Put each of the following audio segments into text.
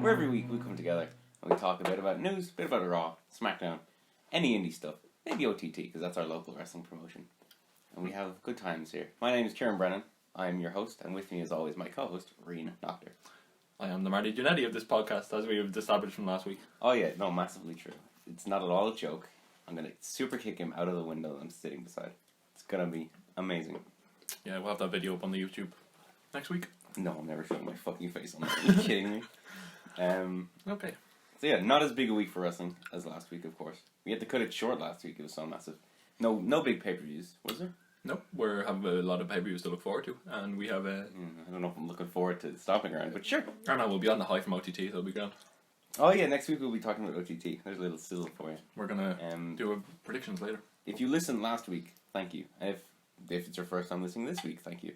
where every week we come together and we talk a bit about news, a bit about Raw, SmackDown, any indie stuff, maybe OTT, because that's our local wrestling promotion. And we have good times here. My name is Kieran Brennan. I'm your host, and with me, as always, my co-host, Reen Noctor. I am the Marty Jannetty of this podcast, as we have established from last week. Oh yeah, no, massively true. It's not at all a joke. I'm going to super kick him out of the window that I'm sitting beside. It's going to be amazing. Yeah, we'll have that video up on the YouTube next week. No, I'm never showing my fucking face on that. Are you kidding me? Okay. So yeah, not as big a week for wrestling as last week, of course. We had to cut it short last week. It was so massive. No big pay-per-views, was there? Nope, we have a lot of pay-per-views to look forward to, and we have a... I don't know if I'm looking forward to Stomping around, but sure. I don't know, we'll be on the high from OTT, so it'll be grand. Oh yeah, next week we'll be talking about OTT. There's a little sizzle for you. We're going to do predictions later. If you listened last week, thank you. And if it's your first time listening this week, thank you.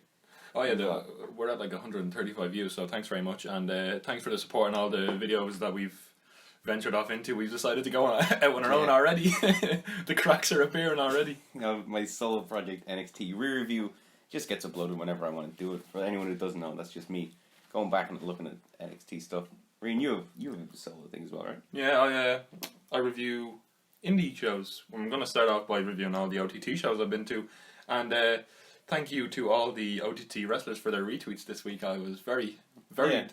Oh yeah, we're at like 135 views, so thanks very much, and thanks for the support and all the videos that we've ventured off into. We've decided to go out on our own already. The cracks are appearing already. You know, my solo project NXT re-review just gets uploaded whenever I want to do it. For anyone who doesn't know, that's just me going back and looking at NXT stuff. Reen, you have a solo thing as well, right? Yeah, I review indie shows. I'm going to start off by reviewing all the OTT shows I've been to, and thank you to all the OTT wrestlers for their retweets this week. I was very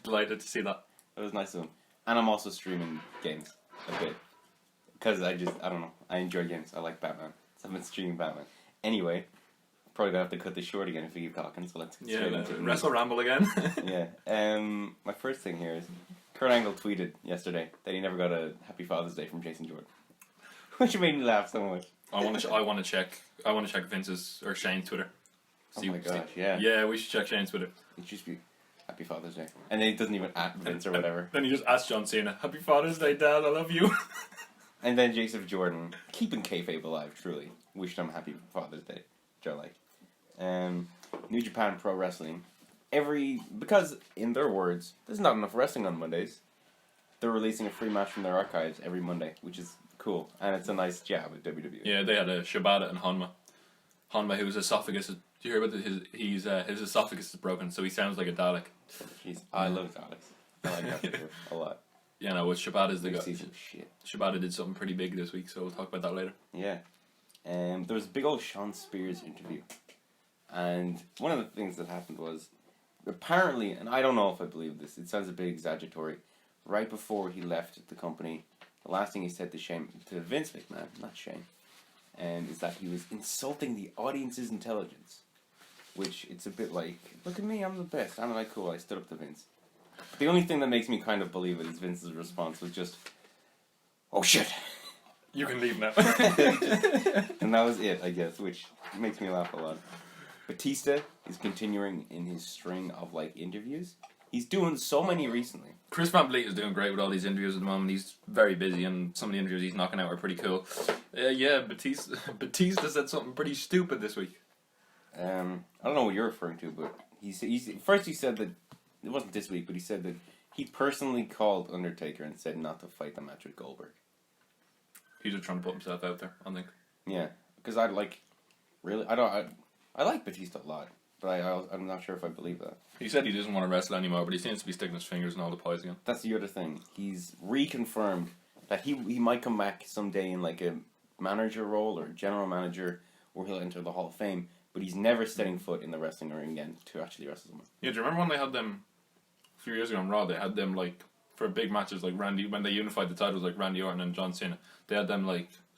delighted to see that. That was nice of them. And I'm also streaming games a bit. Because I don't know. I enjoy games. I like Batman. So I've been streaming Batman. Anyway, probably going to have to cut this short again if we keep talking. So let's get straight into it. Wrestle Ramble again. Yeah. My first thing here is Kurt Angle tweeted yesterday that he never got a Happy Father's Day from Jason Jordan. Which made me laugh so much. I want to check Vince's or Shane's Twitter. Oh my gosh, yeah. Yeah, we should check Shane's Twitter. It should be Happy Father's Day. And then he doesn't even at Vince or whatever. Then he just asks John Cena, Happy Father's Day, Dad, I love you. And then Jason Jordan, keeping kayfabe alive, truly, wished him Happy Father's Day, which I like. New Japan Pro Wrestling. Because, in their words, there's not enough wrestling on Mondays, they're releasing a free match from their archives every Monday, which is cool. And it's a nice jab at WWE. Yeah, they had a Shibata and Honma. Honma, whose esophagus is... Do you hear about his esophagus is broken, so he sounds like a Dalek. Jeez, I love Daleks. I like that a lot. Yeah, no, with Shibata's the guy. Shit. Shibata did something pretty big this week, so we'll talk about that later. Yeah. There was a big old Sean Spears interview. And one of the things that happened was, apparently, and I don't know if I believe this, it sounds a bit exaggeratory, right before he left the company, the last thing he said to Vince McMahon, not Shane, is that he was insulting the audience's intelligence. Which, it's a bit like, look at me, I'm the best. I'm like, cool, I stood up to Vince. But the only thing that makes me kind of believe it is Vince's response was just, oh shit. You can leave now. And that was it, I guess, which makes me laugh a lot. Batista is continuing in his string of, interviews. He's doing so many recently. Chris Van Vliet is doing great with all these interviews at the moment. He's very busy, and some of the interviews he's knocking out are pretty cool. Batista said something pretty stupid this week. I don't know what you're referring to, but first he said that, it wasn't this week, but he said that he personally called Undertaker and said not to fight the match with Goldberg. He's just trying to put himself out there, I think. Yeah, because I like Batista a lot, but I'm not sure if I believe that. He said he doesn't want to wrestle anymore, but he seems to be sticking his fingers in all the pies again. That's the other thing. He's reconfirmed that he might come back someday in a manager role or general manager, where he'll enter the Hall of Fame. But he's never setting foot in the wrestling ring again to actually wrestle someone. Yeah, do you remember when they had them a few years ago on Raw? They had them for big matches when they unified the titles Randy Orton and John Cena. They had them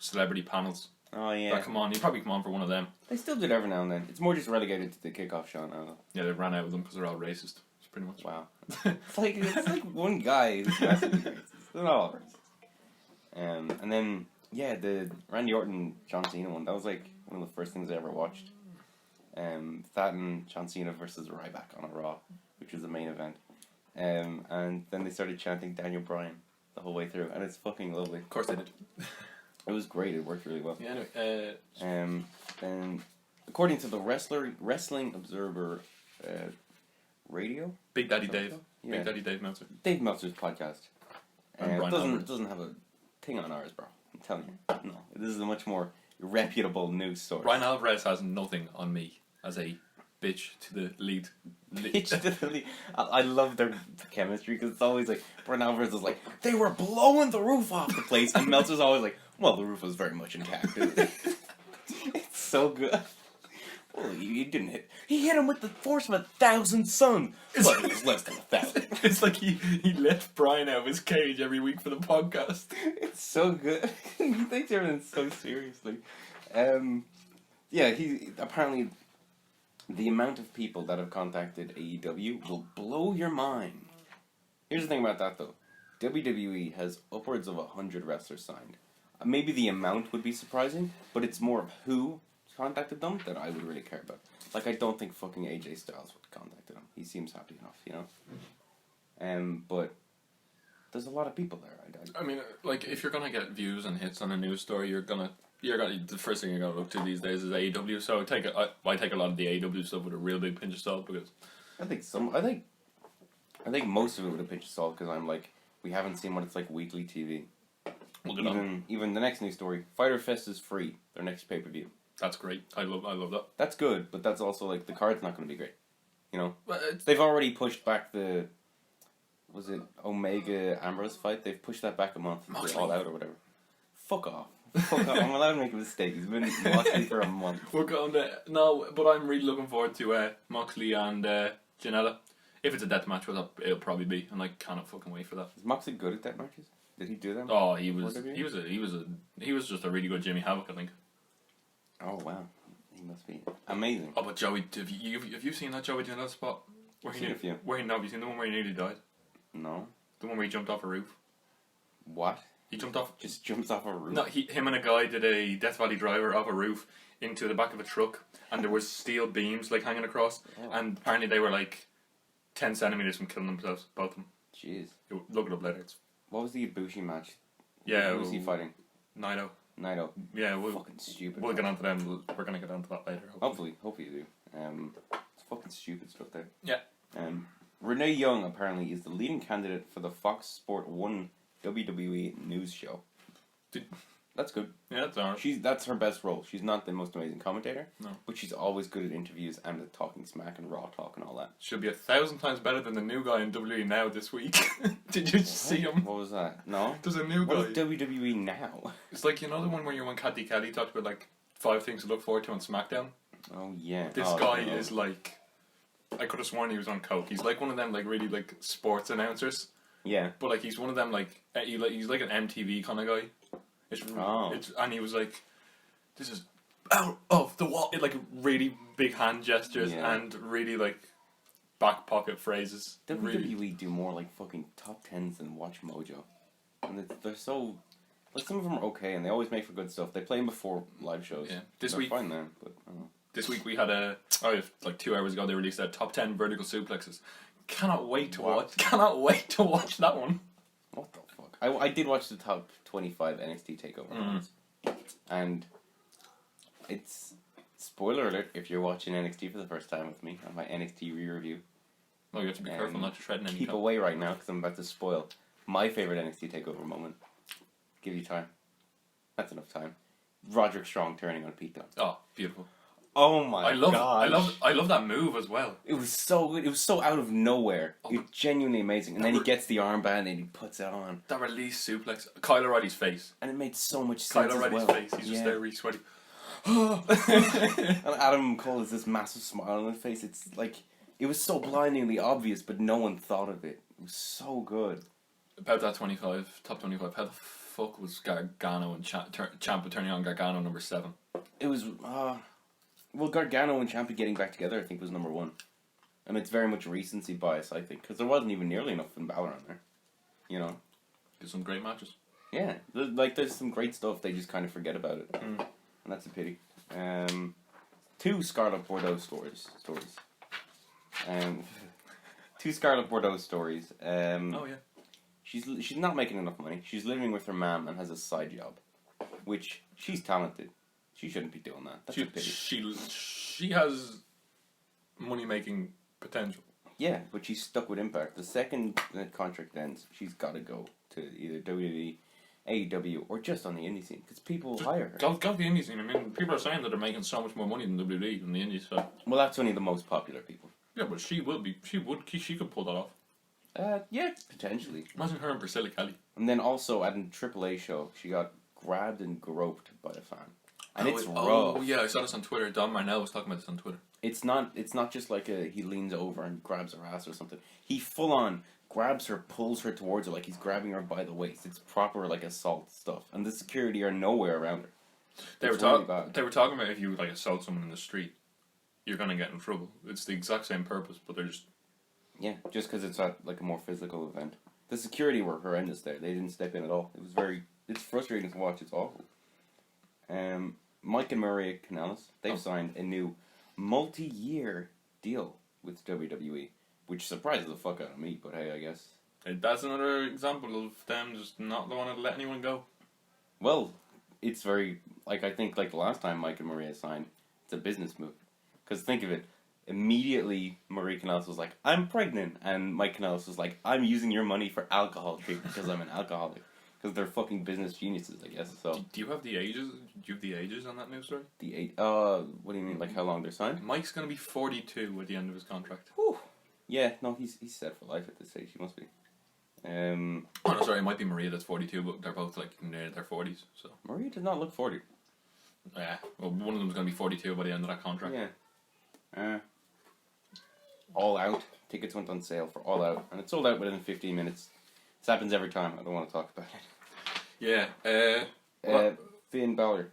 celebrity panels. Oh yeah. That come on, he'd probably come on for one of them. They still do it every now and then. It's more just relegated to the kickoff show now. Yeah, they ran out of them because they're all racist. It's pretty much. Wow. it's like one guy who's massively racist. They're not all racist. And then the Randy Orton John Cena one. That was one of the first things I ever watched. That and John Cena versus Ryback on a Raw, which was the main event. And then they started chanting Daniel Bryan the whole way through, and it's fucking lovely. Of course they did. It was great. It worked really well. Yeah. Anyway, and according to the Wrestling Observer Radio, Big Daddy Dave, yeah. Big Daddy Dave Meltzer, Dave Meltzer's podcast, doesn't have a thing on ours, bro. I'm telling you, no. This is a much more reputable news source. Brian Alvarez has nothing on me as a bitch to the lead Pitch to the lead. I love their chemistry because it's always like Brent Alvarez is like they were blowing the roof off the place, and Meltzer's always like, well, the roof was very much intact. It's so good. Well, he didn't hit. He hit him with the force of 1,000 suns, but it was less than 1,000. It's like he left Brian out of his cage every week for the podcast. It's so good. He takes everything so seriously. Yeah, he apparently the amount of people that have contacted AEW will blow your mind. Here's the thing about that though, WWE has upwards of 100 wrestlers signed. Maybe the amount would be surprising, but it's more of who contacted them that I would really care about. Like, I don't think fucking AJ Styles would have contacted him. He seems happy enough, you know? But there's a lot of people there. I mean, like, if you're gonna get views and hits on a news story, the first thing you're gonna look to these days is AEW. So I take a lot of the AEW stuff with a real big pinch of salt because I think most of it with a pinch of salt because I'm like, we haven't seen what it's like weekly TV. Even the next news story, Fyter Fest is free. Their next pay-per-view. That's great. I love that. That's good, but that's also like the card's not going to be great. You know, Well, they've already pushed back was it Omega Ambrose fight? They've pushed that back a month. Moxley. All out or whatever. Fuck off. I'm allowed to make a mistake. He's been Moxley for a month. We're going to but I'm really looking forward to Moxley and Janela. If it's a death match, it'll probably be, and I cannot fucking wait for that. Is Moxley good at that matches? Did he do them? Oh, he was just a really good Jimmy Havoc, I think. Oh wow, he must be amazing. Oh, but Joey, have you seen that Joey Janela spot where I've seen a few. have you seen the one where he nearly died? No. The one where he jumped off a roof. What? He jumped off. Just jumps off a roof. No, him and a guy did a Death Valley driver off a roof into the back of a truck, and there was steel beams like hanging across, and apparently they were like 10 centimeters from killing themselves, both of them. Jeez. Look it up later. What was the Ibushi match? Yeah. Who was he fighting? Naito. Yeah, fucking stupid. We'll get onto them. We're gonna get onto that later. Hopefully you do. It's fucking stupid stuff there. Yeah. Renee Young apparently is the leading candidate for the Fox Sport 1 WWE news show. That's good. Yeah, that's alright. That's her best role. She's not the most amazing commentator, No. but she's always good at interviews and at talking smack and raw talk and all that. She'll be 1,000 times better than the new guy in WWE now this week. Did you see him? What was that? No? There's a new What guy. is WWE now? It's like, you know the one where when Cathy Kelly talked about like 5 things to look forward to on SmackDown? Oh yeah. This guy is like, I could have sworn he was on coke. He's like one of them like really like sports announcers. Yeah. But like he's one of them like he's like an MTV kind of guy. And he was like, this is out of the wall. Like really big hand gestures and really like back pocket phrases. WWE do more like fucking top 10s than Watch Mojo, and they're so like some of them are okay and they always make for good stuff. They play them before live shows. Yeah. They're fine then, but I don't know. This week we had like 2 hours ago they released a top 10 vertical suplexes. Cannot wait to watch that one. What the fuck? I did watch the top 25 NXT TakeOver rounds, and it's spoiler alert if you're watching NXT for the first time with me on my NXT re-review. Oh, you have to be careful not to tread in any Keep away right now because I'm about to spoil my favorite NXT TakeOver moment. Give you time. That's enough time. Roderick Strong turning on Pete Dunne. Oh, beautiful. Oh my god! I love that move as well. It was so good. It was so out of nowhere. It was genuinely amazing. And then he gets the armband and he puts it on. That release suplex, Kyle O'Reilly's face. And it made so much sense. Kyle O'Reilly's face. He's just there, really sweaty. And Adam Cole has this massive smile on his face. It's like it was so blindingly obvious, but no one thought of it. It was so good. About that top 25. How the fuck was Gargano and Ciampa turning on Gargano number 7? It was. Well, Gargano and Ciampa getting back together, I think, was number 1. And it's very much recency bias, I think, because there wasn't even nearly enough Finn Balor on there. You know? Did some great matches. Yeah. There's some great stuff, they just kind of forget about it. And that's a pity. 2 Scarlett Bordeaux stories. 2 Scarlett Bordeaux stories. Oh, yeah. She's not making enough money. She's living with her mom and has a side job. Which, she's talented. She shouldn't be doing that. That's a pity. She has money-making potential. Yeah, but she's stuck with Impact. The second the contract ends, she's got to go to either WWE, AEW, or just on the indie scene. Because people will hire her. Go to the indie scene. I mean, people are saying that they're making so much more money than WWE than the indies. So. Well, that's only the most popular people. Yeah, but she could pull that off. Yeah, potentially. Imagine her and Priscilla Kelly. And then also at a AAA show, she got grabbed and groped by a fan. And it's rough. Oh yeah, I saw this on Twitter. Don Marnell was talking about this on Twitter. It's not just like he leans over and grabs her ass or something. He full on grabs her, pulls her towards her like he's grabbing her by the waist. It's proper like assault stuff. And the security are nowhere around her. They were talking about if you like assault someone in the street, you're gonna get in trouble. It's the exact same purpose, but they're just just because it's at like a more physical event. The security were horrendous there. They didn't step in at all. It's frustrating to watch. It's awful. Mike and Maria Kanellis, they've signed a new multi-year deal with WWE, which surprises the fuck out of me, but hey, I guess. That's another example of them just not wanting to let anyone go. Well, it's very, I think the last time Mike and Maria signed, it's a business move. Because think of it, immediately Maria Kanellis was like, I'm pregnant, and Mike Kanellis was like, I'm using your money for alcohol treatment because I'm an alcoholic. Because they're fucking business geniuses, I guess. So. Do you have the ages? Do you have the ages on that news story? What do you mean? Like how long they're signed? Mike's gonna be 42 at the end of his contract. Whew. Yeah, no, he's set for life at this stage. He must be. Oh no, sorry, it might be Maria that's 42, but they're both like near their 40s. So Maria does not look 40. Yeah, well, one of them's gonna be 42 by the end of that contract. Yeah. All Out tickets went on sale for All Out, and it sold out within 15 minutes. This happens every time. I don't want to talk about it. Yeah. Finn Balor.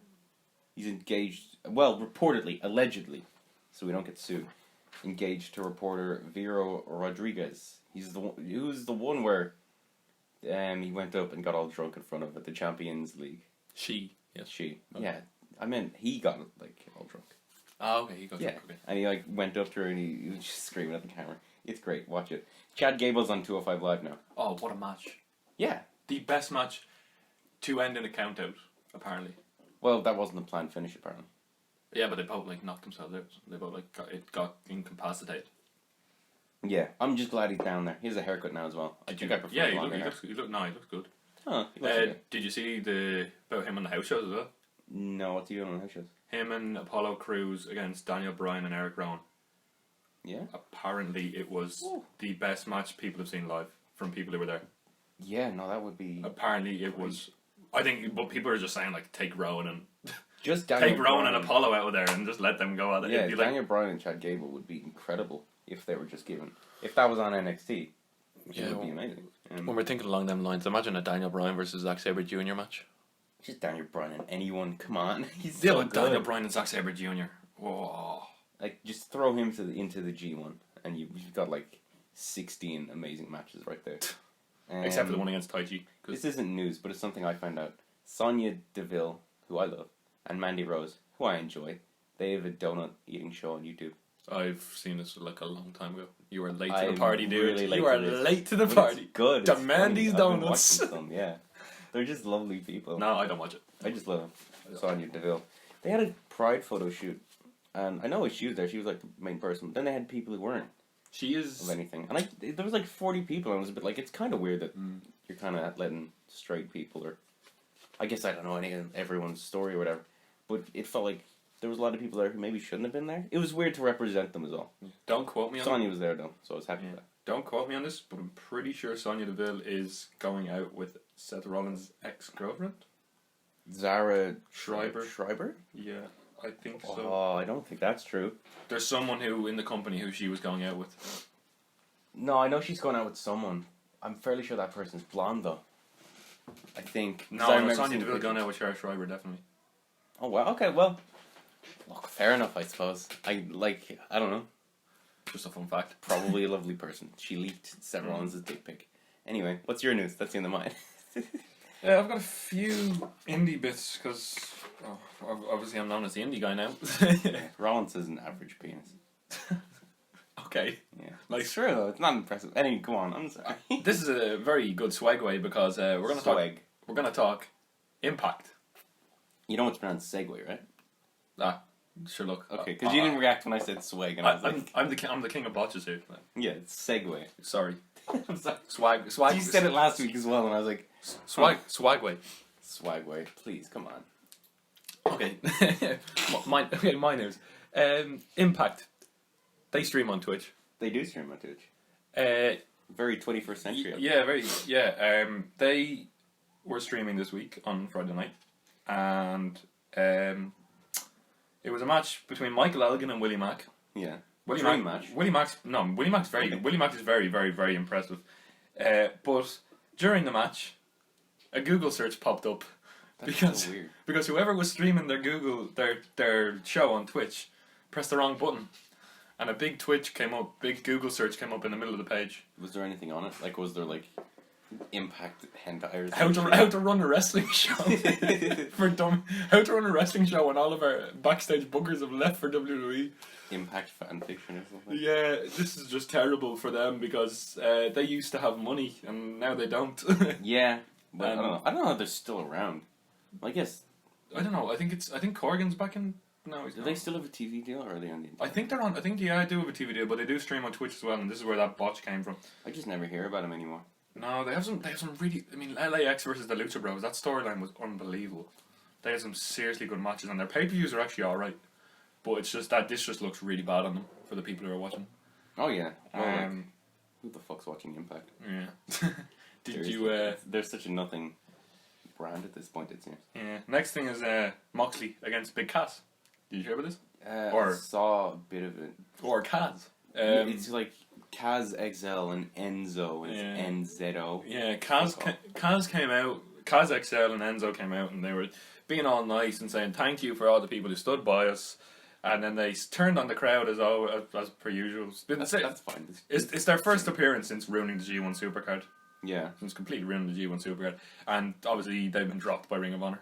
He's engaged. Well, reportedly, allegedly, so we don't get sued. Engaged to reporter Vero Rodriguez. Who's the one where he went up and got all drunk in front of at the Champions League. She. Yes. She. Okay. Yeah. I meant he got all drunk. Oh, okay. He got drunk. Okay. And he went up to her and he was just screaming at the camera. It's great. Watch it. Chad Gable's on 205 Live now. Oh, what a match! Yeah. The best match to end in a count out, apparently. Well, that wasn't the planned finish, apparently. Yeah, but they both knocked themselves out. They both got incapacitated. Yeah, I'm just glad he's down there. He has a haircut now as well. I think I prefer he longer hair. looks good. Huh, he looks okay. Did you see about him on the house shows as well? No, what's he doing on the house shows? Him and Apollo Crews against Daniel Bryan and Eric Rowan. Yeah? Apparently it was the best match people have seen live from people who were there. Yeah, no, that would be... Apparently it was... I think, but people are just saying, take Rowan and... Just Daniel take Rowan and Apollo out of there and just let them go at it. Yeah, Daniel Bryan and Chad Gable would be incredible if they were just given... If that was on NXT, it would be amazing. When we're thinking along them lines, imagine a Daniel Bryan versus Zack Sabre Jr. match. Just Daniel Bryan and anyone, come on. He's so good. Daniel Bryan and Zack Sabre Jr. Whoa. Just throw him into the G1 and you've got 16 amazing matches right there. Except for the one against Taichi. This isn't news, but it's something I found out. Sonya Deville, who I love, and Mandy Rose, who I enjoy, they have a donut eating show on YouTube. I've seen this a long time ago. You were late to the party, dude. Really late you are late to the party. It's good. The Mandy's donuts. Yeah. They're just lovely people. No, I don't watch it. I just love Sonya Deville. They had a Pride photo shoot, and I know she was there. She was the main person. But then they had people who weren't. She is of anything, and there was 40 people, and I was a bit it's kind of weird that you're kind of letting straight people, or I guess I don't know everyone's story or whatever, but it felt like there was a lot of people there who maybe shouldn't have been there. It was weird to represent them as well. Don't quote me on Sonya was there though, so I was happy with that. Don't quote me on this, but I'm pretty sure Sonya Deville is going out with Seth Rollins' ex-girlfriend, Zara Schreiber. Yeah. I think so. Oh, I don't think that's true. There's someone in the company who she was going out with. No, I know she's going out with someone. I'm fairly sure that person's blonde, though. I think. No, Sonya Deville going out with Shara Schreiber, definitely. Oh, well, okay, well. Look, fair enough, I suppose. I don't know. Just a fun fact. Probably a lovely person. She leaked Seth Rollins' dick pic. Anyway, what's your news? That's the end of mine. Yeah, I've got a few indie bits, because obviously I'm known as the indie guy now. Rollins is an average penis. Okay. Yeah. It's true, though. It's not impressive. Anyway, go on. I'm sorry. This is a very good segue, because we're going to talk Impact. You know it's pronounced segue, right? Sure, look. Okay, because you didn't react when I said swag, and I was I'm the king of botches here. Yeah, it's segue. Sorry. I'm sorry. Swag. You said it last week as well, and I was like... Swagway. Swagway, please, come on. Okay. my news. Impact. They stream on Twitch. They do stream on Twitch. Very 21st century. They were streaming this week on Friday night, and it was a match between Michael Elgin and Willie Mack. Yeah. Willie match. Mack is very, very, very impressive. But during the match, a Google search popped up. That's so weird. Because whoever was streaming their show on Twitch pressed the wrong button, and a big Google search came up in the middle of the page. Was there anything on it? Like, was there like Impact hentai or how to run a wrestling show for dumb? How to run a wrestling show when all of our backstage bookers have left for WWE? Impact fan fiction or something. Yeah, this is just terrible for them because they used to have money and now they don't. Yeah, but I don't know. I don't know if they're still around. I guess. I don't know. I think Corgan's back in. No, do they still have a TV deal, or are they on the? I think they're on. I think I do have a TV deal, but they do stream on Twitch as well, and this is where that botch came from. I just never hear about them anymore. No, they have some really. I mean, LAX versus the Lucha Bros. That storyline was unbelievable. They had some seriously good matches, and their pay-per-views are actually all right. But it's just that this just looks really bad on them for the people who are watching. Oh yeah. Well, who the fuck's watching Impact? Yeah. Did you? There's such a nothing brand at this point, it seems. Yeah. Next thing is Moxley against Big Cass. Did you hear about this? I saw a bit of it. Or Kaz. It's like Kaz XL and Enzo, and it's NZO. Yeah, Kaz came out. Kaz XL and Enzo came out, and they were being all nice and saying thank you for all the people who stood by us. And then they turned on the crowd as per usual. That's fine. It's their first appearance since ruining the G1 Supercard. Yeah. Since completely ruining the G1 Supercard. And obviously they've been dropped by Ring of Honor.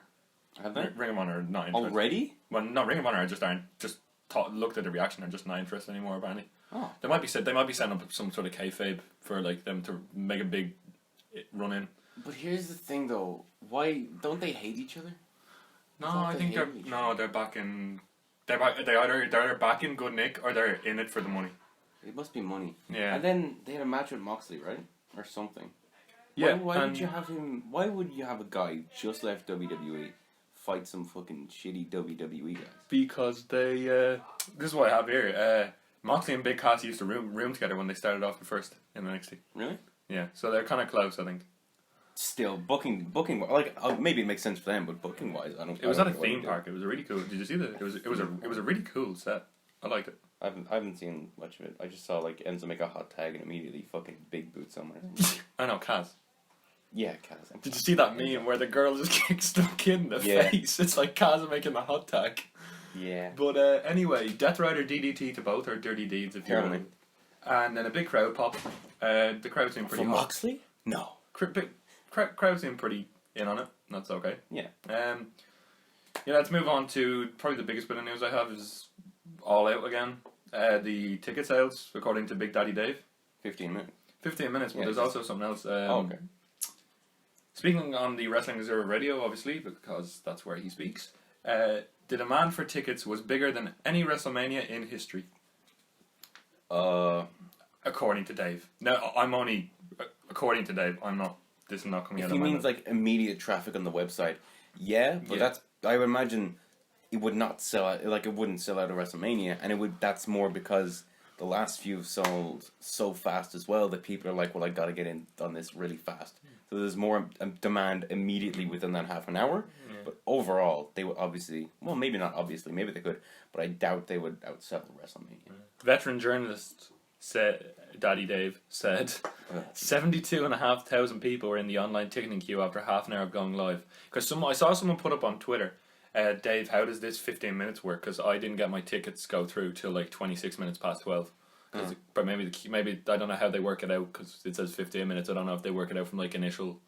Have they? Ring of Honor are not interested. Already? Well, no, Ring of Honor looked at the reaction and just not interested anymore, apparently. Oh. They might be setting up some sort of kayfabe for like them to make a big run in. But here's the thing though, why don't they hate each other? No, I think they're back in. They're either back in good nick or they're in it for the money. It must be money. Yeah. And then they had a match with Moxley, right? Or something. Yeah. Why would you have him? Why would you have a guy who just left WWE fight some fucking shitty WWE guys? Because they. This is what I have here. Moxley and Big Cass used to room together when they started off at first in NXT. Really? Yeah. So they're kind of close, I think. Still booking like maybe it makes sense for them, but booking wise, I don't. It was at a theme park. It was a really cool. Did you see that? It was a really cool set. I liked it. I haven't seen much of it. I just saw like Enzo make a hot tag and immediately fucking big boot somewhere. I know, Kaz. Yeah, Kaz. Did you see that meme where the girl just kicks the kid in the face? It's like Kaz making the hot tag. Yeah. But anyway, Death Rider DDT to both are dirty deeds if you want. And then a big crowd pop. The crowd seemed pretty. For Moxley? No. Crowd seemed pretty in on it. That's okay. Yeah. Let's move on to probably the biggest bit of news I have is All Out again. The ticket sales, according to Big Daddy Dave. 15 minutes. 15 minutes, but there's also something else. Okay. Speaking on the Wrestling Observer Radio, obviously, because that's where he speaks, the demand for tickets was bigger than any WrestleMania in history. According to Dave. Now, I'm only... According to Dave, I'm not... This is not coming out of my mouth. If he means like immediate traffic on the website, yeah, but that's... I would imagine it would not sell out... Like, it wouldn't sell out at WrestleMania, and it would... That's more because the last few have sold so fast as well that people are like, well, I gotta get in on this really fast. So there's more demand immediately within that half an hour. Yeah. But overall, they would obviously... Well, maybe not obviously. Maybe they could. But I doubt they would outsell WrestleMania. Veteran journalist Daddy Dave said 72,500 people were in the online ticketing queue after half an hour of going live. Because I saw someone put up on Twitter, Dave, how does this 15 minutes work? Because I didn't get my tickets go through till like 26 minutes past 12. But maybe I don't know how they work it out because it says 15 minutes. I don't know if they work it out from like initial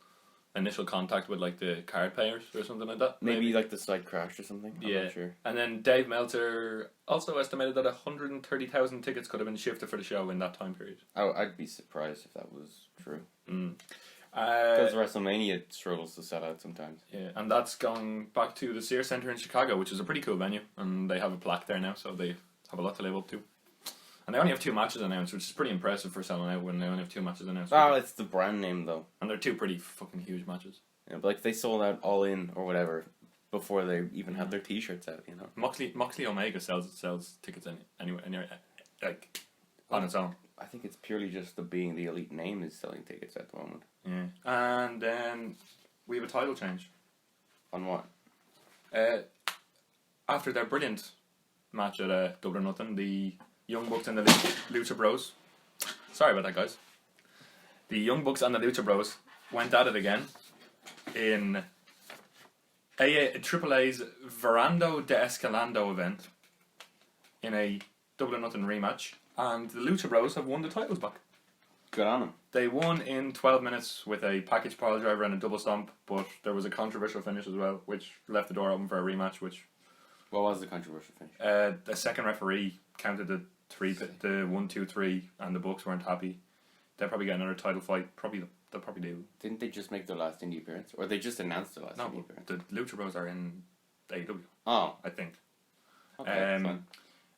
contact with like the card payers or something like that. Maybe like the site crashed or something. I'm not sure. And then Dave Meltzer also estimated that 130,000 tickets could have been shifted for the show in that time period. I'd be surprised if that was true. Because WrestleMania struggles to sell out sometimes. Yeah, and that's going back to the Sears Centre in Chicago, which is a pretty cool venue, and they have a plaque there now, so they have a lot to live up to. And they only have 2 matches announced, which is pretty impressive for selling out when they only have 2 matches announced. Oh, it's the brand name, though. And they're 2 pretty fucking huge matches. Yeah, but like they sold out All In or whatever before they even had their T-shirts out, you know. Moxley Omega sells tickets anyway, like on its own. think it's purely just being the elite name is selling tickets at the moment. Yeah. And then we have a title change. On what? After their brilliant match at Double or Nothing, the Young Bucks and the Lucha Bros. Sorry about that, guys. The Young Bucks and the Lucha Bros went at it again in AAA's Verando de Escalando event in a Double or Nothing rematch, and the Lucha Bros have won the titles back. Good on them. They won in 12 minutes with a package pile driver and a double stomp, but there was a controversial finish as well, which left the door open for a rematch. What was the controversial finish? The second referee counted the 1, 2, 3, and the Bucks weren't happy. They'll probably get another title fight. They'll probably do. Didn't they just make their last indie appearance, or they just announced their last indie appearance? The Lucha Bros are in AEW. Oh, I think. okay, fine.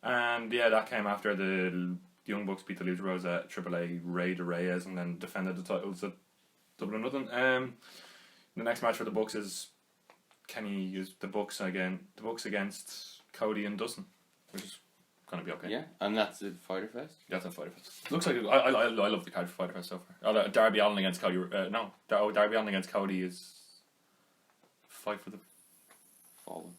And yeah, that came after the Young Bucks beat the Lucha Bros at AAA Rey de Reyes and then defended the titles at Double or Nothing. The next match for the Bucks is the Bucks again. The Bucks against Cody and Dustin, which is gonna be okay. Yeah, and that's at Fighter Fest. That's at Fighter Fest. Looks like I love the card for Fighter Fest so far. Darby Allin against Cody. Darby Allin against Cody is fight for the Fallen.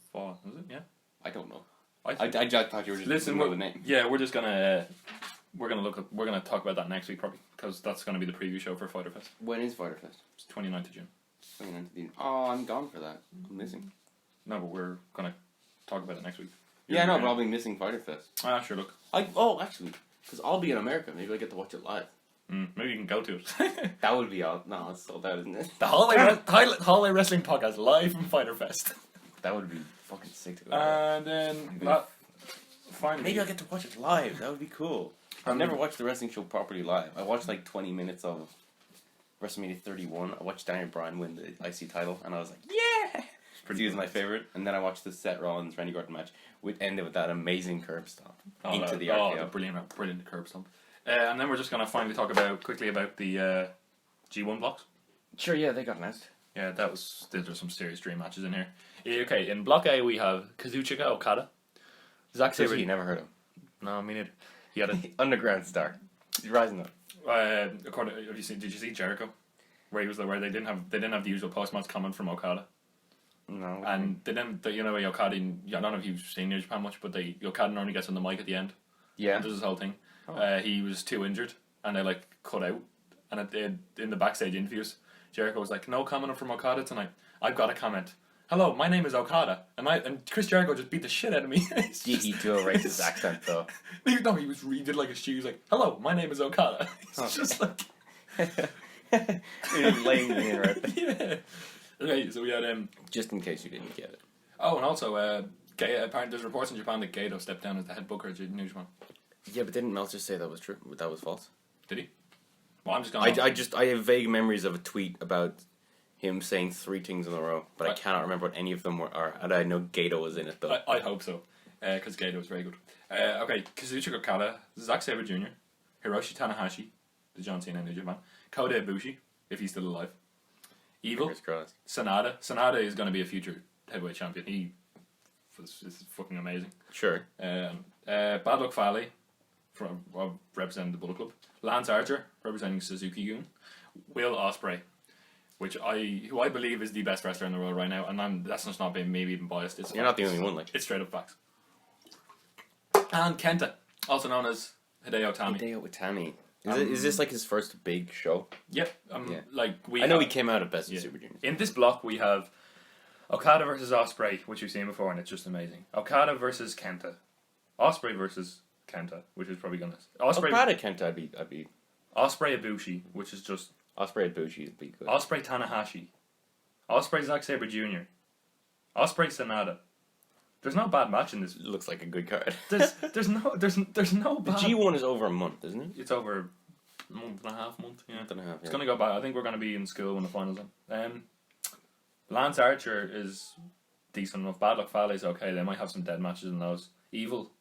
Is it? Yeah. I don't know. I just thought you were just listen. the name. Yeah, we're just gonna we're gonna talk about that next week probably because that's gonna be the preview show for Fighter Fest. When is Fighter Fest? It's 29th of June. 29th of June. Oh, I'm gone for that. I'm missing. No, but we're gonna talk about it next week. Yeah, no, but I'll be missing Fighter Fest. Sure. Look. Actually, because I'll be in America. Maybe I get to watch it live. Maybe you can go to it. That would be all. No, it's sold out, isn't it? The Holiday Wrestling Podcast live from Fighter Fest. That would be fucking sick to go. And then finally, maybe I'll get to watch it live. That would be cool. I've never watched the wrestling show properly live. I watched like 20 minutes of WrestleMania 31. I watched Daniel Bryan win the IC title, and I was like, yeah! He was my favorite. And then I watched the Seth Rollins Randy Orton match, which ended with that amazing curb stomp into the RKO. The brilliant curb stomp. And then we're just going to finally talk quickly about the G1 blocks. Sure, yeah, they got announced. Yeah, there's some serious dream matches in here. Okay, in Block A we have Kazuchika Okada. Zack Sabre. You never heard him. No, me neither. He had an underground star. He's rising up. Did you see Jericho? Where they didn't have the usual post-match comment from Okada. No. And they didn't. Okada. I don't know if you've seen New Japan much, but Okada normally gets on the mic at the end. Yeah. And does his whole thing. Oh. He was too injured, and they cut out. And in the backstage interviews, Jericho was like, "No comment from Okada tonight. I've got a comment. Hello, my name is Okada, and Chris Jericho just beat the shit out of me." He do a racist accent though. He did like a shoe. He was like, "Hello, my name is Okada." He's just like he's laying me in right there. Yeah. Okay, so we had just in case you didn't get it. Oh, and also apparently there's reports in Japan that Gato stepped down as the head booker at New Japan. Yeah, but didn't Meltzer say that was true? That was false? Did he? Well, I'm just going. I have vague memories of a tweet about him saying 3 things in a row, but I cannot remember what any of them are. And I know Gato was in it though. I hope so, because Gato was very good. Okay, Kazuchika Okada, Zack Sabre Jr., Hiroshi Tanahashi, the John Cena in New Japan, Kota Ibushi, if he's still alive, Evil, Sanada. Sanada is going to be a future heavyweight champion. This is fucking amazing. Sure. Bad Luck Fale, representing the Bullet Club. Lance Archer, representing Suzuki-gun. Will Ospreay, who I believe is the best wrestler in the world right now, and that's just not being maybe even biased. You're not the only one, like. It's straight up facts. And Kenta, also known as Hideo Itami. Hideo Itami. Is this like his first big show? Yep. I know he came out of Best of Super Juniors. In this block we have Okada versus Ospreay, which you've seen before, and it's just amazing. Okada versus Kenta. Ospreay versus Kenta, which is probably gonna. Okada Kenta, I'd be. Ospreay Ibushi, which is just. Ospreay Ibushi would be good. Ospreay Tanahashi. Ospreay Zack Sabre Jr. Ospreay Sanada. There's no bad match in this. It looks like a good card. There's no bad. The G1 is over a month, isn't it? It's over a month and a half. Yeah. Month and a half. Yeah. It's gonna go back. I think we're gonna be in school when the finals are. Lance Archer is decent enough. Bad Luck Fale is okay. They might have some dead matches in those. Evil,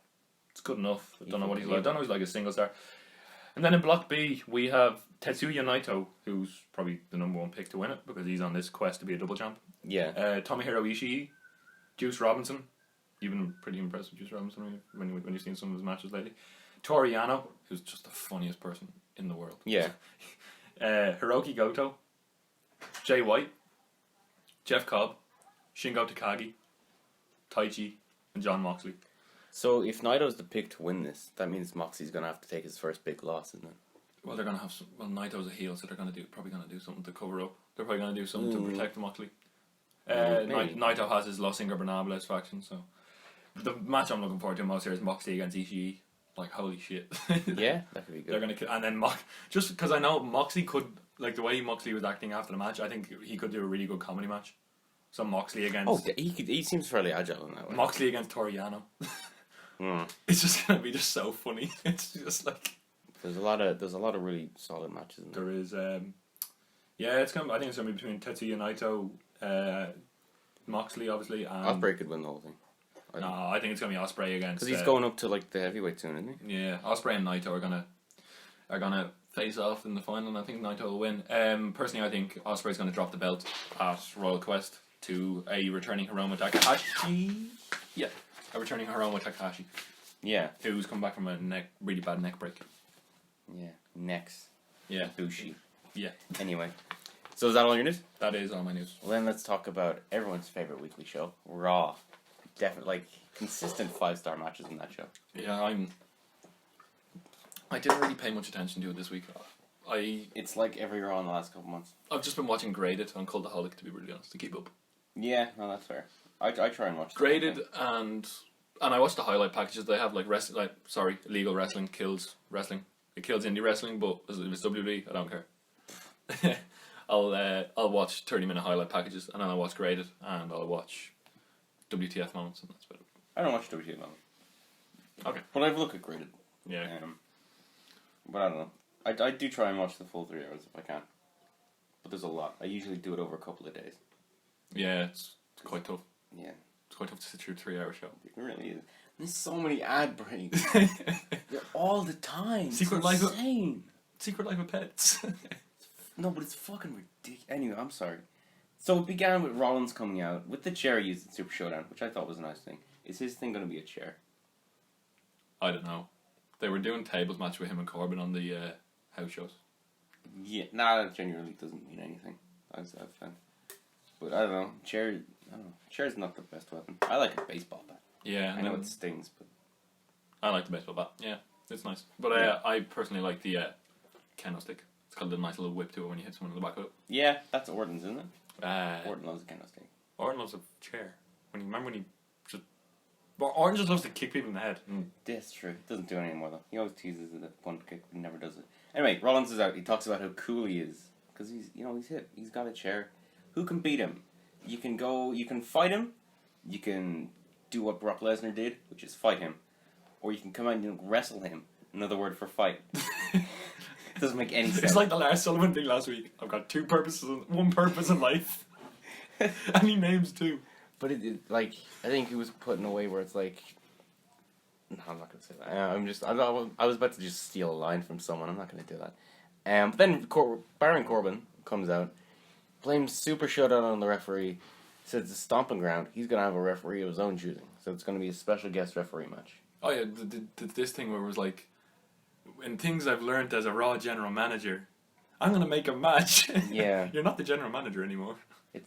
it's good enough. I don't know what he's like. I don't know if he's like a single star. And then in Block B, we have Tetsuya Naito, who's probably the number 1 pick to win it because he's on this quest to be a double champ. Yeah. Tomohiro Ishii, Juice Robinson. You've been pretty impressed with Juice Robinson when you've seen some of his matches lately. Toru Yano, who's just the funniest person in the world. Yeah. Hiroki Goto, Jay White, Jeff Cobb, Shingo Takagi, Taichi, and John Moxley. So if Naito's the pick to win this, that means Moxley's going to have to take his first big loss, isn't it? Well, they're gonna have some. Well, Naito's a heel, so they're probably gonna do something to cover up. They're probably gonna do something to protect Moxley. Naito has his Los Ingobernables faction, so the match I'm looking forward to most here is Moxley against Ishii. Like, holy shit! Yeah, that could be good. They're gonna and then just because I know Moxley could, like the way Moxley was acting after the match, I think he could do a really good comedy match. So Moxley against. Oh, he seems fairly agile in that way. Moxley against Toru Yano. It's just gonna be just so funny. It's just like. There's a lot of really solid matches in there. There is, I think it's gonna be between Tetsuya Naito, Moxley, obviously, and Ospreay could win the whole thing. I think it's gonna be Ospreay against. Because he's going up to like the heavyweight soon, isn't he? Yeah, Ospreay and Naito are gonna face off in the final, and I think Naito will win. Personally, I think Ospreay's gonna drop the belt at Royal Quest to a returning Hiromu Takahashi. Yeah, a returning Hiromu Takahashi. Yeah, who's come back from a really bad neck break. Yeah, next. Yeah, Bushi. Yeah. Anyway, so is that all your news? That is all my news. Well, then let's talk about everyone's favorite weekly show, Raw. Definitely, like, consistent 5-star matches in that show. Yeah, I didn't really pay much attention to it this week. It's like every Raw in the last couple months. I've just been watching Graded on Cultaholic, to be really honest, to keep up. Yeah, no, that's fair. I try and watch Graded and I watch the highlight packages. They have like illegal wrestling kills wrestling. It kills indie wrestling, but if it's WWE, I don't care. I'll watch 30-minute highlight packages, and then I'll watch Graded, and I'll watch WTF moments, and that's about it. I don't watch WTF moments. Okay. But I've looked at Graded. Yeah. But I don't know. I do try and watch the full 3 hours if I can. But there's a lot. I usually do it over a couple of days. Yeah, it's quite tough. Yeah. It's quite tough to sit through a 3-hour show. It really is. There's so many ad breaks. They're all the time. Secret Life of Pets. No, but it's fucking ridiculous. Anyway, I'm sorry. So it began with Rollins coming out with the chair used in Super Showdown, which I thought was a nice thing. Is his thing going to be a chair? I don't know. They were doing tables match with him and Corbin on the house shows. Yeah, that genuinely doesn't mean anything. I've found. But I don't know. Chair's not the best weapon. I like a baseball bat. Yeah, I know it stings, but I like the baseball bat. Yeah, it's nice. But I personally like the kendo stick. It's got a nice little whip to it when you hit someone in the back of it. Yeah, that's Orton's, isn't it? Orton loves a kendo stick. Orton loves a chair. Orton just loves to kick people in the head. That's true. Doesn't do it anymore though. He always teases it at one kick, but he never does it. Anyway, Rollins is out. He talks about how cool he is because he's hit. He's got a chair. Who can beat him? You can fight him. You can do what Brock Lesnar did, which is fight him, or you can come out and wrestle him. Another word for fight. It doesn't make any sense. It's like the Lars Sullivan thing last week. I've got one purpose in life, and he names 2. But I think he was put in a way where it's like, no, I'm not going to say that. I was about to just steal a line from someone. I'm not going to do that. But then Baron Corbin comes out, blames Super Showdown on the referee, says it's a stomping ground. He's going to have a referee of his own choosing. So it's going to be a special guest referee match. Oh yeah, this thing where it was like, in things I've learned as a Raw general manager, I'm going to make a match. Yeah. You're not the general manager anymore. He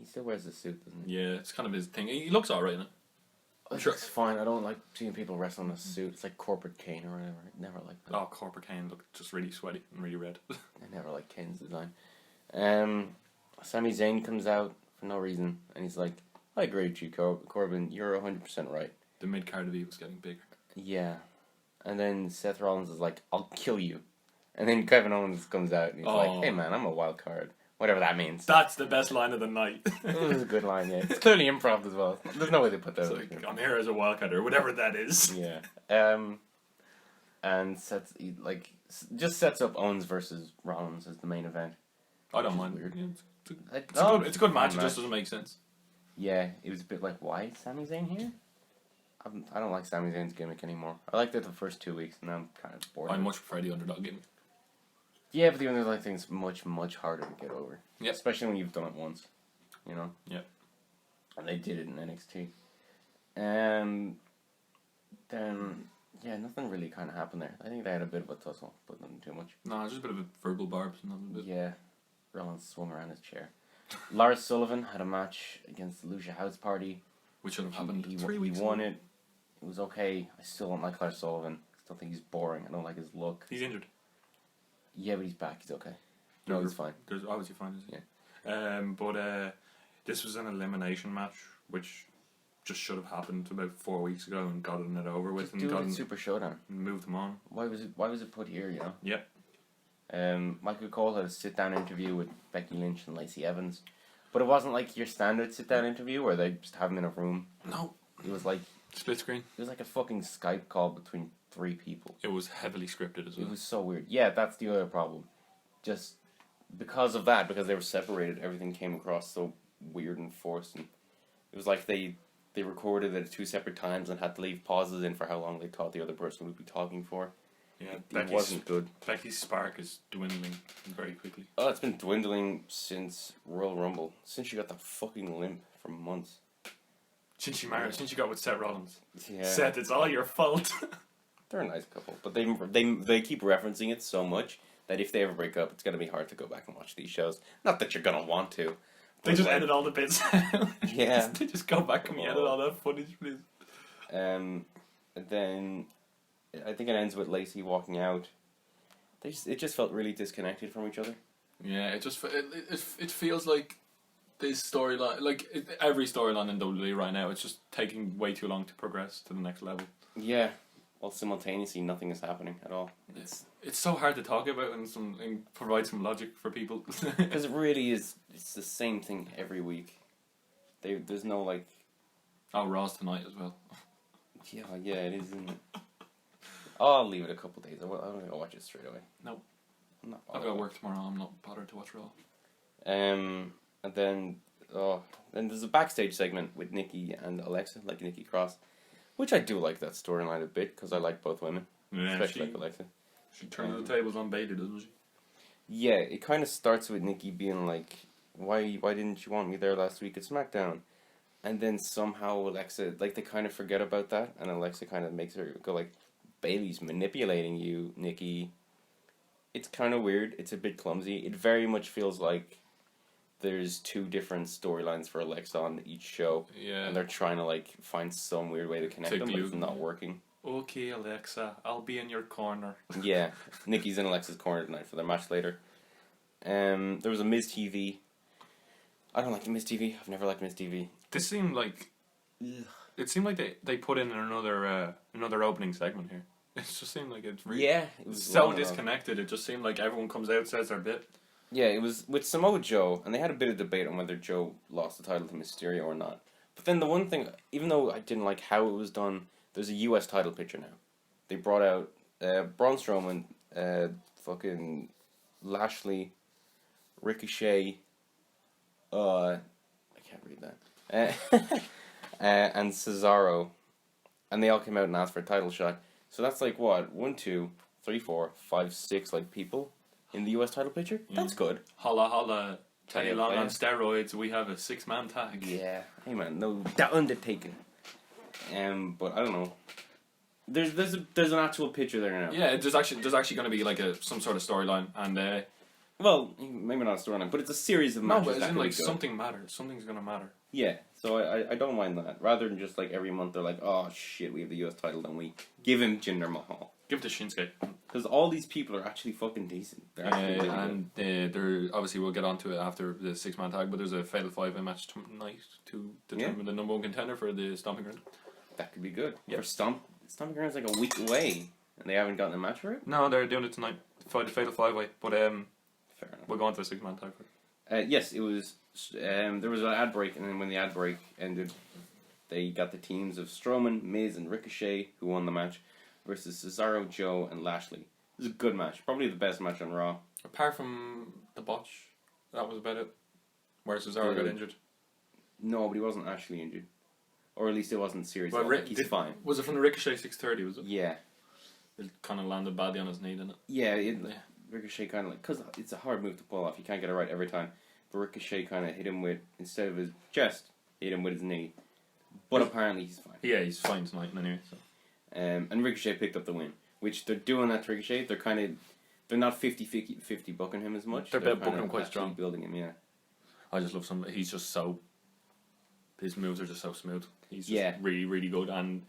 still wears the suit, doesn't he? Yeah, it's kind of his thing. He looks alright in it. Sure. It's fine. I don't like seeing people wrestle in a suit. It's like Corporate Kane or whatever. I never liked that. Oh, Corporate Kane looked just really sweaty and really red. I never liked Kane's design. Sami Zayn comes out for no reason, and he's like, I agree with you, Corbin. You're 100% right. The mid-card of E was getting bigger. Yeah. And then Seth Rollins is like, I'll kill you. And then Kevin Owens comes out, and he's like, hey man, I'm a wild card. Whatever that means. That's the best line of the night. It was a good line, yeah. It's clearly improv as well. There's no way they put that in. Like, I'm here as a wildcard, or whatever that is. Yeah. And just sets up Owens versus Rollins as the main event. I don't mind. Weird. Yeah, it's a good match, it just doesn't make sense. Yeah, it was a bit like, why is Sami Zayn here? I don't like Sami Zayn's gimmick anymore. I liked it the first 2 weeks, and now I'm kind of bored. I much prefer the underdog gimmick. Yeah, but the underdog thing's much, much harder to get over. Yep. Especially when you've done it once, you know? Yep. And they did it in NXT. And then Yeah, nothing really kind of happened there. I think they had a bit of a tussle, but nothing too much. No, just a bit of a verbal barbs. Nothing bit. Yeah, Rollins swung around his chair. Lars Sullivan had a match against Lucia House Party. Which should have happened He 3 weeks He won ago. it. It was okay. I still don't like Lars Sullivan. I still think he's boring. I don't like his look. He's injured. Yeah, but he's back. He's okay. No, he's fine. There's obviously fine. Isn't Yeah. But this was an elimination match, which just should have happened about 4 weeks ago and gotten it over with Just and do it gotten in Super Showdown. moved them on. Why was it put here? You know. Yep. Michael Cole had a sit-down interview with Becky Lynch and Lacey Evans, but it wasn't like your standard sit-down interview where they just have them in a room. No. It was like Split screen. it was like a fucking Skype call between 3 people. It was heavily scripted as well. It was so weird. Yeah, that's the other problem. Just because of that, because they were separated, everything came across so weird and forced, and it was like they recorded it at 2 separate times and had to leave pauses in for how long they thought the other person would be talking for. Yeah, It wasn't good. Becky's spark is dwindling very quickly. Oh, it's been dwindling since Royal Rumble. Since she got that fucking limp for months. Since she married, since she got with Seth Rollins. Yeah. Seth, it's all your fault. They're a nice couple, but they keep referencing it so much that if they ever break up, it's gonna be hard to go back and watch these shows. Not that you're gonna want to. They just edit all the bits out. Yeah. They just go back and edit all that footage, please. And then I think it ends with Lacey walking out. It just felt really disconnected from each other. Yeah, it feels like this storyline, every storyline in WWE right now, it's just taking way too long to progress to the next level. Yeah, while simultaneously nothing is happening at all. It's so hard to talk about and provide some logic for people. Because it really is. It's the same thing every week. There's no like. Oh, Raw's tonight as well. Yeah, it is. Isn't it? I'll leave it a couple days. I'm not gonna watch it straight away. Nope. I'm not I've got work tomorrow. I'm not bothered to watch Raw. And then there's a backstage segment with Nikki and Alexa, like Nikki Cross, which I do like that storyline a bit because I like both women, Yeah, especially like Alexa. She turns the tables on Bader, doesn't she? Yeah, it kind of starts with Nikki being like, "Why didn't you want me there last week at SmackDown?" And then somehow Alexa, like, they kind of forget about that, and Alexa kind of makes her go like, "Bailey's manipulating you, Nikki." It's kind of weird. It's a bit clumsy. It very much feels like there's 2 different storylines for Alexa on each show. Yeah. And they're trying to like find some weird way to connect Take them, the but it's Yugo. not working. Okay, Alexa, I'll be in your corner. Yeah, Nikki's in Alexa's corner tonight for their match later. There was a Miz TV. I don't like the Miz TV. I've never liked Miz TV. This seemed like it seemed like they put in another opening segment here. It just seemed like it's really Yeah, it was so long enough. disconnected. It just seemed like everyone comes out, says their bit. Yeah, it was with Samoa Joe, and they had a bit of debate on whether Joe lost the title to Mysterio or not. But then the one thing, even though I didn't like how it was done, there's a U.S. title picture now. They brought out Braun Strowman, fucking Lashley, Ricochet, I can't read that, and Cesaro, and they all came out and asked for a title shot. So that's like what, 1, 2, 3, 4, 5, 6 like people in the U.S. title picture. Yeah. That's good. Holla holla, Teddy Yeah, Long yeah. on steroids. We have a 6-man tag. Yeah. Hey man, no, the Undertaker. But I don't know. There's an actual picture there now. Yeah, there's actually going to be like some sort of storyline, and Well, maybe not a storyline, but it's a series of no, matches. but it's that in could be like good. something matters. Something's going to matter. Yeah, so I don't mind that. Rather than just like every month they're like, oh shit, we have the US title, then we give him Jinder Mahal. Give it to Shinsuke. Because all these people are actually fucking decent. They're actually really And there obviously we'll get onto it after the 6-man tag, but there's a Fatal 5 match tonight to determine the number 1 contender for the Stomping Ground. good. That could be good. Yeah. For Stomping Ground's like a week away, and they haven't gotten a match for it? No, they're doing it tonight. The Fatal 5-way, but Fair enough. we'll go on to the 6-man tag first. Yes, it was. There was an ad break, and then when the ad break ended, they got the teams of Strowman, Miz, and Ricochet, who won the match, versus Cesaro, Joe, and Lashley. It was a good match, probably the best match on Raw. Apart from the botch, that was about it. Where Cesaro got injured. No, but he wasn't actually injured, or at least it wasn't serious. Well, Like, he's fine. Was it from the Ricochet 630? Was it? Yeah, It kind of landed badly on his knee, didn't it? yeah. Ricochet kind of like, because it's a hard move to pull off. You can't get it right every time. But Ricochet kind of hit him with, instead of his chest, hit him with his knee. But apparently he's fine. Yeah, he's fine tonight anyway. So. And Ricochet picked up the win, which they're doing that to Ricochet. They're not 50-50 booking him as much. They're booking him quite actually strong. building him, yeah. I just love some. He's just so. His moves are just so smooth. He's just really, really good, and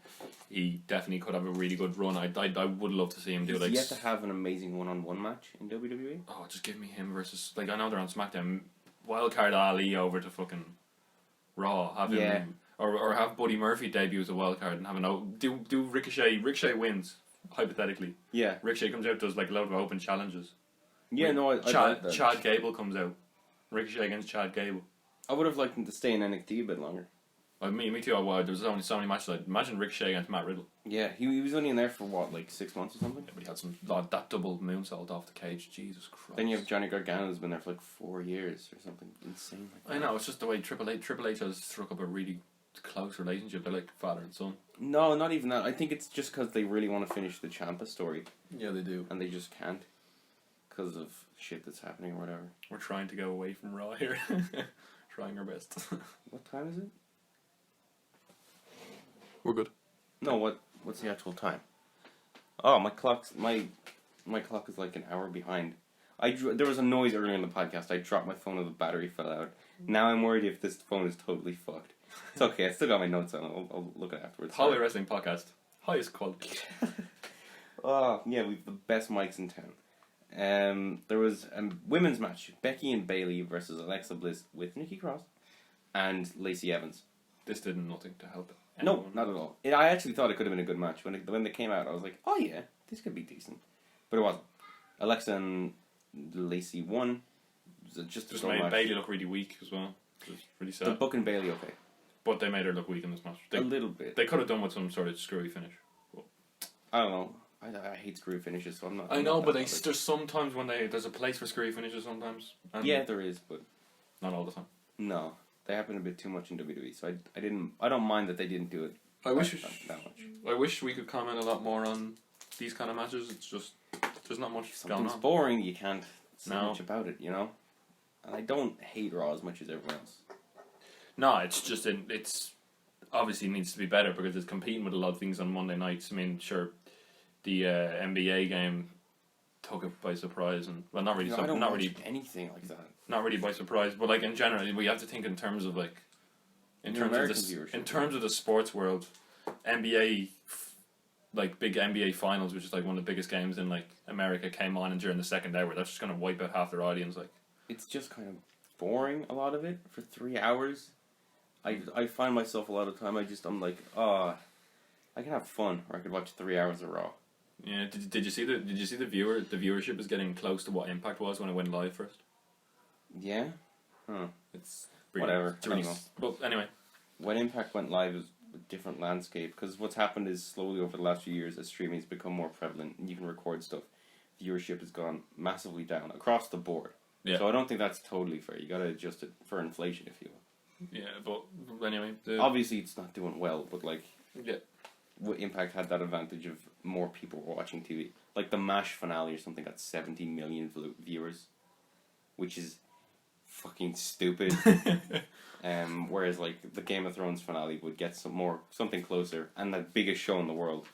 he definitely could have a really good run. I would love to see him do He's like. yet to have an amazing one-on-one match in WWE. Oh, just give me him versus I know they're on SmackDown. Wildcard Ali over to fucking Raw. Have him or have Buddy Murphy debut as a wildcard and have do Ricochet. Ricochet wins hypothetically. Yeah. Ricochet comes out, does like a load of open challenges. Yeah, no, I Chad, that. Chad Gable comes out. Ricochet against Chad Gable. I would have liked him to stay in NXT a bit longer. Me too. Wow, there's only so many matches. Imagine Ricochet against Matt Riddle. Yeah, he was only in there for what, like 6 months or something? Yeah, but he had that double moonsault off the cage. Jesus Christ. Then you have Johnny Gargano who's been there for like 4 years or something insane like that. I know, it's just the way Triple H has struck up a really close relationship. They're like father and son. No, not even that. I think it's just because they really want to finish the Ciampa story. Yeah, they do. And they just can't. Because of shit that's happening or whatever. We're trying to go away from Raw here. Trying our best. What time is it? We're good. No, what's the actual time? Oh, my clock is like an hour behind. There was a noise earlier in the podcast. I dropped my phone and the battery fell out. Now I'm worried if this phone is totally fucked. It's okay. I still got my notes on. I'll look at it afterwards. Holly Wrestling Podcast. Highest quality. Oh, yeah, we've the best mics in town. There was a women's match. Becky and Bayley versus Alexa Bliss with Nikki Cross and Lacey Evans. This did nothing to help it. No, not at all. I actually thought it could have been a good match. When they came out, I was like, oh yeah, this could be decent. But it wasn't. Alexa and Lacey won. It was just made match. Bayley look really weak as well. It was pretty sad. The booking Bayley okay. But they made her look weak in this match. A little bit. They could have done with some sort of screwy finish. But I don't know. I hate screwy finishes, so I'm not. I know, but there's sometimes when there's a place for screwy finishes sometimes. Yeah, there is, but not all the time. No. They happen a bit too much in WWE, so I don't mind that they didn't do it. I wish that much. I wish we could comment a lot more on these kind of matches. It's just there's not much going on. It's boring. You can't say No. much about it, you know. And I don't hate Raw as much as everyone else. No, it's just it's obviously needs to be better because it's competing with a lot of things on Monday nights. I mean, sure, the NBA game took it by surprise, and well, not really. I don't not watch really anything like that. Not really by surprise, but like in general, we have to think in terms of like in terms of the sports world, NBA, like big NBA finals, which is like one of the biggest games in like America, came on and during the second hour, that's just gonna wipe out half their audience. Like it's just kind of boring. A lot of it for 3 hours. I find myself a lot of time. I'm like, I can have fun, or I could watch 3 hours of Raw. Yeah, did you see the viewership is getting close to what Impact was when it went live first? Yeah, huh? It's whatever. It's really but anyway, when Impact went live, it was a different landscape because what's happened is slowly over the last few years, as streaming has become more prevalent and you can record stuff, viewership has gone massively down across the board. Yeah. So I don't think that's totally fair. You got to adjust it for inflation, if you will. Yeah, but anyway, obviously it's not doing well, but like, yeah. Impact had that advantage of more people were watching TV. Like the MASH finale or something got 70 million viewers, which is fucking stupid. Whereas like the Game of Thrones finale would get something closer, and the biggest show in the world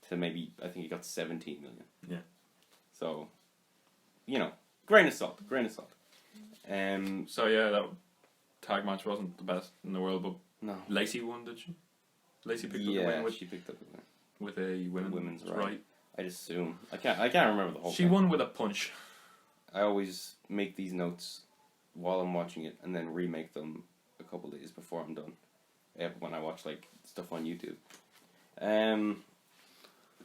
to maybe, I think it got 17 million. Yeah. So, grain of salt. So yeah, that tag match wasn't the best in the world, but no. Lacey won, did she? Lacey picked up the win she picked up the win with a women's right. I'd assume. I can't remember the whole She thing. won with a punch. I always make these notes while I'm watching it and then remake them a couple days before I'm done. When I watch like stuff on YouTube. Then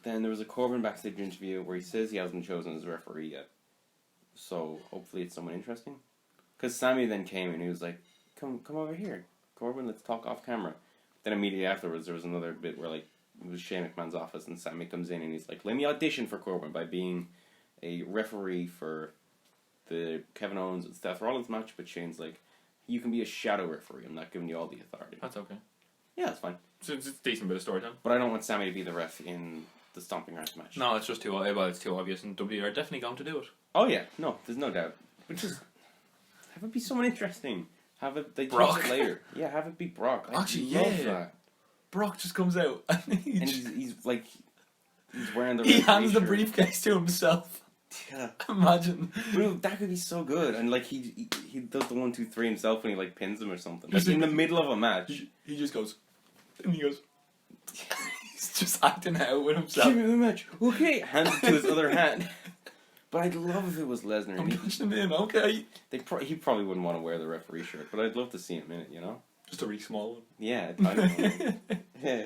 there was a Corbin backstage interview where he says he hasn't chosen his referee yet. So hopefully it's someone interesting. Because Sammy then came and he was like, "Come over here, Corbin. Let's talk off camera." Then immediately afterwards, there was another bit where like it was Shane McMahon's office, and Sammy comes in and he's like, "Let me audition for Corbin by being a referee for the Kevin Owens and Seth Rollins match." But Shane's like, "You can be a shadow referee. I'm not giving you all the authority." That's okay. Yeah, that's fine. So it's a decent bit of storytelling. But I don't want Sammy to be the ref in the Stomping match. No, it's just it's too obvious, and WWE are definitely going to do it. Oh yeah, no, there's no doubt. But just have it be someone interesting. Have it they Brock. choose it later. Yeah, have it be Brock. I Actually, love yeah. that. Brock just comes out and he's like He's wearing the He referee hands the shirt. briefcase to himself. Yeah. Imagine. Dude, that could be so good. And like he does the 1, 2, 3 himself when he like pins him or something. Like He's in the like- middle of a match. He just goes, and he goes. He's just acting out with himself. Give me the match. Okay. Hands it to his other hand. But I'd love if it was Lesnar. I'm pushing him in, okay. He probably wouldn't want to wear the referee shirt, but I'd love to see him in it, you know? Just a really small one. Yeah, I don't know. Yeah.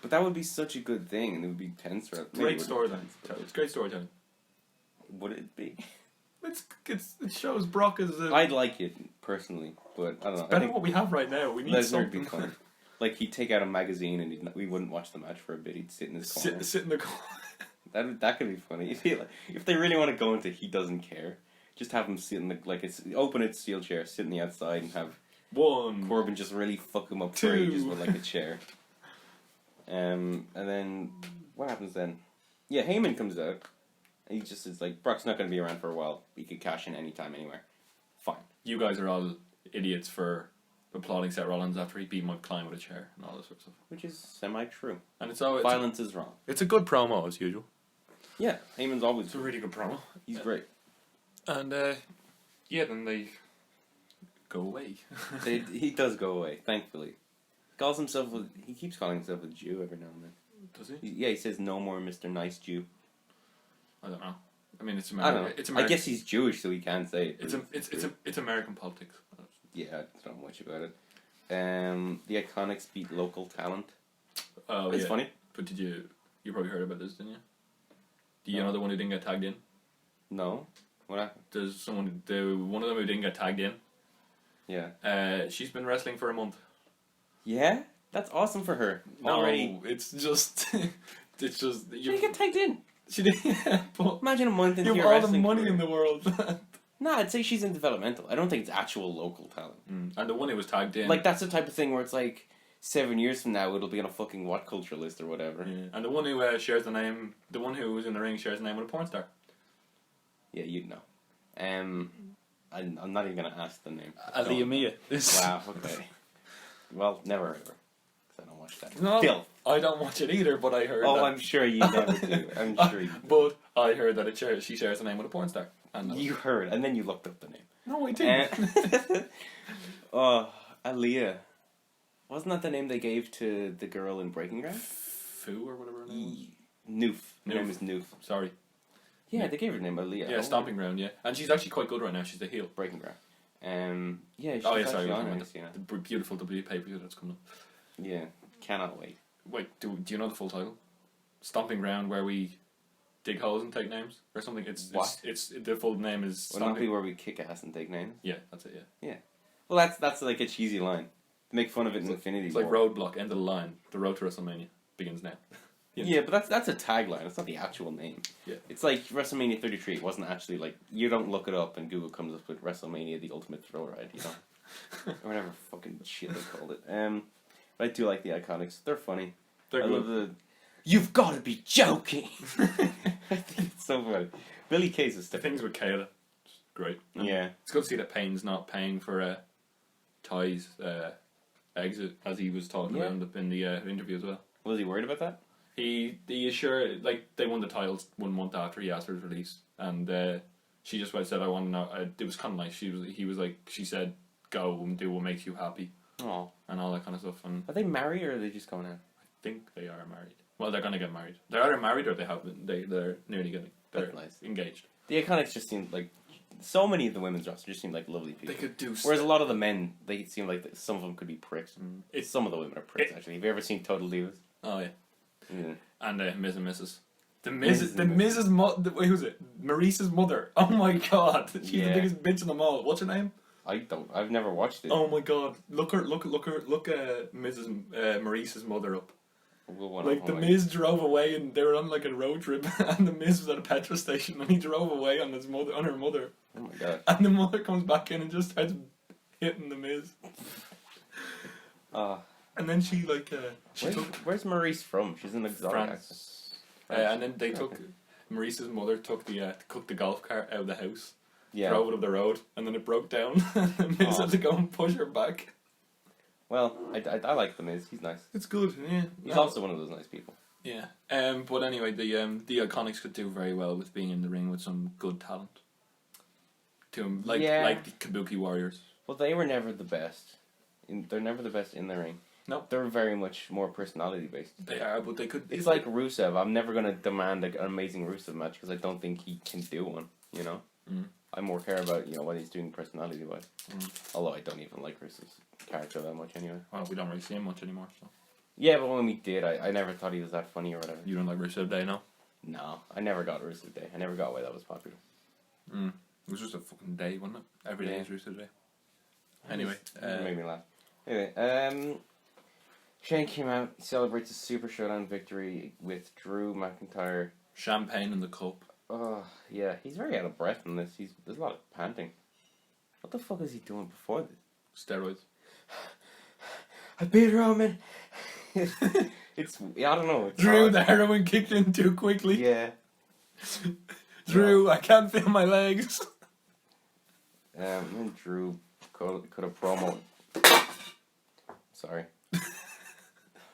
But that would be such a good thing, and it would be tense. Great storyline. It's great storytelling. Would it be? It shows Brock as a... I'd like it, personally, but I don't know. Better I than what we have right now. We need Lesnar would be something. fun. Like, he'd take out a magazine, and we wouldn't watch the match for a bit. He'd sit in his corner. Sit in the corner. That could be funny. If they really want to go into he doesn't care, just have him sit in open its steel chair, sit in the outside, and have One. Corbin just really fuck him up for Two. ages with like a chair. And then what happens then? Yeah, Heyman comes out. And he just is like, Brock's not going to be around for a while. He could cash in anytime, anywhere. Fine. You guys are all idiots for applauding Seth Rollins after he beat Mike Klein with a chair and all this sort of stuff. Which is semi-true. And it's always Violence is wrong. it's a good promo as usual. Yeah, Heyman's always It's a really good promo. He's great. And yeah, then they go away. He does go away, thankfully. He keeps calling himself a Jew every now and then. Does he? Yeah, he says no more Mr. Nice Jew. I don't know. I mean, it's I American. don't know. It's I American. guess he's Jewish, so he can't say it. It's American politics. Yeah, I don't know much about it. The Iconics beat local talent. Oh, It's yeah. funny. But you probably heard about this, didn't you? Do you know the one who didn't get tagged in? No. What happened? There's one of them who didn't get tagged in. Yeah. She's been wrestling for a month. Yeah? That's awesome for her. Already. No, it's just She didn't get tagged in. She did. Yeah, but Imagine a month into you your have all the wrestling money career. in the world. No, I'd say she's in developmental. I don't think it's actual local talent. And the one who was tagged in, Like, that's the type of thing where it's like 7 years from now it'll be on a fucking what culture list or whatever. yeah. And the one who shares the name, the one who was in the ring shares the name with a porn star. Yeah, you'd know. I'm not even gonna ask the name. Aliyah Mia. Wow. Okay. Well, never heard of her. 'Cause I don't watch that. No, Still. I don't watch it either, but I heard. Oh, that, I'm sure you never do. I'm sure you. But I heard that she shares the name with a porn star. And You heard, and then you looked up the name. no, I didn't. Oh, Aaliyah. Wasn't that the name they gave to the girl in Breaking Ground? Foo or whatever her name was. Noof. Her Noof. name is Noof. Sorry. Yeah, they gave her the name Aaliyah. Yeah, Stomping Ground. Yeah, and she's actually quite good right now. She's the heel. Breaking Ground. Yeah, she's Oh yeah, actually sorry. on I it, meant you know. the beautiful W pay-per-view that's coming up. Yeah, cannot wait. Wait, do you know the full title? Stomping Ground, where we dig holes and take names or something. What? It's the full name is Will not be Stomping. where we kick ass and take names. Yeah, that's it. Yeah. Well, that's like a cheesy line. To make fun of it in Infinity It's War. like Roadblock, end of the line. The road to WrestleMania begins now. Yeah, but that's a tagline. It's not the actual name. Yeah. It's like WrestleMania 33. It wasn't actually like you don't look it up and Google comes up with WrestleMania: The Ultimate Thrill Ride. You know, or whatever fucking shit they called it. But I do like the Iconics. They're funny. They're I good. love the. You've got to be joking. I think it's so funny. Billy Case is The stuff. things with Kayla, it's great. And Yeah. it's good to see that Payne's not paying for Ty's exit, as he was talking Yeah. about in the interview as well. Was he worried about that? He is sure, like, they won the titles 1 month after he asked for his release, and she just said, I want to know. It was kind of nice. He was like, she said, go and do what makes you happy, Oh. and all that kind of stuff. And Are they married or are they just going out? I think they are married. Well, they're gonna get married. They're either married or they're nearly getting. They're That's nice. engaged. The Iconics just seemed like so many of the women's roster just seemed like lovely people. They could do. Whereas a lot of the men, they seem like some of them could be pricks. It's Some of the women are pricks, actually. Have you ever seen Total Divas? oh yeah, Yeah. and Ms. and Mrs. The Mrs. Mrs. Wait, who's it? Maurice's mother. Oh my god, she's Yeah. the biggest bitch in them all. What's her name? I've never watched it. Oh my god, look Mrs. Maurice's mother up. Like the Miz drove away and they were on like a road trip and the Miz was at a petrol station and he drove away on her mother. Oh my god. And the mother comes back in and just starts hitting the Miz. And then she Where's Maurice from? She's an exotic actress. France. And then they took Maurice's mother took took the golf cart out of the house, Yeah. drove it up the road, and then it broke down. And the Miz had to go and push her back. Well, I like The Miz. He's nice. It's good, yeah. He's also one of those nice people. Yeah. But anyway, the Iconics could do very well with being in the ring with some good talent. Like the Kabuki Warriors. Well, they were never the best. They're never the best in the ring. No. They're very much more personality based. They are, but they could... It's like Rusev. I'm never going to demand an amazing Rusev match because I don't think he can do one, you know? Mm. I more care about, what he's doing personality wise. Mm. Although I don't even like Rusev's character that much anyway. Well, we don't really see him much anymore, so... Yeah, but when we did, I never thought he was that funny or whatever. You don't like Rusev Day, no? No, I never got Rusev Day. I never got why that was popular. Mm. It was just a fucking day, wasn't it? Every day is Rusev Day. Anyway. It made me laugh. Anyway, Shane came out, celebrates a Super Showdown victory with Drew McIntyre. Champagne in the cup. Oh, yeah, he's very out of breath in this. There's a lot of panting. What the fuck is he doing before this? Steroids. I beat Roman. I don't know. It's Drew, hard. the heroin kicked in too quickly. Yeah. Drew, I can't feel my legs. And Drew could have promo. Sorry.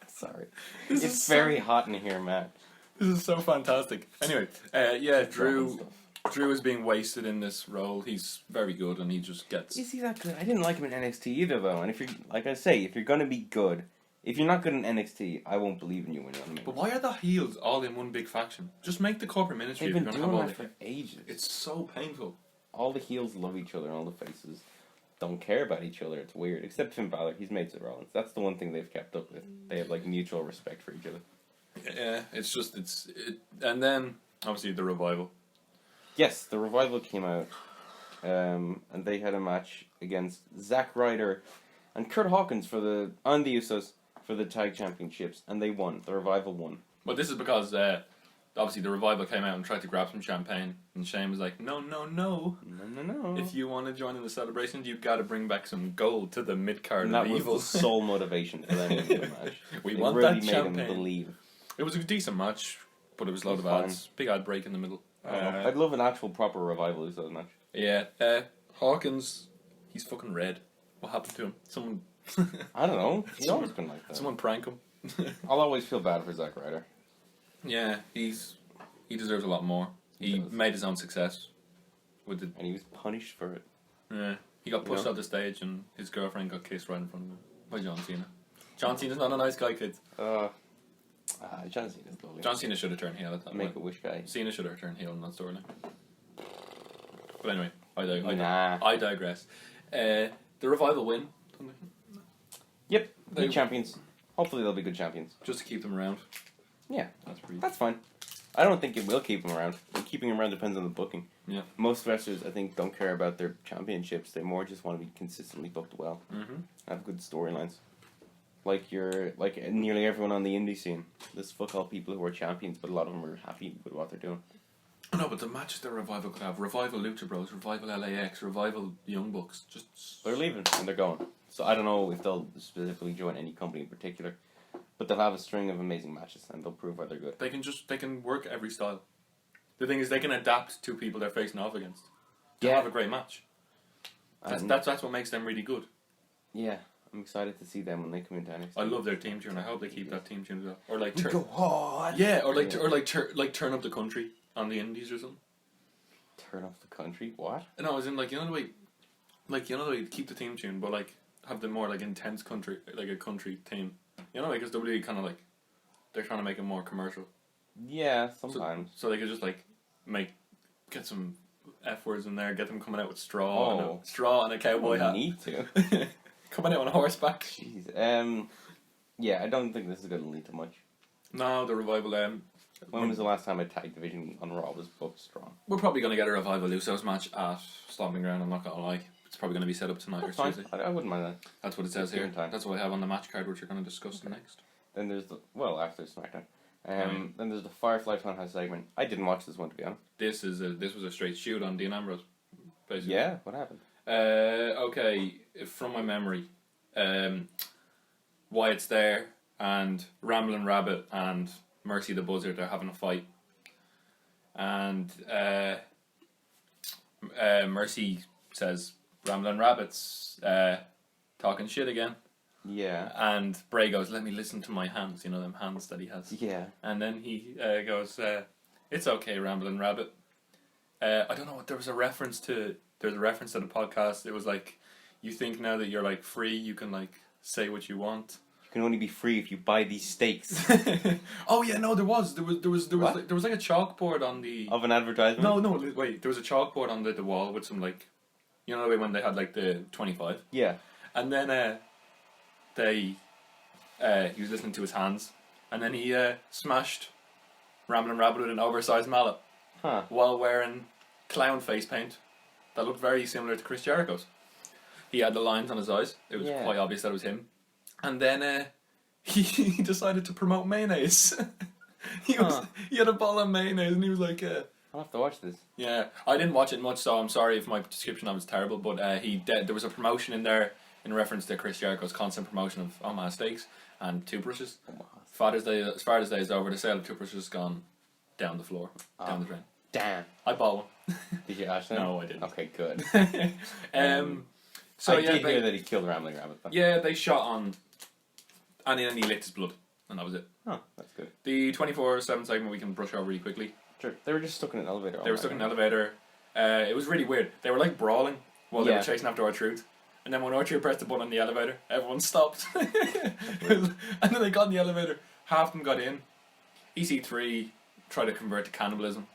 Sorry. It's very hot in here, Matt. This is so fantastic. Anyway, Drew is being wasted in this role. He's very good, and he just gets... Is he that good? I didn't like him in NXT either, though. And if you're, like I say, if you're gonna be good, if you're not good in NXT, I won't believe in you when you're on the main. But why are the heels all in one big faction? Just make the corporate ministry. They've been doing that for ages. It's so painful. All the heels love each other, and all the faces don't care about each other. It's weird. Except Finn Balor, he's mates with Rollins. That's the one thing they've kept up with. They have like mutual respect for each other. Yeah, and then obviously the Revival. Yes, the Revival came out, and they had a match against Zack Ryder and Kurt Hawkins on the Usos for the tag championships, and they won. The Revival won. But this is because obviously the Revival came out and tried to grab some champagne, and Shane was like, no. No. If you want to join in the celebrations, you've got to bring back some gold to the mid-card And of that was evil. the sole motivation for them in the match. We it want really that made champagne. them believe. It was a decent match, but it was a lot of Fine. ads. Big ad break in the middle. I'd love an actual proper Revival Usos match. Yeah, Hawkins, he's fucking red. What happened to him? Someone... I don't know. He's always been like that. Someone prank him. I'll always feel bad for Zack Ryder. Yeah, he deserves a lot more. He made his own success. And he was punished for it. Yeah, he got pushed off the stage and his girlfriend got kissed right in front of him by John Cena. John Cena's not a nice guy, kids. John Cena's lovely. John Cena should have turned heel at that point. Make-A-Wish guy. Cena should have turned heel in that storyline. But anyway, I digress. The Revival win. Yep, good champions. Hopefully they'll be good champions. Just to keep them around. Yeah, that's fine. I don't think it will keep them around. Keeping them around depends on the booking. Yeah. Most wrestlers, I think, don't care about their championships. They more just want to be consistently booked well. Mm-hmm. Have good storylines. Like nearly everyone on the indie scene. There's fuck all people who are champions, but a lot of them are happy with what they're doing. No, but the matches the Revival could have: Revival Lucha Bros, Revival LAX, Revival Young Bucks. They're leaving and they're going. So I don't know if they'll specifically join any company in particular, but they'll have a string of amazing matches and they'll prove why they're good. They can work every style. The thing is, they can adapt to people they're facing off against. They'll have a great match. That's what makes them really good. Yeah, I'm excited to see them when they come into NXT. I love their team tune. I hope they keep that team tune as well. Or like go hard. Yeah, or turn up the country on the indies or something. Turn up the country? What? No, as in the way you keep the theme tune, but like have the more like intense country, like a country theme. Because WWE kind of like they're trying to make it more commercial. Yeah, sometimes. So they could just like get some F words in there, get them coming out with straw and a cowboy hat. Need to. Coming out on a horseback. Jeez. Yeah, I don't think this is going to lead to much. No, the Revival. When was the last time a tag division on Raw was booked strong? We're probably going to get a Revival Usos match at Stomping Ground. I'm not going to lie. It's probably going to be set up tonight or Tuesday. I wouldn't mind that. That's what it says here. That's what I have on the match card, which you're going to discuss next. Then there's after SmackDown. Then there's the Firefly Funhouse segment. I didn't watch this one, to be honest. This was a straight shoot on Dean Ambrose, basically. Yeah, what happened? Okay, from my memory, Wyatt's there, and Ramblin' Rabbit and Mercy the Buzzard are having a fight. And Mercy says, Ramblin' Rabbit's talking shit again. Yeah. And Bray goes, "Let me listen to my hands." You know them hands that he has. Yeah. And then he goes, "It's okay, Ramblin' Rabbit." I don't know what there was a reference to. There's a reference to the podcast. It was like, you think now that you're like free, you can like say what you want. You can only be free if you buy these steaks. Oh yeah, no, there was like a chalkboard on the Of an advertisement? No, wait, there was a chalkboard on the wall with some like, you know the way when they had like the 25. Yeah. And then he was listening to his hands, and then he smashed Ramblin' Rabbit with an oversized mallet while wearing clown face paint that looked very similar to Chris Jericho's. He had the lines on his eyes. It was quite obvious that it was him. And then he decided to promote mayonnaise. He had a bottle of mayonnaise, and he was like, I'll have to watch this. yeah, I didn't watch it much, so I'm sorry if my description of it was terrible, but there was a promotion in there in reference to Chris Jericho's constant promotion of Omaha steaks and toothbrushes. Father's Day is over, the sale of toothbrushes has gone down the floor, down the drain. Damn. I bought one. Did you actually? No, I didn't. Okay, good. So I did hear that he killed Rambling Rabbit, though. Yeah, they shot on, and then he licked his blood, and that was it. Oh, that's good. The 24/7 segment we can brush over really quickly. Sure. They were just stuck in an elevator. They were stuck in an elevator. It was really weird. They were like brawling while they were chasing after R-Truth. And then when R-Truth pressed the button on the elevator, everyone stopped. And then they got in the elevator. Half of them got in. EC3 tried to convert to cannibalism.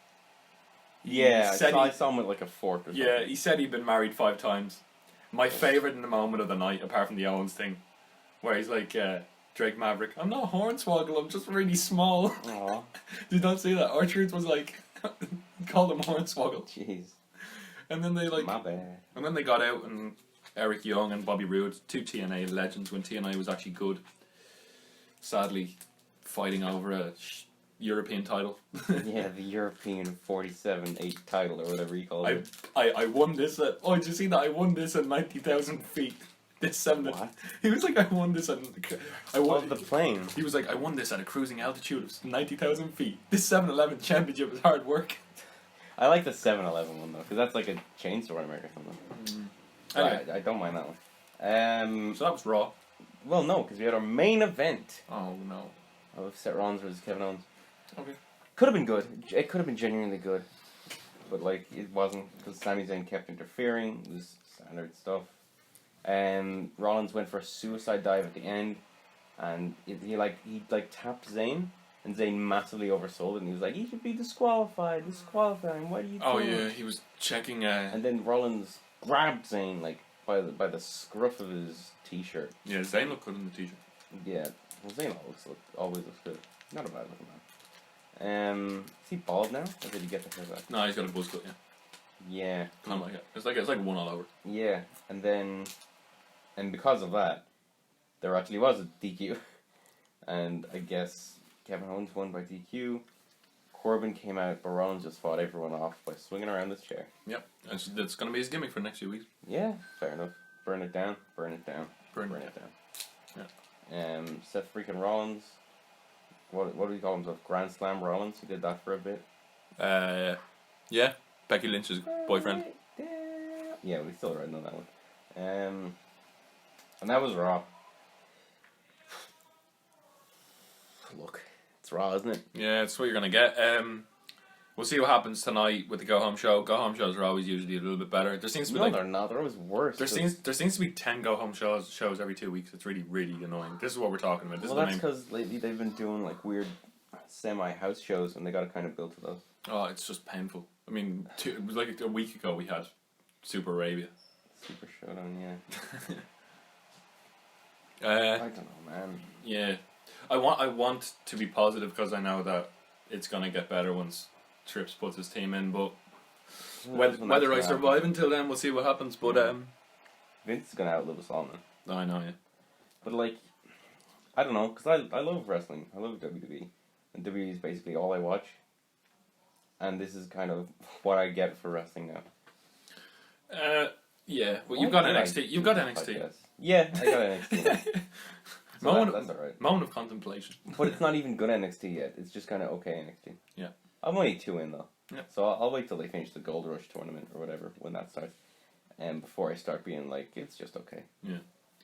Yeah, I saw him with like a fork or something. Yeah, he said he'd been married 5 times. My favourite in the moment of the night, apart from the Owens thing, where he's like, Drake Maverick, I'm not Hornswoggle, I'm just really small. Aww. Did you not see that? R-Truth was like, called him Hornswoggle. Jeez. And then they like, my bad. And then they got out, and Eric Young and Bobby Roode, 2 TNA legends when TNA was actually good, sadly fighting over a European title. Yeah, the European 47-8 title or whatever you call it. I won this at, oh, did you see that? I won this at 90,000 feet. This 7. What? He was like, I won this at, the plane. He was like, I won this at a cruising altitude of 90,000 feet. This 7-Eleven championship was hard work. I like the 7-Eleven one though, because that's like a chain store in America or something. Anyway. I don't mind that one. So that was Raw. Well, no, because we had our main event Oh no. of Seth Rollins versus Kevin Owens. Okay. Could have been good. It could have been genuinely good, but like it wasn't because Sami Zayn kept interfering. It was standard stuff. Rollins went for a suicide dive at the end, and he tapped Zayn, and Zayn massively oversold it, and he was like, "He should be disqualifying. Why do you?" Oh yeah, he was checking. And then Rollins grabbed Zayn like by the scruff of his t-shirt. Yeah, Zayn looked good in the t-shirt. Yeah, well, Zayn always looks good. Not a bad looking man. Is he bald now, or did he get the hair back? No, he's got a buzz cut. Yeah. Kind of like it. It's like one all over. Yeah, and because of that, there actually was a DQ, and I guess Kevin Owens won by DQ. Corbin came out, but Rollins just fought everyone off by swinging around this chair. Yep, that's going to be his gimmick for the next few weeks. Yeah, fair enough. Burn it down. Burn it down. Yeah. Seth freaking Rollins. What do we call himself? Grand Slam Rollins. He did that for a bit. Yeah. Becky Lynch's boyfriend. Yeah, we still riding on that one. And that was Raw. Look, it's Raw, isn't it? Yeah, it's what you're going to get. We'll see what happens tonight with the Go Home show. Go Home shows are always usually a little bit better. There seems to be they're not. They're always worse. There seems to be 10 Go Home shows every 2 weeks. It's really, really annoying. This is what we're talking about. That's because lately they've been doing like weird semi-house shows, and they got to kind of build to those. Oh, it's just painful. I mean, it was like a week ago we had Super Arabia. Super Showdown, yeah. I don't know, man. Yeah, I want to be positive because I know that it's gonna get better once Trips puts his team in. But whether I survive until then, we'll see what happens. But Vince is gonna outlive us all, man. I know, yeah. But like, I don't know, because I love wrestling. I love WWE, and WWE is basically all I watch. And this is kind of what I get for wrestling now. Yeah. Well, you've got NXT. You've got NXT. Yeah, I got NXT. So that's alright. Moment of contemplation. But it's not even good NXT yet. It's just kind of okay NXT. Yeah. I'm only 2 in though. Yeah. So I'll wait till they finish the Gold Rush tournament or whatever when that starts, and before I start being like, it's just okay. Yeah.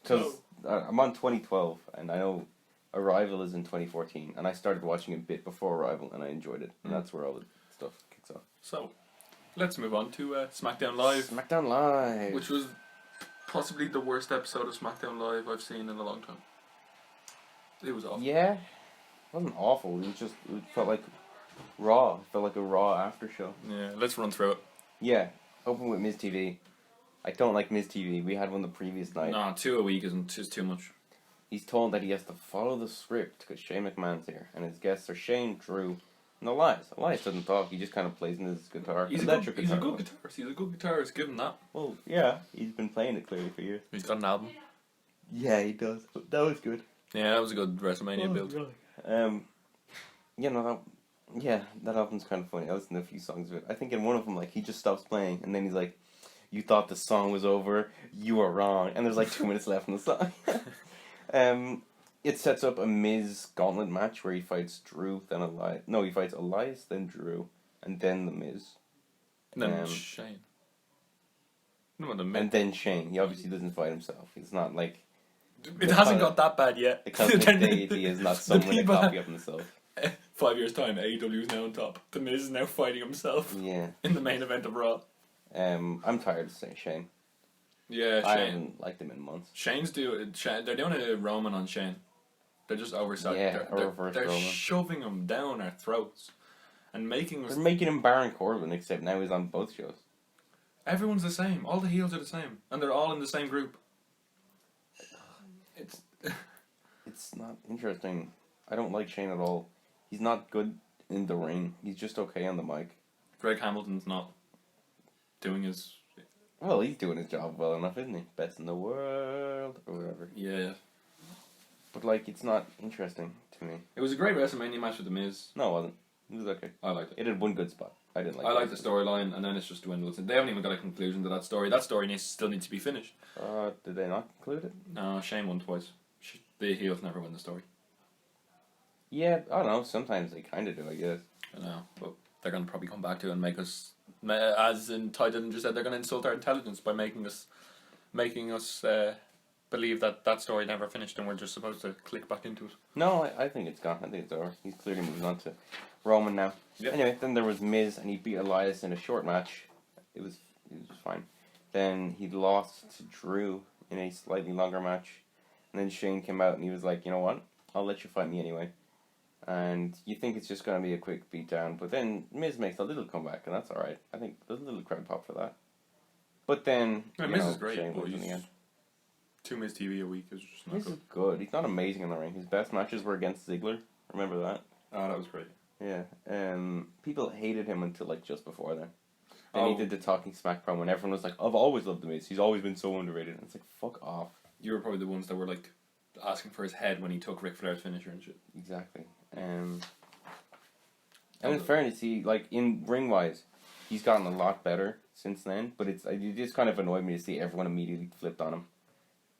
Because I'm on 2012, and I know Arrival is in 2014, and I started watching a bit before Arrival, and I enjoyed it, and that's where all the stuff kicks off. So, let's move on to SmackDown Live. SmackDown Live! Which was possibly the worst episode of SmackDown Live I've seen in a long time. It was awful. Yeah, it wasn't awful, it felt like Raw. It felt like a Raw after show. Yeah, let's run through it. Yeah, open with Miz TV. I don't like Miz TV. We had one the previous night. No, 2 a week isn't just too much. He's told that he has to follow the script because Shane McMahon's here, and his guests are Shane, Drew, and Elias. Elias doesn't talk. He just kind of plays in his guitar. He's a good guitarist. He's a good guitarist. Give him that. Well, yeah, he's been playing it clearly for years. He's got an album. Yeah, he does. That was good. Yeah, that was a good WrestleMania build. That album's kind of funny. I listened to a few songs of it. I think in one of them, like, he just stops playing, and then he's like, "You thought the song was over? You are wrong." And there's like 2 minutes left in the song. It sets up a Miz gauntlet match where he fights Drew, then Elias. No, he fights Elias, then Drew, and then the Miz. And then Shane. No, the Miz. And then Shane. He obviously doesn't fight himself. It's not like... It hasn't got that bad yet. The cosmic deity is not someone to copy of himself. 5 years' time, AEW is now on top. The Miz is now fighting himself. Yeah. In the main event of Raw. I'm tired of saying Shane. Yeah, Shane. I haven't liked him in months. They're doing a Roman on Shane. They're just overselling. Yeah, they're shoving him down our throats and making us. They're making him Baron Corbin, except now he's on both shows. Everyone's the same. All the heels are the same, and they're all in the same group. It's not interesting. I don't like Shane at all. He's not good in the ring. He's just okay on the mic. Greg Hamilton's not doing his. Well, he's doing his job well enough, isn't he? Best in the world, or whatever. Yeah. But, like, it's not interesting to me. It was a great WrestleMania match with The Miz. No, it wasn't. It was okay. I liked it. It had one good spot. I didn't like it. I liked the storyline, and then it's just dwindled. They haven't even got a conclusion to that story. That story still needs to be finished. Did they not conclude it? No, Shane won twice. The heels never win the story. Yeah, I don't know. Sometimes they kind of do, I guess. I know, but they're going to probably come back to it and make us, as in Ty Dillinger said, they're going to insult our intelligence by making us believe that story never finished and we're just supposed to click back into it. No, I think it's gone. I think it's over. He's clearly moving on to Roman now. Yep. Anyway, then there was Miz, and he beat Elias in a short match. It was fine. Then he lost to Drew in a slightly longer match. And then Shane came out and he was like, "You know what? I'll let you fight me anyway." And you think it's just going to be a quick beatdown, but then Miz makes a little comeback, and that's alright. I think there's a little crowd pop for that. But then, Miz is great, Shane but wins in the end. 2 Miz TV a week is just not Miz good. is good. He's not amazing in the ring. His best matches were against Ziggler. Remember that? Oh, that was great. Yeah. People hated him until like just before then. Then he did the Talking Smack promo, and everyone was like, "I've always loved the Miz. He's always been so underrated." And it's like, fuck off. You were probably the ones that were like asking for his head when he took Ric Flair's finisher and shit. Exactly. And in fairness, he, like, in ring wise, he's gotten a lot better since then. But it just kind of annoyed me to see everyone immediately flipped on him,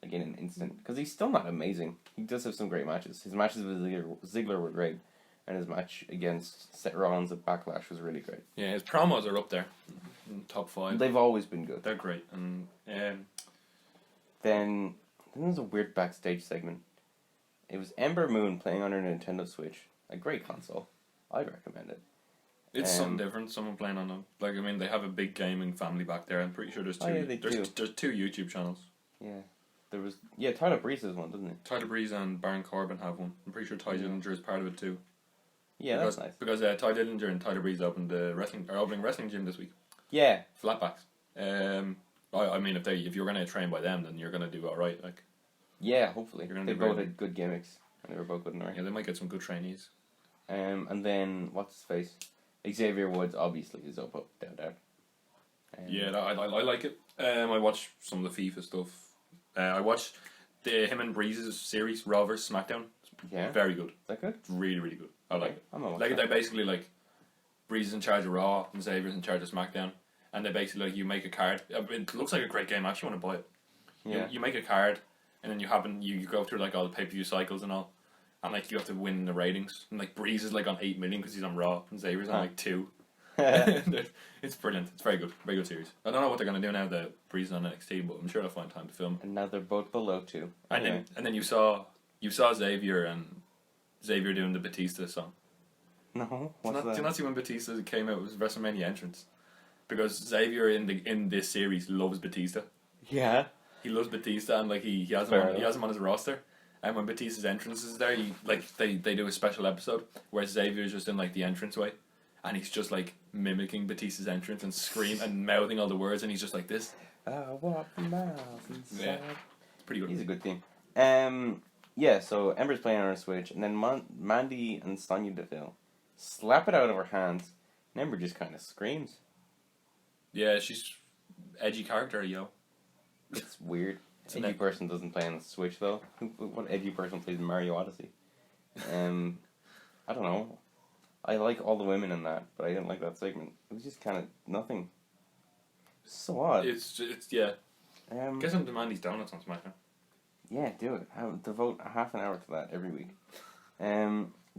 like in an instant, because he's still not amazing. He does have some great matches. His matches with Ziggler were great, and his match against Seth Rollins at Backlash was really great. Yeah, his promos are up there, in top 5. They've always been good. They're great, and then there was a weird backstage segment. It was Ember Moon playing on her Nintendo Switch, a great console. I'd recommend it. It's something different. Someone playing on them. Like, I mean, they have a big gaming family back there. I'm pretty sure there's 2. There's 2 YouTube channels. Yeah, there was. Yeah, Tyler Breeze has one, doesn't he? Tyler Breeze and Baron Corbin have one. I'm pretty sure Ty Dillinger is part of it too. Yeah, that's nice. Because Ty Dillinger and Tyler Breeze opening wrestling gym this week. Yeah, Flatbacks. I mean, if you're gonna train by them, then you're gonna do all right. Like. Yeah, hopefully. You're gonna They do both great. had good gimmicks, and they were both good in the ring. Yeah, they might get some good trainees. And then what's his face? Xavier Woods obviously is up, down. Yeah, I like it. I watched some of the FIFA stuff. I watched him and Breeze's series, Raw vs SmackDown. Yeah, Very good. is that good? It's really, really good. I like it. I'm not Like, they're basically like Breeze is in charge of Raw and Xavier's in charge of SmackDown, and they basically like you make a card. It looks like a great game. I actually want to buy it. Yeah. You make a card, and then you go through like all the pay-per-view cycles and all, and like you have to win the ratings. And like Breeze is like on 8 million because he's on Raw, and Xavier's on like 2. It's brilliant. It's very good. Very good series. I don't know what they're going to do now that Breeze is on NXT, but I'm sure they'll find time to film. And now they're both below 2. And then you saw Xavier doing the Batista song. No, what's that? Do you not see when Batista came out? It was WrestleMania entrance, because Xavier in this series loves Batista. Yeah. He loves Batista, and like he has him on his roster. And when Batista's entrance is there, they do a special episode where Xavier's just in like the entranceway, and he's just like mimicking Batista's entrance and and mouthing all the words, and he's just like this. Walk miles inside. Yeah, it's pretty good. He's a good team. Yeah. So Ember's playing on her Switch, and then Mandy and Sonya Deville slap it out of her hands, and Ember just kind of screams. Yeah, she's edgy character, yo. It's weird. Edgy person doesn't play on the Switch though. What edgy person plays Mario Odyssey? I don't know. I like all the women in that, but I didn't like that segment. It was just kind of nothing. So odd. It's yeah. Get some Mandy's Donuts on SmackDown. Yeah, do it. Devote a half an hour to that every week.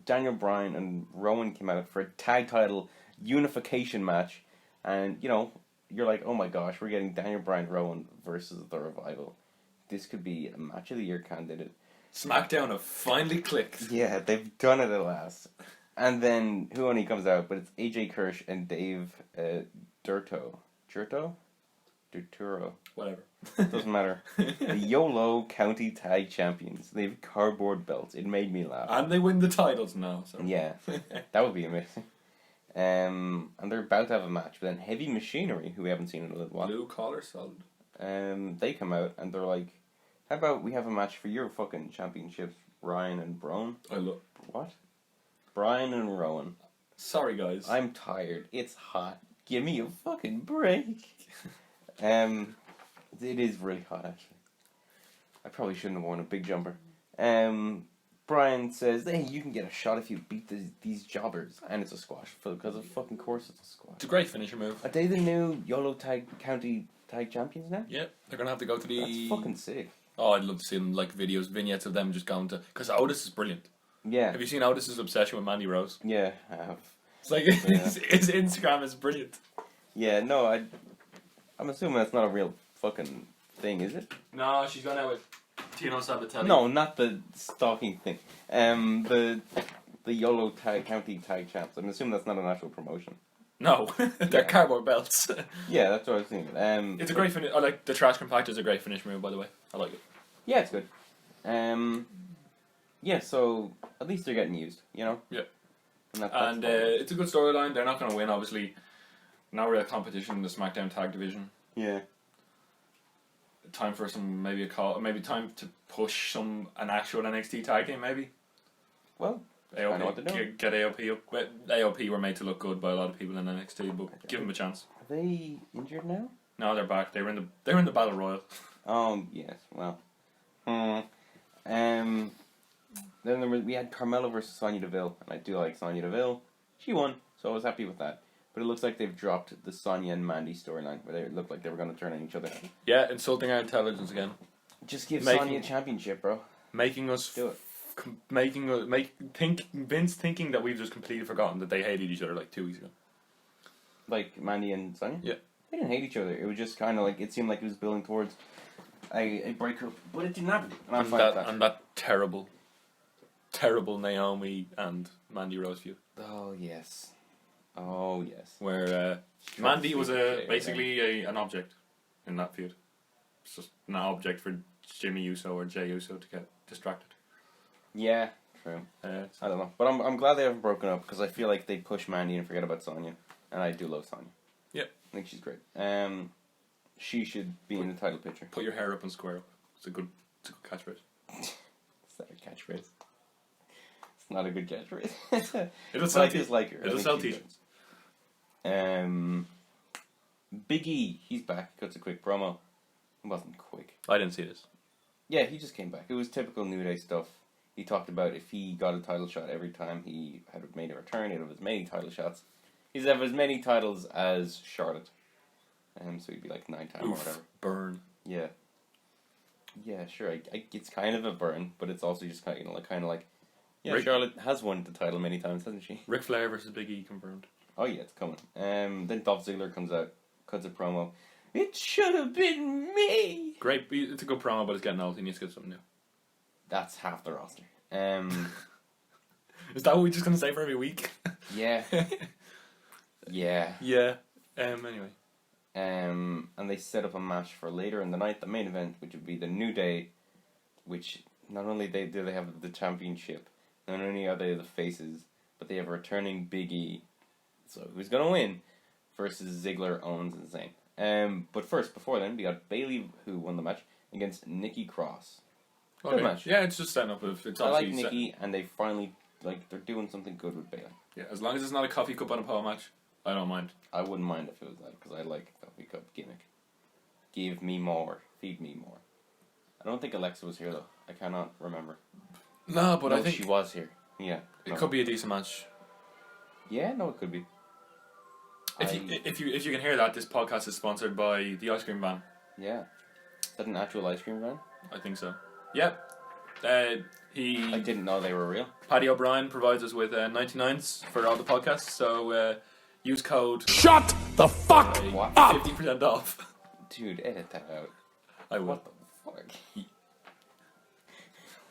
Daniel Bryan and Rowan came out for a tag title unification match, and you know, you're like, oh my gosh, we're getting Daniel Bryan Rowan versus the Revival. This could be a match of the year candidate. SmackDown have finally clicked. Yeah, they've done it at last. And then who only comes out? But it's AJ Kirsch and Dave Durturo. Whatever. Doesn't matter. The YOLO County Tag Champions. They have cardboard belts. It made me laugh. And they win the titles now. So. Yeah, that would be amazing. And they're about to have a match. But then Heavy Machinery, who we haven't seen in a little while. Blue collar solid. They come out and they're like, how about we have a match for your fucking championships, Ryan and Braun? What? Brian and Rowan. Sorry, guys. I'm tired. It's hot. Give me a fucking break. It is really hot, actually. I probably shouldn't have worn a big jumper. Brian says, hey, you can get a shot if you beat these jobbers. And it's a squash. Because of fucking course it's a squash. It's a great finisher move. Are they the new YOLO County Tag Champions now? Yep. They're going to have to go to the... That's fucking sick. Oh, I'd love to see them, like, vignettes of them just going to... Because Otis is brilliant. Yeah. Have you seen Otis's obsession with Mandy Rose? Yeah, I have. It's like, his Instagram is brilliant. Yeah, no, I'm assuming that's not a real fucking thing, is it? No, she's gone out with Tino Sabatelli. No, not the stalking thing. The YOLO County Tag Champs. I'm assuming that's not an actual promotion. No, they're cardboard belts. Yeah, that's what I was thinking. It's a great finish. I like the Trash Compactor is a great finish move, by the way. I like it. Yeah, it's good. Yeah, so at least they're getting used, you know? Yeah. And it's a good storyline. They're not going to win, obviously. No real competition in the SmackDown tag division. Yeah. Time for maybe time to push an actual NXT tag team, maybe. Well, AOP, I know what they're doing. Get AOP up. Well, AOP were made to look good by a lot of people in NXT, but give them a chance. Are they injured now? No, they're back. They were in the Battle Royal. Oh yes, well. Then we had Carmella versus Sonya Deville, and I do like Sonya Deville. She won, so I was happy with that. But it looks like they've dropped the Sonya and Mandy storyline, where they looked like they were going to turn on each other. Yeah, insulting our intelligence again. Just give Sonya a championship, bro. Making us do it. Vince thinking that we've just completely forgotten that they hated each other like 2 weeks ago. Like Mandy and Sonya? Yeah. They didn't hate each other. It was just kind of like, it seemed like it was building towards a breakup, but it didn't happen. And I'm fine with that. And that terrible Naomi and Mandy Rose feud. Oh, yes. Oh, yes. Where Mandy was basically an object in that feud. It's just an object for Jimmy Uso or Jey Uso to get distracted. Yeah, true. I don't know. But I'm glad they haven't broken up, because I feel like they push Mandy and forget about Sonya. And I do love Sonya. Yep. I think she's great. She should be in the title picture. Put your hair up and square up. It's a good catchphrase. Is that a catchphrase? It's not a good catchphrase. It'll sell her. It'll sell t-shirts. Big E, he's back. Cuts a quick promo. It wasn't quick. I didn't see this. Yeah, he just came back. It was typical New Day stuff. He talked about if he got a title shot every time he had made a return, he'd have as many title shots. He'd have as many titles as Charlotte. So he'd be like 9 times or whatever. Burn. Yeah. Yeah, sure. It's kind of a burn, but it's also just kind of like, yeah, Charlotte has won the title many times, hasn't she? Ric Flair versus Big E confirmed. Oh yeah, it's coming. Then Dolph Ziggler comes out, cuts a promo. It should have been me. Great. It's a good promo, but it's getting old. He needs to get something new. That's half the roster. Is that what we're just going to say for every week? Yeah. Yeah. Yeah. Anyway. And they set up a match for later in the night, the main event, which would be the New Day, which not only do they have the championship, not only are they the faces, but they have a returning Big E. So who's gonna win? Versus Ziggler, Owens, and Zayn. But first, before then, we got Bayley, who won the match against Nikki Cross. Okay. Good match. Yeah, it's just setting up. It's I like Nikki, and they finally they're doing something good with Bayley. Yeah, as long as it's not a coffee cup on a pole match, I don't mind. I wouldn't mind if it was that, because I like a coffee cup gimmick. Give me more. Feed me more. I don't think Alexa was here, though. I cannot remember. No, but No, I think she was here. Yeah. it could be a decent match. Yeah, no, it could be. If you can hear that, this podcast is sponsored by the ice cream van. Yeah. Is that an actual ice cream van? I think so. Yep. I didn't know they were real. Paddy O'Brien provides us with 99s for all the podcasts, so use code Shut the fuck What? up! 50% off. Dude, edit that out. I will. What the fuck?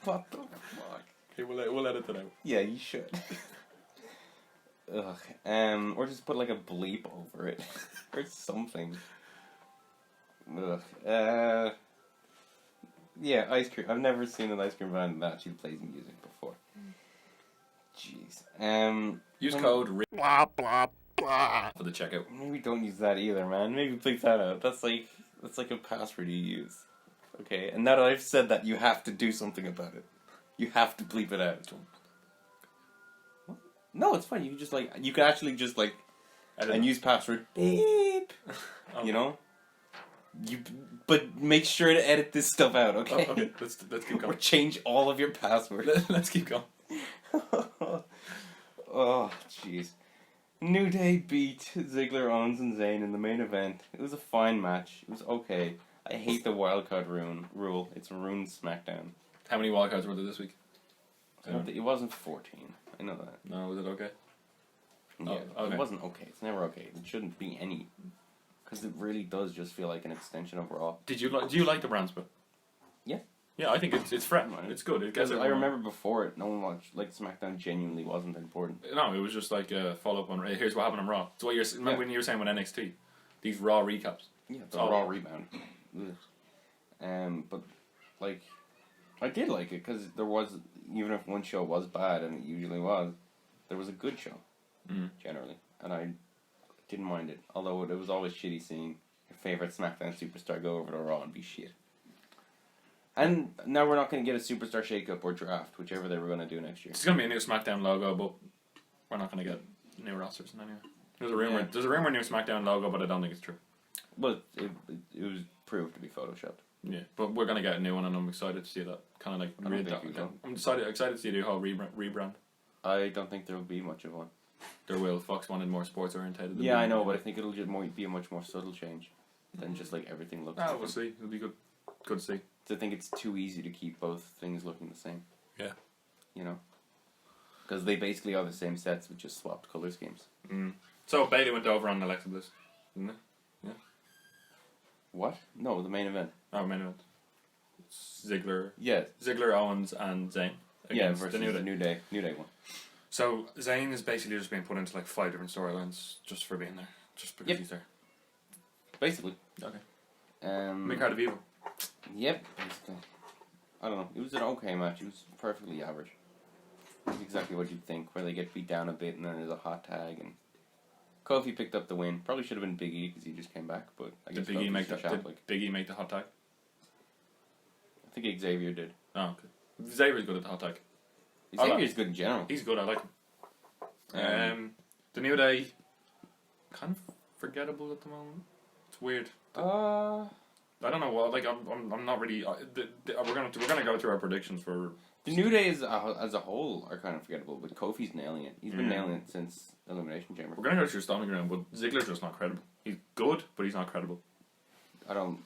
What the fuck? Okay, we'll edit that out. Yeah, you should. Ugh. Or just put like a bleep over it. Or something. Ugh. Yeah, ice cream. I've never seen an ice cream van that actually plays music before. Jeez. Use code Blah, blah, blah. for the checkout. Maybe don't use that either, man. Maybe bleep that out. That's like a password you use. Okay, and now that I've said that, you have to do something about it. You have to bleep it out. What? No, it's fine. You can just you can actually just and use password beep. Okay. You know. But make sure to edit this stuff out, okay? Oh, okay, let's keep Or going. change all of your passwords. Let's keep going. Oh, jeez. New Day beat Ziggler, Owens, and Zayn in the main event. It was a fine match. It was okay. I hate the wildcard rule. It's ruined SmackDown. How many wildcards were there this week? It wasn't 14. I know that. No, was it okay? Yeah, Oh, okay. It wasn't okay. It's never okay. It shouldn't be any. Because it really does just feel like an extension of Raw. Do you like the brand split? Yeah. Yeah, I think it's fresh. It's good. It gets Because I everyone- remember before it, no one watched. SmackDown genuinely wasn't important. No, it was just like a follow up on. Here's what happened on Raw. It's what remember when you were saying with NXT, these Raw recaps. Yeah, the Oh. Raw rebound. Ugh. But I did like it because there was, even if one show was bad, and it usually was, there was a good show generally, and I didn't mind it. Although it was always shitty seeing your favorite SmackDown superstar go over to Raw and be shit. And now we're not going to get a superstar shakeup or draft, whichever they were going to do next year. It's gonna be a new SmackDown logo, but we're not gonna get new rosters anyway. There's a rumor. Yeah. There's a rumor new SmackDown logo, but I don't think it's true. But it was proved to be photoshopped. Yeah, but we're gonna get a new one, and I'm excited to see that. Kind of I don't think we will. I'm excited to see the whole rebrand. I don't think there will be much of one. There will. Fox wanted more sports orientated. Yeah, I know, but I think it'll just be a much more subtle change than just everything looks. Ah, we'll see. It'll be good. Good to see. I think it's too easy to keep both things looking the same. Yeah. You know? Because they basically are the same sets with just swapped colour schemes. So Bayley went over on Alexa Bliss, didn't it? Yeah. What? No, the main event. Oh, main event. Ziggler, Yeah. Owens, and Zayn. Yeah, against versus the New Day one. So Zayn is basically just being put into 5 different storylines just for being there, just because Yep. he's there. Basically. Okay. Make Heart of Evil. Yep, basically. I don't know. It was an okay match. It was perfectly average. It's exactly what you'd think, where they get beat down a bit and then there's a hot tag. And Kofi picked up the win. Probably should have been Big E because he just came back, but I guess Did Big E Kofi's make the champ, Big E make the hot tag? I think Xavier did. Oh, okay. Xavier's good at the hot tag. Xavier's good in general. He's good. I like him. The New Day, kind of forgettable at the moment. It's weird. I don't know. Well, I'm not really. We're gonna go through our predictions for the New Day as a whole are kind of forgettable, but Kofi's nailing it. He's been nailing it since Elimination Chamber. We're gonna go through Stomping Ground, but Ziggler's just not credible. He's good, but he's not credible. I don't.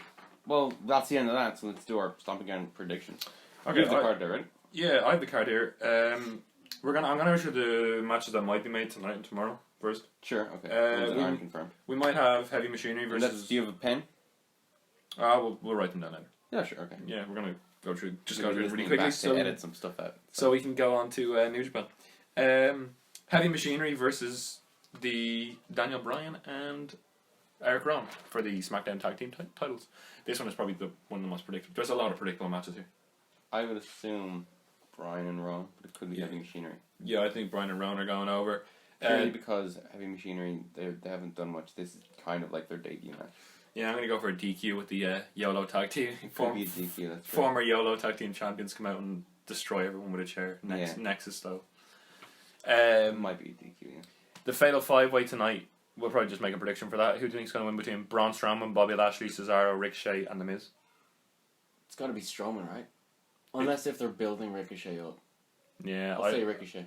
Well, that's the end of that. So let's do our Stomping Ground predictions. Okay, You have the card there, right? Yeah, I have the card here. I'm gonna issue the matches that might be made tonight and tomorrow. first. Sure. Okay. Uh, Ones that aren't confirmed. We might have Heavy Machinery And that's, versus. do you have a pen? We'll write them down later. Yeah. Sure. Okay. Yeah, we're gonna go through it We're really listening quickly back so to edit some stuff out. we can go on to New Japan. Heavy Machinery versus the Daniel Bryan and Eric Rowan for the SmackDown Tag Team titles. This one is probably one of the most predictable. There's a lot of predictable matches here. I would assume Bryan and Rowan, but it could be Heavy Machinery. Yeah, I think Bryan and Rowan are going over. Purely because Heavy Machinery, they haven't done much. This is kind of like their debut match. Yeah, I'm going to go for a DQ with the YOLO Tag Team. Could be a DQ, that's right. Former YOLO Tag Team champions come out and destroy everyone with a chair. Nexus style. It might be a DQ, yeah. The Fatal 5-Way tonight, we'll probably just make a prediction for that. Who do you think is going to win between Braun Strowman, Bobby Lashley, Cesaro, Ricochet, and The Miz? It's got to be Strowman, right? Unless if they're building Ricochet up. Yeah, I'll say Ricochet.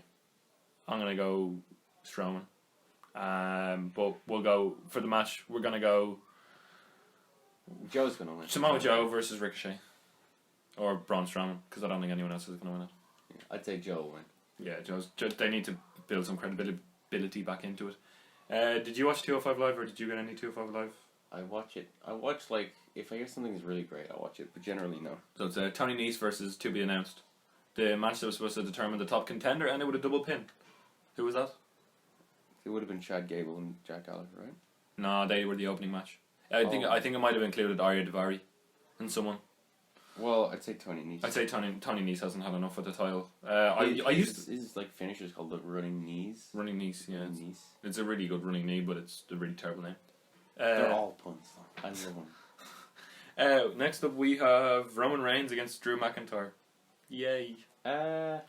I'm going to go Strowman. But we'll go, for the match, we're going to go Joe's going to win. Samoa Joe versus Ricochet. Or Braun Strowman, because I don't think anyone else is going to win it. Yeah, I'd say Joe will win. Yeah, they need to build some credibility back into it. Did you watch 205 Live, or did you get any 205 Live? I watch it. I watch, like, if I hear something is really great, I'll watch it, but generally no. So it's Tony Nese versus to be announced. The match that was supposed to determine the top contender, and it would a double pin. Who was that? It would have been Chad Gable and Jack Gallagher, right? No, they were the opening match. I think it might have included Arya Daivari and someone. Well, I'd say Tony Nese. I'd say Tony Nese hasn't had enough with the title. His like finisher's called the Running Knees. Running Knees, yeah. Running Knees. It's a really good running knee, but it's a really terrible name. They're all puns. I love them. Next up, we have Roman Reigns against Drew McIntyre. Yay! That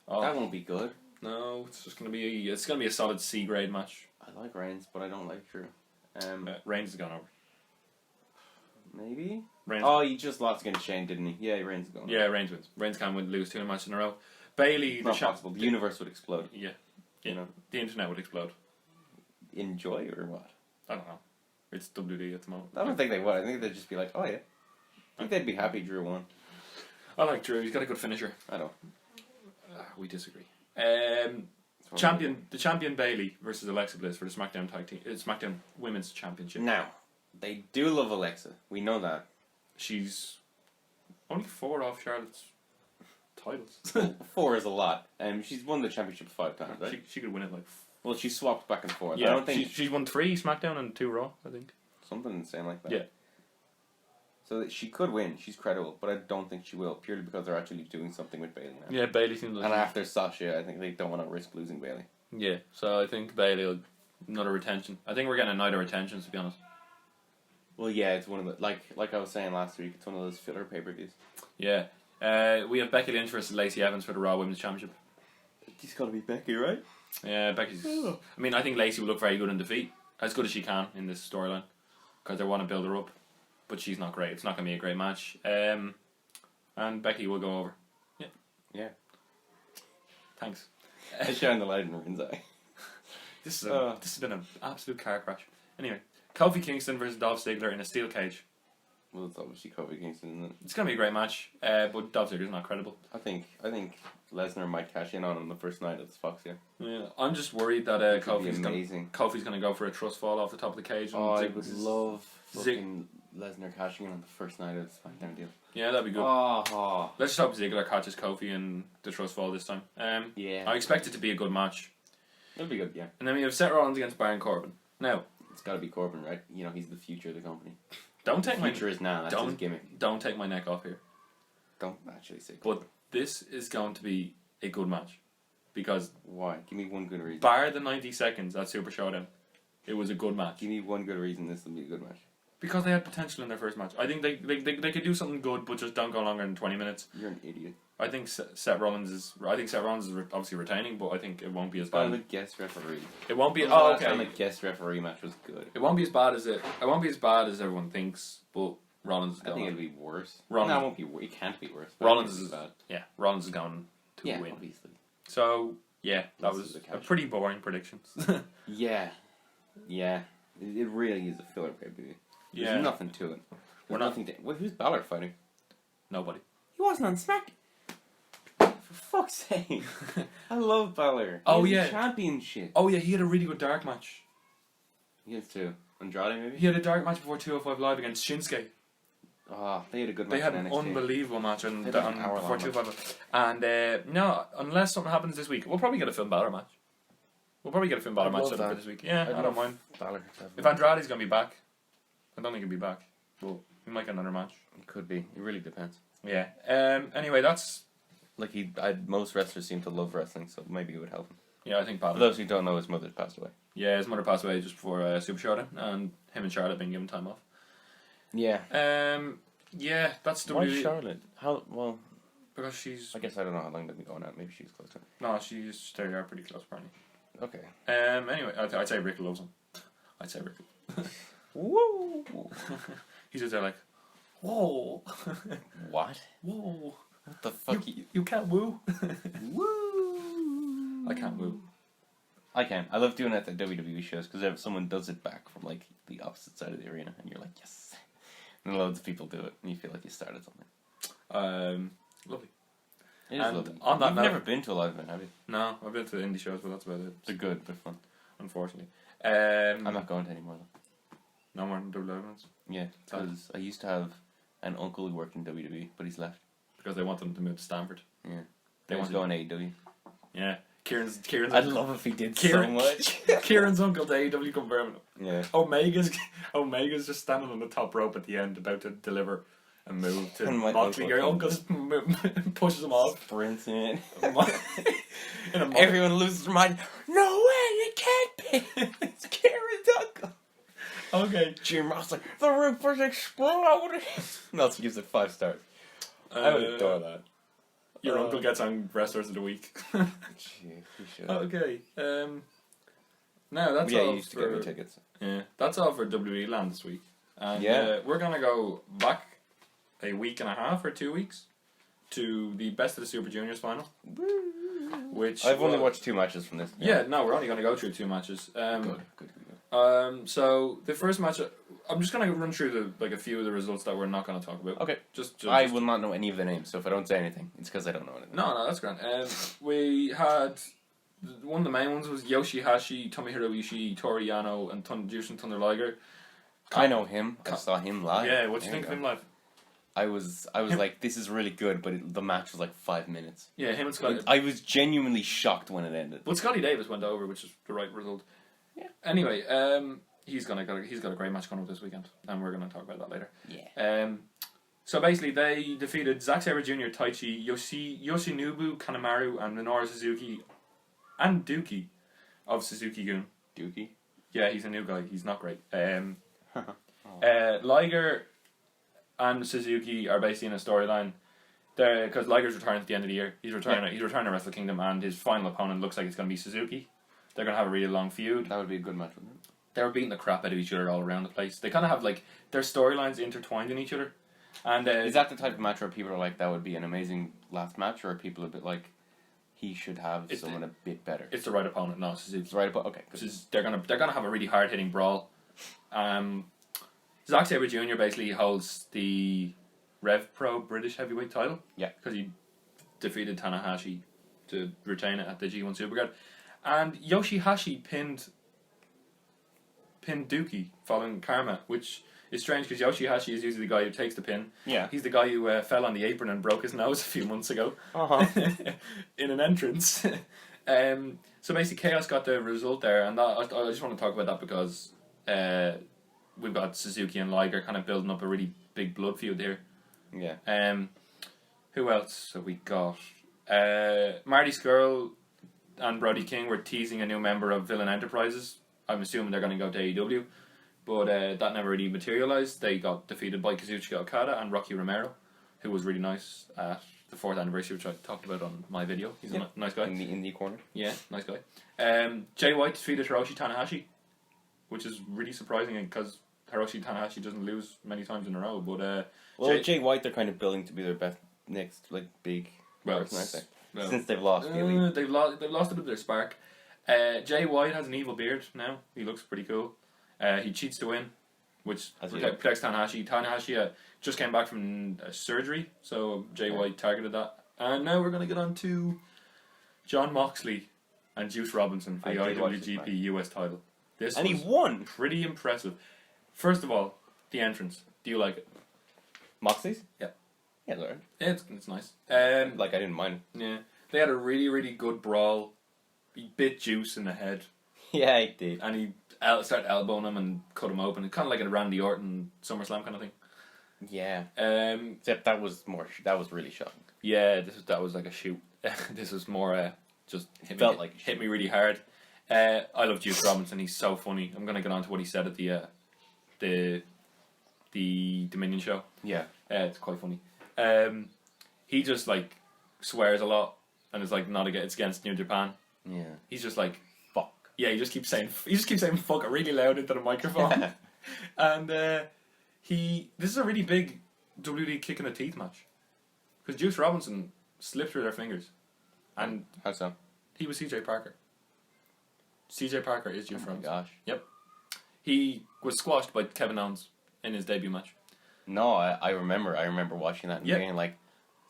won't be good. No, it's just gonna be a solid C grade match. I like Reigns, but I don't like Drew. Reigns has gone over. Maybe. Reigns. Oh, he just lost against Shane, didn't he? Yeah, Reigns is going. Yeah, Reigns wins. Reigns can't lose 2 matches in a row. Bailey, Not possible. The universe would explode. Yeah, You know, the internet would explode. enjoy or what? I don't know. It's WD at the moment. I don't think they would. I think they'd just be like, oh yeah. I think they'd be happy Drew won. I like Drew. He's got a good finisher. I don't. We disagree. The champion Bailey versus Alexa Bliss for the SmackDown SmackDown Women's Championship. Now, they do love Alexa. We know that. She's only 4 off Charlotte's titles. 4 is a lot. She's won the championship 5 times, right? She could win it like. Well, she swapped back and forth. Yeah, I don't think she's won 3 SmackDown and 2 Raw. I think something insane like that. Yeah. So she could win. She's credible, but I don't think she will, purely because they're actually doing something with Bailey now. Yeah, Bailey seems like. And after Sasha, I think they don't want to risk losing Bailey. Yeah, so I think Bailey will another retention. I think we're getting a night of retentions, to be honest. Well, yeah, it's one of the like I was saying last week. It's one of those filler pay-per-views. Yeah, we have Becky Lynch versus Lacey Evans for the Raw Women's Championship. She's got to be Becky, right? Yeah, Becky's. I mean, I think Lacey will look very good in defeat, as good as she can in this storyline, because they want to build her up. But she's not great. It's not going to be a great match. And Becky will go over. Yeah. Yeah. Thanks. Shine the light in Rin's eye. This has been an absolute car crash. Anyway, Kofi Kingston versus Dolph Ziggler in a steel cage. Well, it's obviously Kofi Kingston, isn't it? It's going to be a great match, but Dolph Ziggler's not credible. I think Lesnar might cash in on the first night at the Fox, yeah. Yeah, I'm just worried that Kofi's going to go for a trust fall off the top of the cage. And I would love fucking Lesnar cashing in on the first night of the SmackDown deal. Yeah, that'd be good. Let's just hope Ziggler catches Kofi in the trust fall this time. Yeah. I expect it to be a good match. It'll be good, yeah. And then we have Seth Rollins against Baron Corbin. Now, it's got to be Corbin, right? You know, he's the future of the company. Don't take future is now. That's his gimmick. Don't take my neck off here. Don't actually say. But this is going to be a good match, because why? Give me one good reason. Bar the 90 seconds at Super Showdown, it was a good match. Give me one good reason this will be a good match. Because they had potential in their first match. I think they could do something good, but just don't go longer than 20 minutes. You're an idiot. I think Seth Rollins is obviously retaining, but I think it won't be as bad. I'm a guest referee. It won't be. Oh, okay. The guest referee match was good. It won't be as bad as it won't be as bad as everyone thinks. But Rollins is going. I think it'll be worse. Rollins, no, it won't be. It can't be worse. Rollins is bad. Yeah, Rollins is going to win. Obviously. So yeah, that was a pretty boring prediction. Yeah. It really is a filler pay-per-view. There's nothing to it. Who's Balor fighting? Nobody. He wasn't on Smack. For fuck's sake. I love Balor. Oh, He's yeah. a championship. Oh yeah, he had a really good dark match. He has to. Andrade, maybe? He had a dark match before 205 Live against Shinsuke. Oh, they had a good match They had in an NXT. unbelievable match on, They had an before hour-long 205. And no, unless something happens this week, we'll probably get a Finn Balor match. We'll probably get a Finn Balor I'd match love set up for that. this week. Yeah, I'd I don't love mind. Balor. If Andrade's going to be back, I don't think he'll be back. Well, we might get another match. It could be. It really depends. Yeah. Anyway, that's... Like, most wrestlers seem to love wrestling, so maybe it would help him. Yeah, I think For Balor. those who don't know, his mother passed away. Yeah, his mother passed away just before Super Showdown, and him and Charlotte been given time off. Yeah. Yeah, that's Why WWE. Charlotte? How, well, Because she's... I guess I don't know how long they've been going out. Maybe she's close to him. No, they are pretty close, apparently. Okay. Anyway, I'd say Rick loves him. I'd say Rick. Woo! He's just there like, whoa, What? whoa. What the fuck? You can't woo. Woo! I can't woo. I can. I love doing it at the WWE shows because if someone does it back from like the opposite side of the arena, and you're like, yes. And loads of people do it, and you feel like you started something. Lovely. It is And lovely. on that You've note- never been to a live event, have you? No, I've been to indie shows, but that's about it. They're good, they're fun. Unfortunately. I'm not going to anymore though. No more than double events Yeah, because I used to have an uncle who worked in WWE, but he's left. because they want them to move to Stanford. Yeah. They They want want to go on AEW. Yeah. Kieran's. I'd love if he did Kieran- so much. Kieran's uncle to AEW confirmed. Yeah. Omega's just standing on the top rope at the end, about to deliver a move to And my Moxley. Your uncle uncle just pushes him off. Sprints in. In a mo- Everyone loses their mind. No way, it can't be. It's Kieran's uncle. Okay. Jim Ross like, the roof was exploding. Nelson gives it 5 stars. I would adore that. Your uncle gets on Wrestlers of the Week. Gee, we should. Okay. Now that's Yeah, all you used to for get me tickets. yeah. That's all for WWE Land this week. And Yeah. we're gonna go back a week and a half or 2 weeks to the Best of the Super Juniors final. Which I've only was- watched 2 matches from this. Yeah, no, we're only gonna go through 2 matches. Good. So the first match, I'm just gonna run through a few of the results that we're not gonna talk about. Okay. Just I will not know any of the names, so if I don't say anything, it's because I don't know anything. No, that's grand. We had one of the main ones was Yoshihashi, Tomohiro Ishii, Toru Yano, and Jushin Thunder Liger. I know him. I saw him live. Yeah, what do you There think of go. him live? I was like, this is really good, but the match was like 5 minutes. Yeah, him and Scotty. I was genuinely shocked when it ended. But Scotty Davis went over, which is the right result. Yeah. Anyway, he's got a great match coming up this weekend, and we're gonna talk about that later. Yeah. So basically, they defeated Zack Sabre Jr., Taichi, Yoshinobu Kanemaru, and Minoru Suzuki, and Dookie of Suzuki-gun. Dookie. Yeah, he's a new guy. He's not great. Liger and Suzuki are basically in a storyline. Because Liger's retiring at the end of the year. He's retiring. He's retiring to Wrestle Kingdom, and his final opponent looks like it's going to be Suzuki. They're going to have a really long feud. That would be a good match, wouldn't it? They were beating the crap out of each other all around the place. They kind of have their storylines intertwined in each other. And Is that the type of match where people are like, that would be an amazing last match, or are people a bit like, he should have someone a bit better? it's the right opponent, not Suzuki. It's right, but okay. Good. They're gonna have a really hard hitting brawl. Zack Sabre Jr. basically holds the Rev Pro British Heavyweight title. Yeah. Because he defeated Tanahashi to retain it at the G1 Supercard, and Yoshihashi pinned Dookie following Karma, which is strange because Yoshihashi is usually the guy who takes the pin. Yeah. He's the guy who fell on the apron and broke his nose a few months ago in an entrance. So basically, Chaos got the result there, and I just want to talk about that because we've got Suzuki and Liger kind of building up a really big blood feud here. Yeah. Who else have we got? Marty Skrull and Brody King were teasing a new member of Villain Enterprises. I'm assuming they're going to go to AEW. But that never really materialised. They got defeated by Kazuchika Okada and Rocky Romero, who was really nice at the 4th anniversary, which I talked about on my video. He's a nice guy. In the indie corner. Yeah, nice guy. Jay White defeated Hiroshi Tanahashi, which is really surprising because Hiroshi Tanahashi doesn't lose many times in a row. But Jay White, they're kind of building to be their best next big person, aren't they? Since they've lost the elite. they've lost a bit of their spark. Jay White has an evil beard now. He looks pretty cool. He cheats to win, which protects Tanahashi. Tanahashi just came back from surgery, so Jay White targeted that. And now we're going to get on to John Moxley and Juice Robinson for the I did watch this IWGP match. US title. This And he was won. pretty impressive. First of all, the entrance. Do you like it? Moxley's? Yeah. Yeah, they're alright. It's nice. Like, I didn't mind. Yeah. They had a really, really good brawl. He bit Juice in the head. Yeah, I did. And he started elbowing him and cut him open. Kind of like a Randy Orton SummerSlam kind of thing. Yeah. Um, Except that was really shocking. yeah, that was like a shoot. This was more just hit me really hard. I love Juice Robinson. He's so funny. I'm gonna get on to what he said at the Dominion show. Yeah. It's quite funny. He just like swears a lot and is like it's against New Japan. Yeah. He's just like fuck. Yeah, he just keeps saying fuck really loud into the microphone. And this is a really big WWE kick in the teeth match because Juice Robinson slipped through their fingers, and How so? he was CJ Parker. CJ Parker is Juice Oh my Robinson. gosh. Yep. He was squashed by Kevin Owens in his debut match. No, I remember watching that and Yep. being like,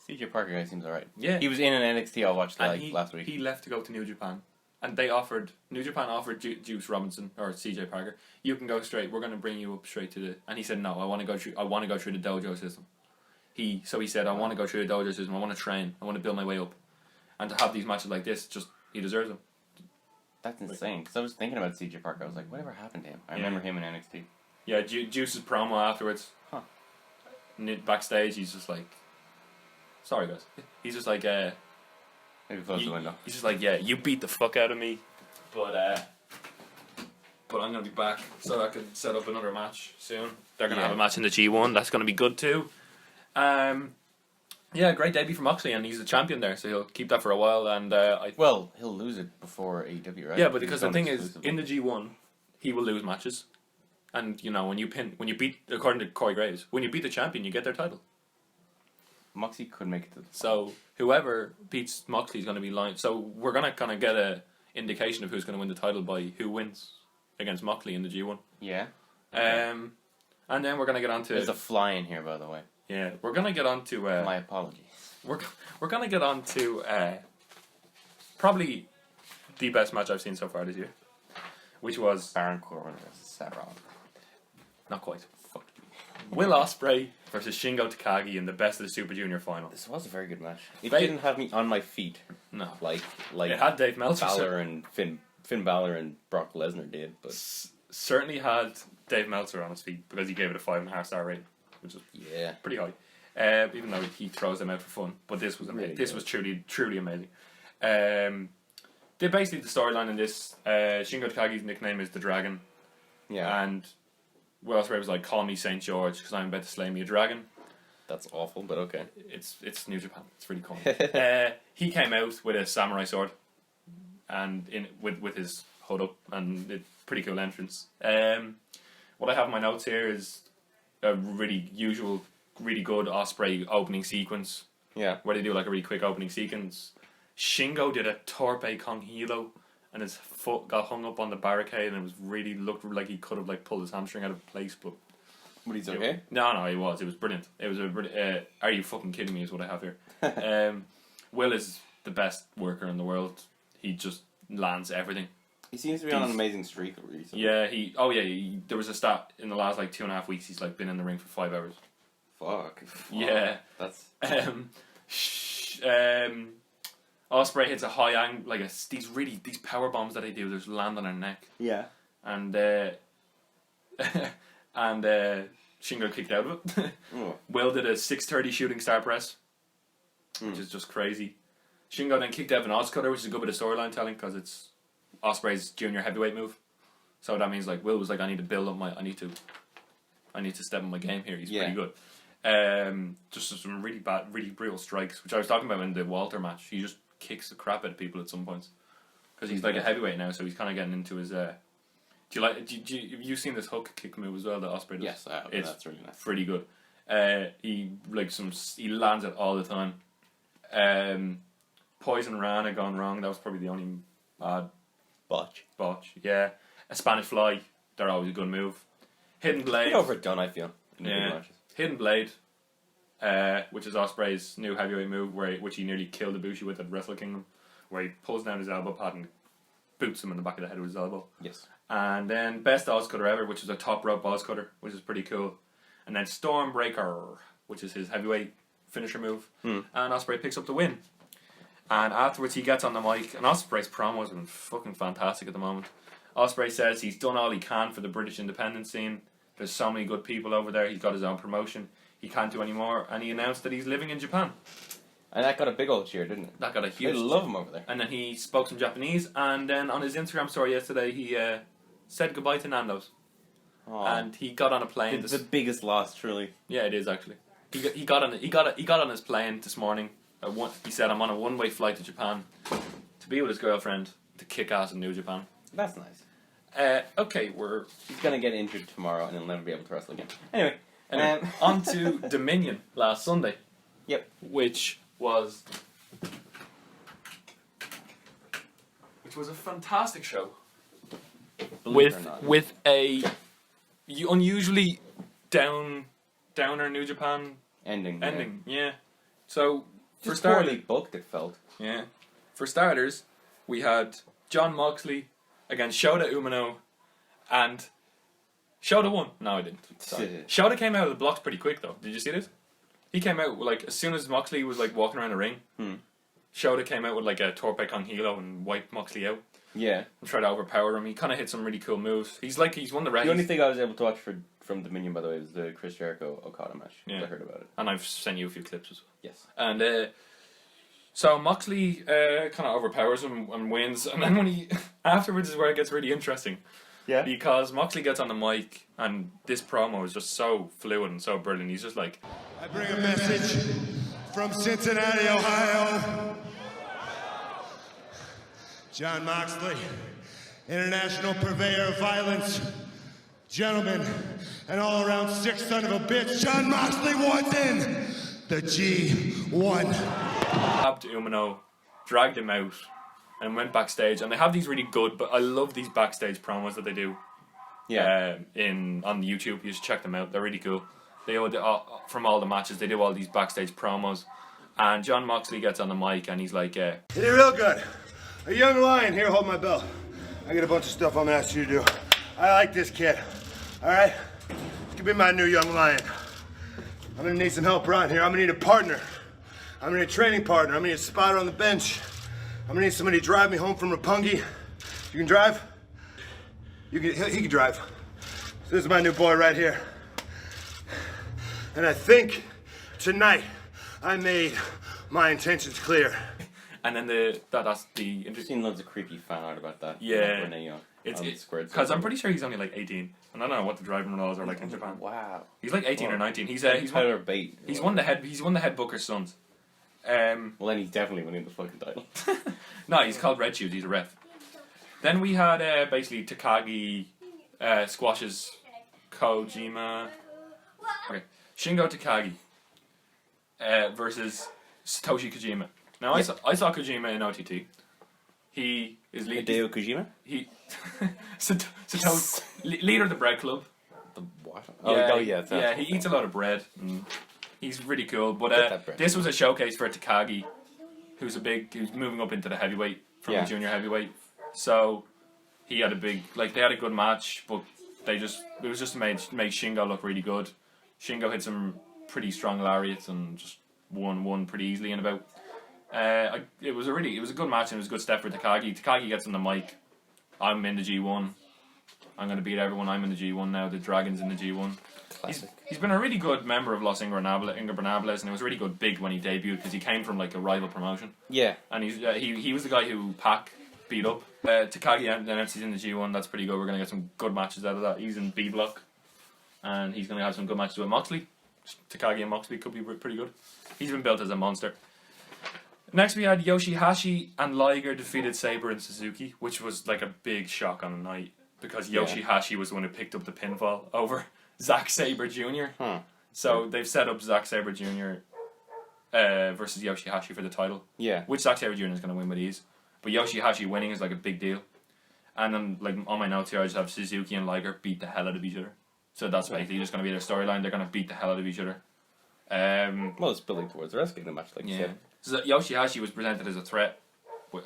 CJ Parker guy seems alright. Yeah. He was in an NXT I watched And last week. he left to go to New Japan. And New Japan offered Juice Robinson or CJ Parker, you can go straight. We're going to bring you up straight to the. And he said, no, I want to go through the dojo system. He said, I want to go through the dojo system. I want to train. I want to build my way up. And to have these matches like this, he deserves them. That's insane. Because I was thinking about CJ Parker. I was like, whatever happened to him? I Yeah. remember him in NXT. Yeah, Juice's promo afterwards. Huh. Backstage, he's just like, sorry guys. He's just like, Maybe close the window. he's just like, yeah, you beat the fuck out of me, but I'm gonna be back so I can set up another match soon. They're gonna have a match in the G1. That's gonna be good too. Yeah, great debut for Moxley, and he's the champion there, so he'll keep that for a while. And Well, he'll lose it before AEW, right? yeah, but He's because the done thing is, exclusively. in the G1, he will lose matches, and when you beat, according to Corey Graves, when you beat the champion, you get their title. Moxie could make it to the So whoever beats Moxley is going to be lying. So we're going to kind of get a indication of who's going to win the title by who wins against Moxley in the G1. Yeah. And then we're going to get on to There's a fly in here, by the way. yeah, we're going to get on to My apologies. we're going to get on to probably the best match I've seen so far this year, which was Baron Corbin versus Seth Rollins. not quite. Will Ospreay versus Shingo Takagi in the Best of the Super Junior final. This was a very good match. It They- didn't have me on my feet No, like it had Dave Meltzer. Balor and Finn Balor and Brock Lesnar did, but Certainly had Dave Meltzer on his feet because he gave it a 5.5 star rating, which is yeah. pretty high. Even though he throws them out for fun, but this was amazing. Really This good. was truly amazing. They basically the storyline in this. Shingo Takagi's nickname is the Dragon, Yeah. and Will Ospreay was like, "Call me Saint George because I'm about to slay me a dragon." That's awful, but okay. It's New Japan. It's really cool. He came out with a samurai sword, and with his hood up, and a pretty cool entrance. What I have in my notes here is a really good Ospreay opening sequence Yeah. where they do like a really quick opening sequence. Shingo did a torpe con hilo, and his foot got hung up on the barricade, and it was really looked like he could have like pulled his hamstring out of place, but. But he's okay. No, it was brilliant. It was are you fucking kidding me? Is what I have here. Will is the best worker in the world. He just lands everything. He seems to be on an amazing streak recently. Yeah, there was a stat in the last like 2.5 weeks. He's like been in the ring for 5 hours. Fuck. Yeah. That's Ospreay hits a high angle, like these power bombs that they do. Just land on her neck, yeah. and Shingo kicked out of it. Oh. Will did a 630 shooting star press, which is just crazy. Shingo then kicked out an Oscutter, which is a good bit of storyline telling because it's Ospreay's junior heavyweight move. So that means like Will was like, I need to build up I need to step on my game here. He's pretty good. Just some really bad, really brutal strikes, which I was talking about in the Walter match. He just kicks the crap out of people at some points because he's like a heavyweight now, so he's kind of getting into his. Have you seen this hook kick move as well that Ospreay does? Yes, I have. It's That's really nice. pretty good. He lands it all the time. Poison Rana gone wrong. That was probably the only bad Botch. botch. Yeah, a Spanish Fly. They're always a good move. Hidden Blade. Bit overdone, I feel. In the big Yeah. matches. Hidden Blade. which is Ospreay's new heavyweight move, which he nearly killed Ibushi with at Wrestle Kingdom, where he pulls down his elbow pad and boots him in the back of the head with his elbow. Yes. And then Best Oz Cutter Ever, which is a top rope Oz Cutter, which is pretty cool. And then Stormbreaker, which is his heavyweight finisher move. And Ospreay picks up the win. And afterwards he gets on the mic, and Ospreay's promo has been fucking fantastic at the moment. Ospreay says he's done all he can for the British independent scene. There's so many good people over there. He's got his own promotion. He can't do any more. And he announced that he's living in Japan. And that got a big old cheer, didn't it? That got a huge... They love him over there. And then he spoke some Japanese, and then on his Instagram story yesterday he said goodbye to Nando's. Aww. And he got on a plane. It's the biggest loss, truly. Yeah, it is actually. He got on his plane this morning. He said, "I'm on a one-way flight to Japan to be with his girlfriend to kick ass in New Japan." That's nice. Okay, He's gonna get injured tomorrow and he'll never be able to wrestle again. Anyway, on to Dominion last Sunday. Yep. Which was a fantastic show. Believe it or not. With a unusually downer New Japan ending. Yeah. So for Just poorly starters, booked, it felt. yeah. For starters, we had Jon Moxley against Shota Umino, and Shota won. No, I didn't. Sorry. Shota came out of the blocks pretty quick though. Did you see this? He came out like as soon as Moxley was like walking around the ring. Shota came out with like a torpe con hilo and wiped Moxley out. Yeah. And tried to overpower him. He kind of hit some really cool moves. He's won the race. The only thing I was able to watch from Dominion, by the way, was the Chris Jericho Okada match. Yeah. I heard about it. And I've sent you a few clips as well. Yes. And so Moxley kind of overpowers him and wins. And then afterwards is where it gets really interesting. Yeah. Because Moxley gets on the mic and this promo is just so fluid and so brilliant. He's just like, I bring a message from Cincinnati, Ohio. Jon Moxley, international purveyor of violence, gentlemen, and all-around sick son of a bitch, Jon Moxley wants in the G1. grabbed Umino, dragged him out, and went backstage. And they have these really good, but I love these backstage promos that they do. Yeah. On YouTube, you should check them out. They're really cool. They from all the matches, they do all these backstage promos. And Jon Moxley gets on the mic and he's like, You did real good. A young lion. Here, hold my belt. I got a bunch of stuff I'm gonna ask you to do. I like this kid. Alright? This could be my new young lion. I'm gonna need some help around here. I'm gonna need a partner. I'm gonna need a training partner. I'm gonna need a spotter on the bench. I'm gonna need somebody to drive me home from Roppongi. You can drive? He can drive. So this is my new boy right here. And I think tonight I made my intentions clear. and then that's the I've interesting. seen loads of creepy fan art about that. Yeah. It's Because I'm pretty sure he's only like 18, and I don't know what the driving laws are like in Japan. Wow. He's like 18 or 19. He's Tyler Bate. He's one of the head booker's sons. Well, then he's definitely winning the fucking title. No, he's called Red Shoes. He's a ref. Then we had basically Takagi squashes Kojima. Okay, Shingo Takagi versus Satoshi Kojima. Now I saw Kojima in OTT. He is Hideo Kojima? Satoshi leader of the Bread Club. The what? Yeah, he eats a lot of bread. And he's really cool. But this was a showcase for Takagi, who's moving up into the heavyweight from the junior heavyweight. So he had they had a good match, but it was just to make Shingo look really good. Shingo hit some pretty strong lariats and just won pretty easily in about. It was a good match and it was a good step for Takagi. Takagi gets on the mic. I'm in the G1. I'm going to beat everyone. I'm in the G1 now. The Dragon's in the G1. He's been a really good member of Los Ingobernables, and it was really good big when he debuted because he came from like a rival promotion. Yeah. And he was the guy who Pac beat up. Takagi announced he's in the G1. That's pretty good. We're going to get some good matches out of that. He's in B block, and he's going to have some good matches with Moxley. Takagi and Moxley could be pretty good. He's been built as a monster. Next we had Yoshihashi and Liger defeated Sabre and Suzuki, which was like a big shock on the night because Yoshihashi was the one who picked up the pinfall over Zack Sabre Jr. So they've set up Zack Sabre Jr. Versus Yoshihashi for the title. Yeah. Which Zack Sabre Jr. is going to win with ease. But Yoshihashi winning is like a big deal. And then like on my notes here I just have Suzuki and Liger beat the hell out of each other. So that's basically just going to be their storyline. They're going to beat the hell out of each other. Well, it's building towards the wrestling match, like you Yeah. said. So Yoshihashi was presented as a threat, but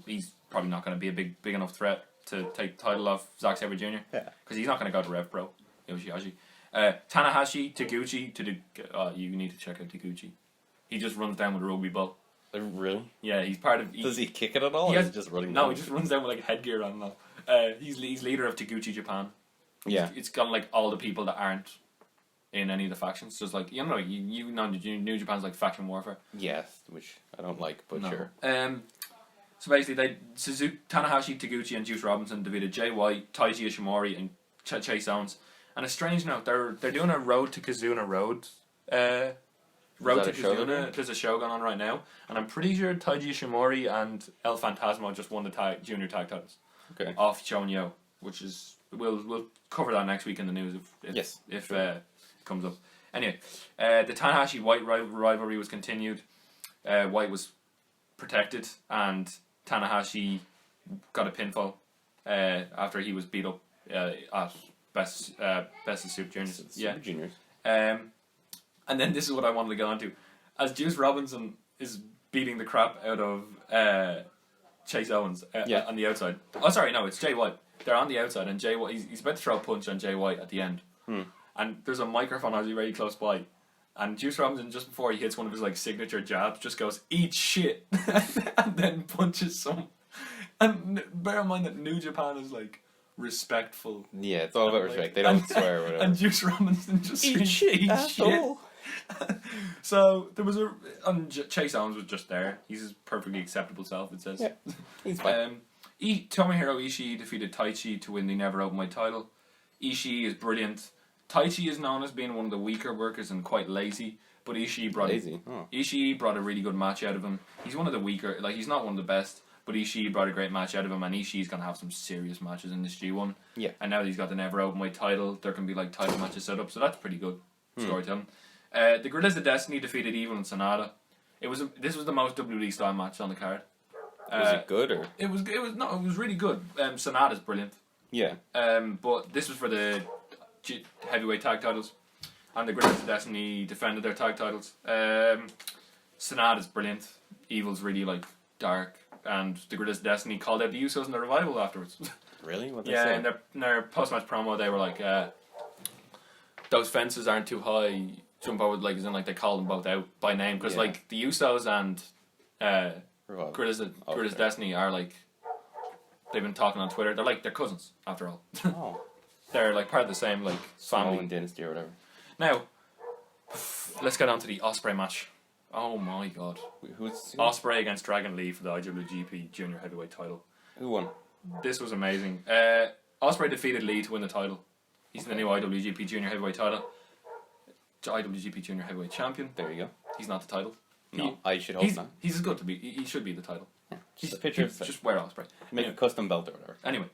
he's probably not going to be a big enough threat to take the title off Zack Sabre Jr. Yeah. Because he's not going to go to Rev Pro, Yoshihashi. Tanahashi, Taguchi, you need to check out Taguchi. He just runs down with a rugby ball. Really? Yeah, he's part of... Does he kick it at all, or is he just running No, down? he just runs down with like headgear on and all. He's leader of Taguchi Japan. Yeah. It's got like all the people that aren't in any of the factions. So it's like, you know New Japan's like faction warfare. Yes, which I don't like, but No. sure. So basically, Tanahashi, Taguchi, and Juice Robinson defeated Jay White, Taiji Ishimori, and Chase Owens. And a strange note, they're doing a Road to Kizuna Road. Road to that a show they're Kizuna. doing? There's a show going on right now, and I'm pretty sure Taiji Ishimori and El Fantasma just won the junior tag titles Okay. off Chonyo, which is we'll cover that next week in the news if it comes up. Anyway, the Tanahashi White rivalry was continued. White was protected, and Tanahashi got a pinfall after he was beat up at Best of Super Juniors. Super Juniors. And then this is what I wanted to get onto. As Juice Robinson is beating the crap out of Chase Owens on the outside. Oh, sorry, no, it's Jay White. They're on the outside, and Jay White, he's about to throw a punch on Jay White at the end. And there's a microphone actually very close by. And Juice Robinson, just before he hits one of his like signature jabs, just goes, "Eat shit," and then punches some. And bear in mind that New Japan is like respectful. Yeah, it's all about respect. They don't swear or whatever. And Juice Robinson just Eat screams, shit, "Eat asshole." shit." So there was Chase Owens was just there. He's his perfectly acceptable self, it says. Yeah, he's fine. Tomohiro Ishii defeated Taichi to win the Never Open Weight title. Ishii is brilliant. Taichi is known as being one of the weaker workers and quite lazy, but Ishii brought a really good match out of him. He's one of the weaker, like he's not one of the best, but Ishii brought a great match out of him, and Ishii's gonna have some serious matches in this G1. Yeah. And now that he's got the Never Open Weight title, there can be like title matches set up, so that's pretty good storytelling. The Gorillas of Destiny defeated Evil and Sonata. This was the most WWE style match on the card. Was it good or? It was really good. Sonata's brilliant. Yeah. But this was for the heavyweight tag titles, and the Gorillas of Destiny defended their tag titles. Sonata's brilliant. Evil's really like dark, and the Gorillas of Destiny called out the Usos in the revival afterwards. Really? What they Yeah, say? in their post-match promo, they were like, "Those fences aren't too high." Jump out, like, as in, like, they call them both out by name, because like the Usos and Gorillas of Destiny are like, they've been talking on Twitter. They're cousins after all. Oh. They're like part of the same like family. Samoan dynasty or whatever. Now, let's get on to the Ospreay match. Oh my god. Who's Ospreay against Dragon Lee for the IWGP Junior Heavyweight title. who won? This was amazing. Ospreay defeated Lee to win the title. He's the new IWGP Junior Heavyweight title. IWGP Junior Heavyweight Champion. There you go. He's not the title. No, I should hope not. He's as good to be. He should be the title. Just a picture of Just wear Ospreay. make a custom belt or whatever. Anyway,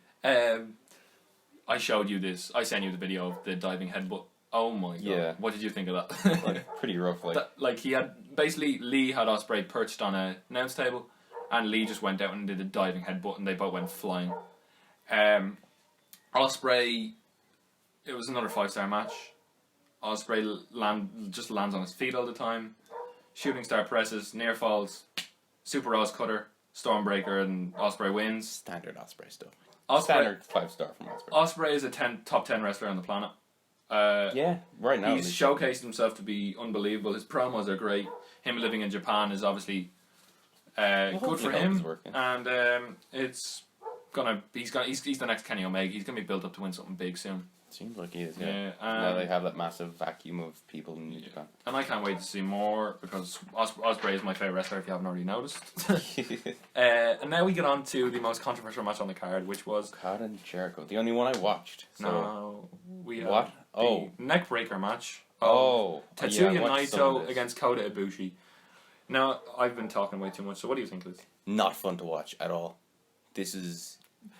I showed you this. I sent you the video of the diving headbutt. Oh my god! Yeah. What did you think of that? Like pretty rough. Like he had basically Lee had Ospreay perched on a announce table, and Lee just went out and did a diving headbutt, and they both went flying. Ospreay, it was another 5-star match. Ospreay just lands on his feet all the time. Shooting star presses, near falls, super Oz cutter, Stormbreaker, and Ospreay wins. standard Ospreay stuff. Ospreay, Standard 5-star from Ospreay. Ospreay is a top 10 wrestler on the planet. Yeah, right now. He's showcased himself to be unbelievable. His promos are great. Him living in Japan is obviously good for hopefully him. it's working. And he's the next Kenny Omega. He's gonna be built up to win something big soon. Seems like he is. Yeah, Yeah. Now they have that massive vacuum of people in New Japan. And I can't wait to see more because Ospreay is my favourite wrestler if you haven't already noticed. And now we get on to the most controversial match on the card, which was Okada and Jericho, the only one I watched. So. we have What? the neck breaker match. I Tetsuya watched some of Naito this. against Kota Ibushi. Now I've been talking way too much. So what do you think of this? Not fun to watch at all. This is.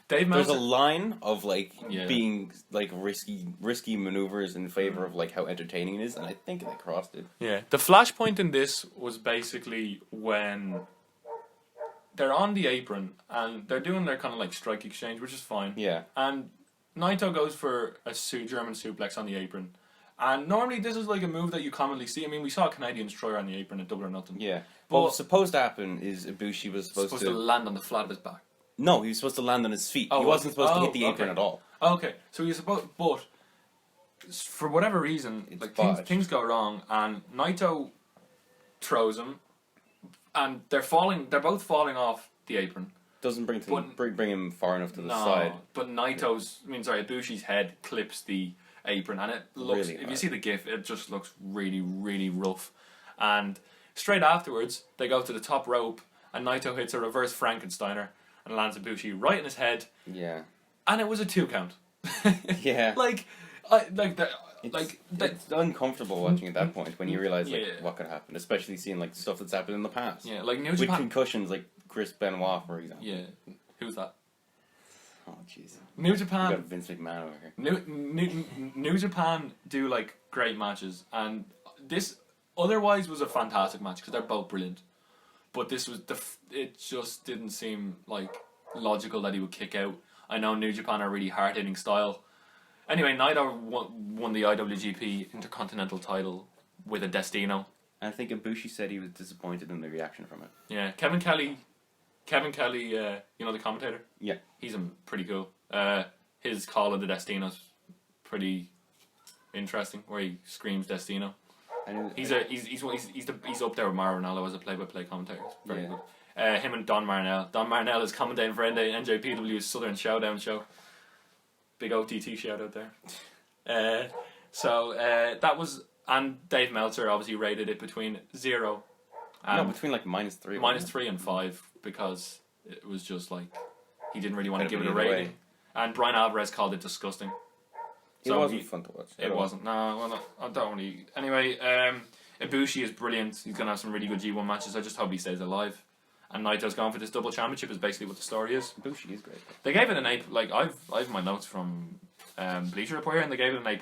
Dave There's Meltzer. a line of like Yeah. being like risky maneuvers in favor of like how entertaining it is, and I think they crossed it. Yeah, the flashpoint in this was basically when they're on the apron and they're doing their kind of like strike exchange, which is fine. Yeah. And Naito goes for a German suplex on the apron, And normally this is like a move that you commonly see. I mean, we saw a Canadian destroyer on the apron at Double or Nothing. Yeah. But What was supposed to happen is Ibushi was supposed to land on the flat of his back. No, he was supposed to land on his feet. Oh, he wasn't supposed to hit the okay. apron at all. Okay, so you're supposed, but for whatever reason, It's like botched. things go wrong, and Naito throws him, and they're both falling off the apron. Doesn't bring him far enough to the No, side. but Ibushi's head clips the apron, and it looks. Really if you hard. see the GIF, it just looks really, really rough. And straight afterwards, they go to the top rope, and Naito hits a reverse Frankensteiner and lands Ibushi right in his head, Yeah. and it was a 2 count. Yeah. It's It's uncomfortable watching at that point when you realize like Yeah. what could happen, especially seeing like stuff that's happened in the past. yeah, like New With Japan. concussions, like Chris Benoit, for example. Yeah, who's that? Oh jeez. New We got Japan. Vince McMahon over here. New Japan do like great matches, and this otherwise was a fantastic match because they're both brilliant. But this was it just didn't seem like logical that he would kick out. I know New Japan are really hard hitting style. Anyway, Naito won the IWGP Intercontinental title with a Destino. And I think Ibushi said he was disappointed in the reaction from it. Yeah, Kevin Kelly, you know the commentator? Yeah. He's pretty cool. His call of the Destino's pretty interesting, where he screams Destino. And He's up there with Mauro Ranallo as a play-by-play commentator. It's very Yeah. good. Him and Don Marinell. Don Marinell is commentating for NJPW's Southern Showdown show. Big OTT shout out there. That was, and Dave Meltzer obviously rated it between 0 and between like -3. -3 and 5 because it was just like he didn't really want to Could give have it a been either rating. And Brian Alvarez called it disgusting. It wasn't fun to watch. at It all. wasn't. No, well, no, I don't really. Anyway, Ibushi is brilliant. He's gonna have some really good G1 matches. I just hope he stays alive. And Naito's going for this double championship is basically what the story is. Ibushi is great. They gave it an A. Like I've my notes from Bleacher Report here, and they gave it an A+.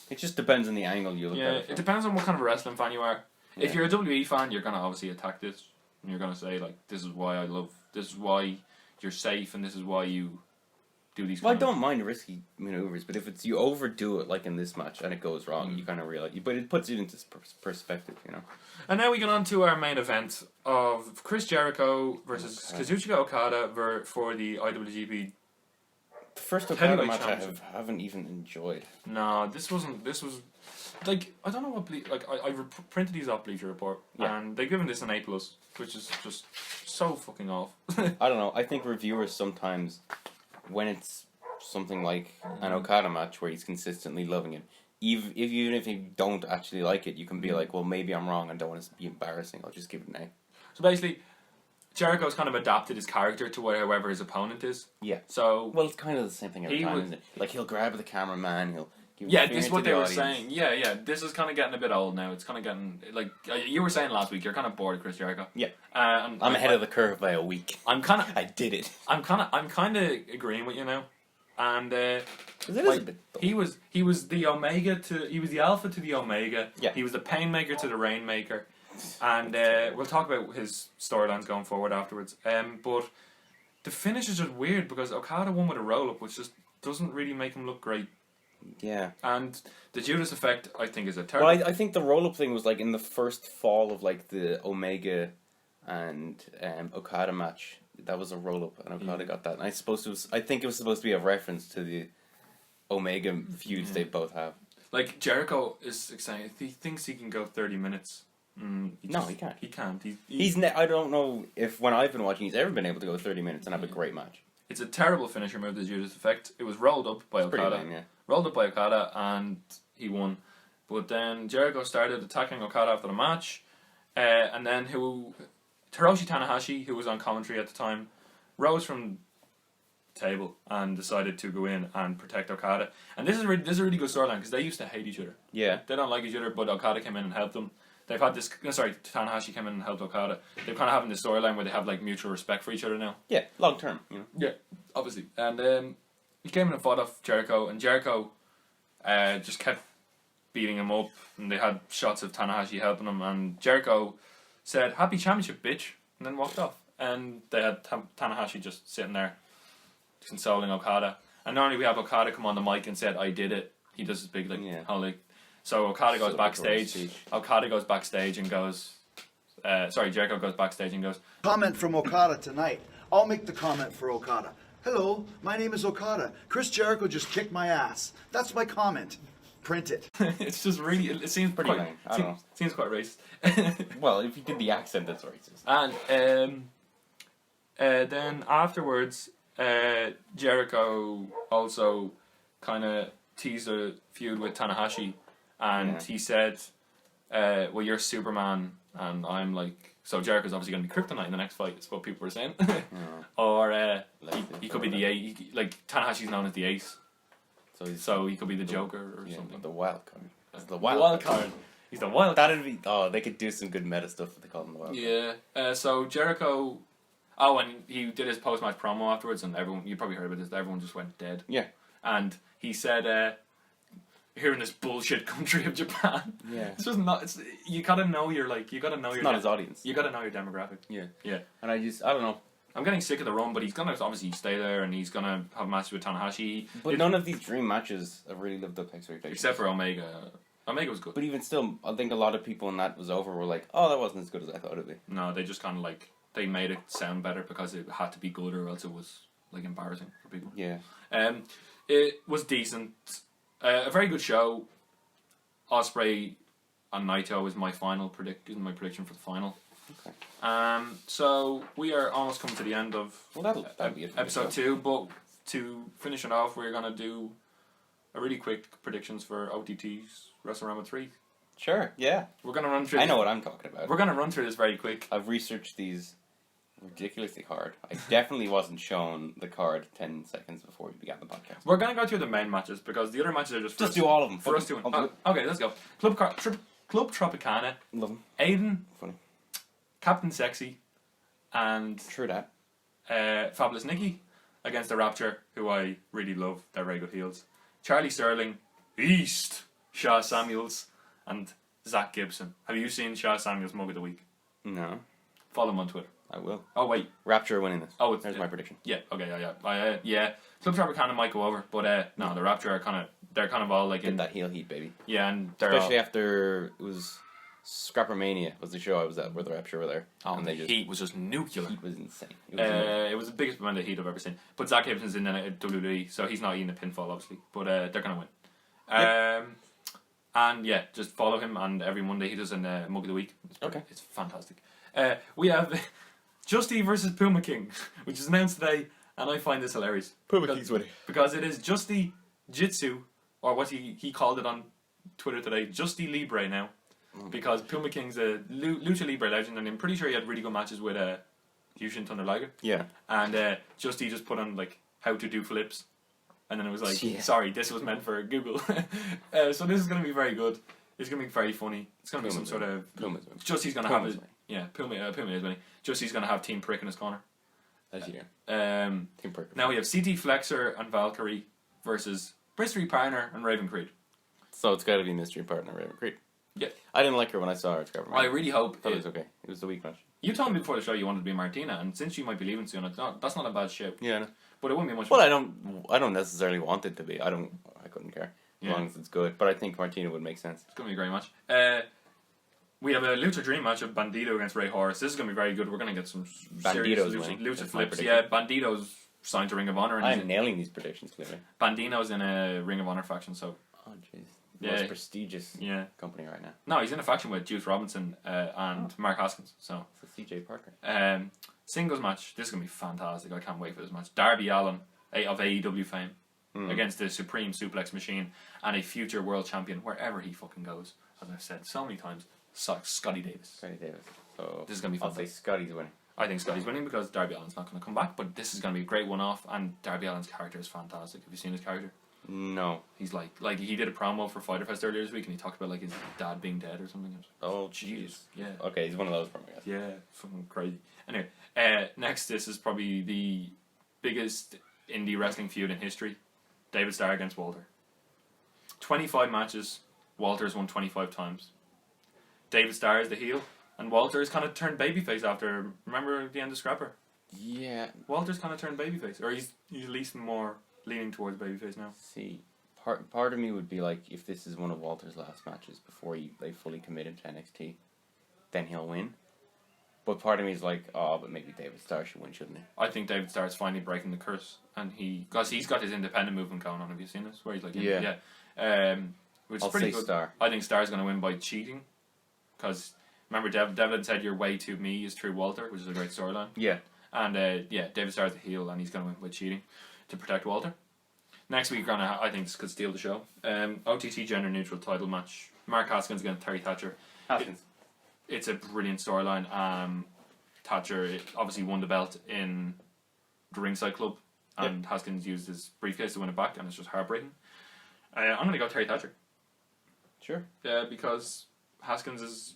It just depends on the angle you look at it It from. depends on what kind of a wrestling fan you are. If Yeah. you're a WWE fan, you're gonna obviously attack this, and you're gonna say like, this is why you're safe, and this is why you do these. Well, I kind of- don't mind risky maneuvers, but if it's you overdo it like in this match and it goes wrong, you kind of realize. But it puts it into perspective, you know. And now we get on to our main event of Chris Jericho versus Kazuchika Okada for the IWGP. The first Heavyweight Okada match I championship. haven't even enjoyed. No, this wasn't. This was like I don't know what I printed these off Bleacher Report, Yeah. and they've given this an A+, which is just so fucking off. I don't know. I think reviewers sometimes, when it's something like an Okada match where he's consistently loving it, even if you don't actually like it, you can be like, well, maybe I'm wrong and don't want to be embarrassing. I'll just give it an A. So basically, Jericho's kind of adapted his character to whoever his opponent is. Yeah. So Well, it's kind of the same thing every He time, would- isn't it? Like he'll grab the cameraman, he'll give yeah, the this is finger what to they the were audience. saying. Yeah, this is kind of getting a bit old now. It's kind of getting like you were saying last week. You're kind of bored of Chris Jericho. Yeah. And I'm ahead of the curve by a week. I'm kind of I did it. I'm kind of agreeing with you now. And 'Cause it is like, a bit dull. he was the omega to he was the alpha to the omega. Yeah. He was the painmaker to the rainmaker. And we'll talk about his storylines going forward afterwards. But the finish is just weird because Okada won with a roll up, which just doesn't really make him look great. Yeah. And the Judas effect, I think, is a terrible. Well, I think the roll up thing was like in the first fall of like the Omega and Okada match. That was a roll up, and Okada got that. And I think it was supposed to be a reference to the Omega feuds they both have. Like Jericho is saying, he thinks he can go 30 minutes. No, he can't. He can't. I don't know if when I've been watching, he's ever been able to go 30 minutes and have a great match. It's a terrible finisher move, the Judas effect. It was rolled up by Pretty Okada. lame, yeah. Rolled up by Okada, and he won. But then Jericho started attacking Okada after the match, and then Hiroshi Tanahashi, who was on commentary at the time, rose from the table and decided to go in and protect Okada. And this is a really good storyline because they used to hate each other. Yeah. They don't like each other, but Okada came in and helped them. They've had this. Tanahashi came in and helped Okada. They're kind of having this storyline where they have like mutual respect for each other now. Yeah, long term, you know. Yeah, obviously. And he came in and fought off Jericho, and Jericho just kept beating him up, and they had shots of Tanahashi helping him, and Jericho said, "Happy championship, bitch," and then walked off. And they had Tanahashi just sitting there, consoling Okada. And normally we have Okada come on the mic and said, "I did it." He does his big, like, Yeah. how, like, So Okada goes Celebratory backstage. speech. Okada goes backstage and goes. Jericho goes backstage and goes. Comment from Okada tonight. I'll make the comment for Okada. Hello, my name is Okada. Chris Jericho just kicked my ass. That's my comment. Print it. It's just really. It seems Pretty quite. lame. I don't know. Seems quite racist. Well, if you did the accent, that's racist. And then afterwards, Jericho also kind of teased a feud with Tanahashi, and he said, "Well, you're Superman, and I'm like." So Jericho's obviously going to be Kryptonite in the next fight. Is what people were saying. Or he could be the Ace. Like Tanahashi's known as the Ace, so he could be the Joker or something. The wild card. That's the Wild card. He's the wild. That'd be. Oh, they could do some good meta stuff if they call him the wild card. Yeah. So Jericho. Oh, and he did his post-match promo afterwards, and everyone, you probably heard about this, everyone just went dead. Yeah. And he said, here in this bullshit country of Japan, it's just not, you gotta know your, Not his audience. You gotta know your demographic. Yeah. Yeah. And I don't know. I'm getting sick of the run, but he's gonna obviously stay there, and he's gonna have matches with Tanahashi. But none of these dream matches have really lived up to expectations. Except for Omega. Omega was good. But even still, I think a lot of people when that was over were like, oh, that wasn't as good as I thought it'd be. No, they just kind of they made it sound better because it had to be good, or else it was like embarrassing for people. Yeah. It was decent. A very good show. Ospreay and Naito is my prediction for the final. Okay. So we are almost coming to the end of Well, that'll be it for episode this show. 2. But to finish it off, we're gonna do a really quick predictions for OTT's WrestleMania 3. Sure. Yeah. We're gonna run through. I know what I'm talking about. We're gonna run through this very quick. I've researched these ridiculously hard. I definitely wasn't shown the card 10 seconds before we began the podcast. We're gonna go through the main matches because the other matches are just for Just us- do all of them. for us to. I'll do it. Okay, let's go. Club Tropicana, Love them. Aiden, Funny. Captain Sexy, and True that. Fabulous Nikki against the Rapture, who I really love. They're very good heels. Charlie Sterling, East, Shaw Samuels, and Zach Gibson. Have you seen Shaw Samuels' Mug of the Week? No. Follow him on Twitter. I will. Oh wait, Rapture are winning this. Oh, There's my prediction. yeah, okay, yeah. Club Tropicana might go over, but no, the Rapture are they're kind of all like Get in that heel heat, baby. yeah, and they're Especially all, after it was Scrappermania was the show I was at where the Rapture were there. and the heat was just nuclear. Heat was insane. It was amazing. It was the biggest amount of heat I've ever seen. But Zach Gibson's in WWE, so he's not eating a pinfall, obviously. But they're going to win. And yeah, just follow him, and every Monday he does a Mug of the Week. It's fantastic. We have Justy versus Puma King, which is announced today, and I find this hilarious. Puma King's winning. Because it is Justy Jitsu, or what he called it on Twitter today, Justy Libre now. Because Puma King's a Lucha Libre legend, and I'm pretty sure he had really good matches with Yushin Thunder Liger. Yeah. And Justy just put on like how to do flips, and then it was like, Yeah. sorry, this was meant for Google. So this is going to be very good. It's going to be very funny. It's going to be some sort of Puma's winning. Justy's going to have Puma's his winning. Puma is winning. Justy's going to have Team Prick in his corner. That's you. Um, Team Prick. now we have CT Flexor and Valkyrie versus Mystery Partner and Raven Creed. So it's got to be mystery partner Raven Creed. Yeah. I didn't like her when I saw her at Scrappermania. I really hope thought it was okay. It was the weak match. You told me before the show you wanted to be Martina, and since you might be leaving soon, that's not a bad shout. Yeah. No. But it wouldn't be much. Well, I don't necessarily want it to be. I couldn't care as long as it's good. But I think Martina would make sense. It's going to be a great match. We have a Lucha Dream match of Bandito against Ray Horus. This is going to be very good. We're going to get some serious Bandito's Lucha winning. Lucha That's my flips. prediction. Yeah, Bandito's signed to Ring of Honor. And I'm nailing these predictions clearly. Bandito's in a Ring of Honor faction, so... Oh jeez. The Yeah. most prestigious Yeah. company right now. No, he's in a faction with Juice Robinson and Mark Hoskins, so... It's the CJ Parker. Singles match. This is going to be fantastic. I can't wait for this match. Darby Allin of AEW fame against the Supreme Suplex Machine and a future world champion wherever he fucking goes. As I've said so many times, Scotty Davis. Scotty Davis. So This is gonna be I'll say fantastic. Scotty's winning. I think Scotty's winning because Darby Allin's not going to come back, but this is going to be a great one-off, and Darby Allin's character is fantastic. Have you seen his character? No. He's like he did a promo for Fyter Fest earlier this week, and he talked about like his dad being dead or something. Oh Jeez. jeez. Yeah. Okay, he's one of those from I guess. Yeah, fucking crazy. Anyway, next, this is probably the biggest indie wrestling feud in history. David Starr against Walter. 25 matches. Walter's won 25 times. David Starr is the heel, and Walter's kind of turned babyface after. Remember the end of Scrapper? Yeah. Walter's kind of turned babyface, or he's at least more leaning towards babyface now. See, part of me would be like, if this is one of Walter's last matches before they fully committed to NXT, then he'll win. But part of me is like, oh, but maybe David Starr should win, shouldn't he? I think David Starr's finally breaking the curse, and because he's got his independent movement going on. Have you seen this? Where he's like, which is I'll pretty say good. Starr. I think Starr's going to win by cheating, because remember Devlin said your way to me is through Walter, which is a great storyline. Yeah. And David Starr's a heel, and he's going to win by cheating to protect Walter. Next week, I think this could steal the show. OTT gender neutral title match. Mark Haskins against Terry Thatcher. Haskins. It's a brilliant storyline. Thatcher obviously won the belt in the Ringside Club, and Haskins used his briefcase to win it back, and it's just heartbreaking. I'm going to go Terry Thatcher. Sure. Yeah, because Haskins is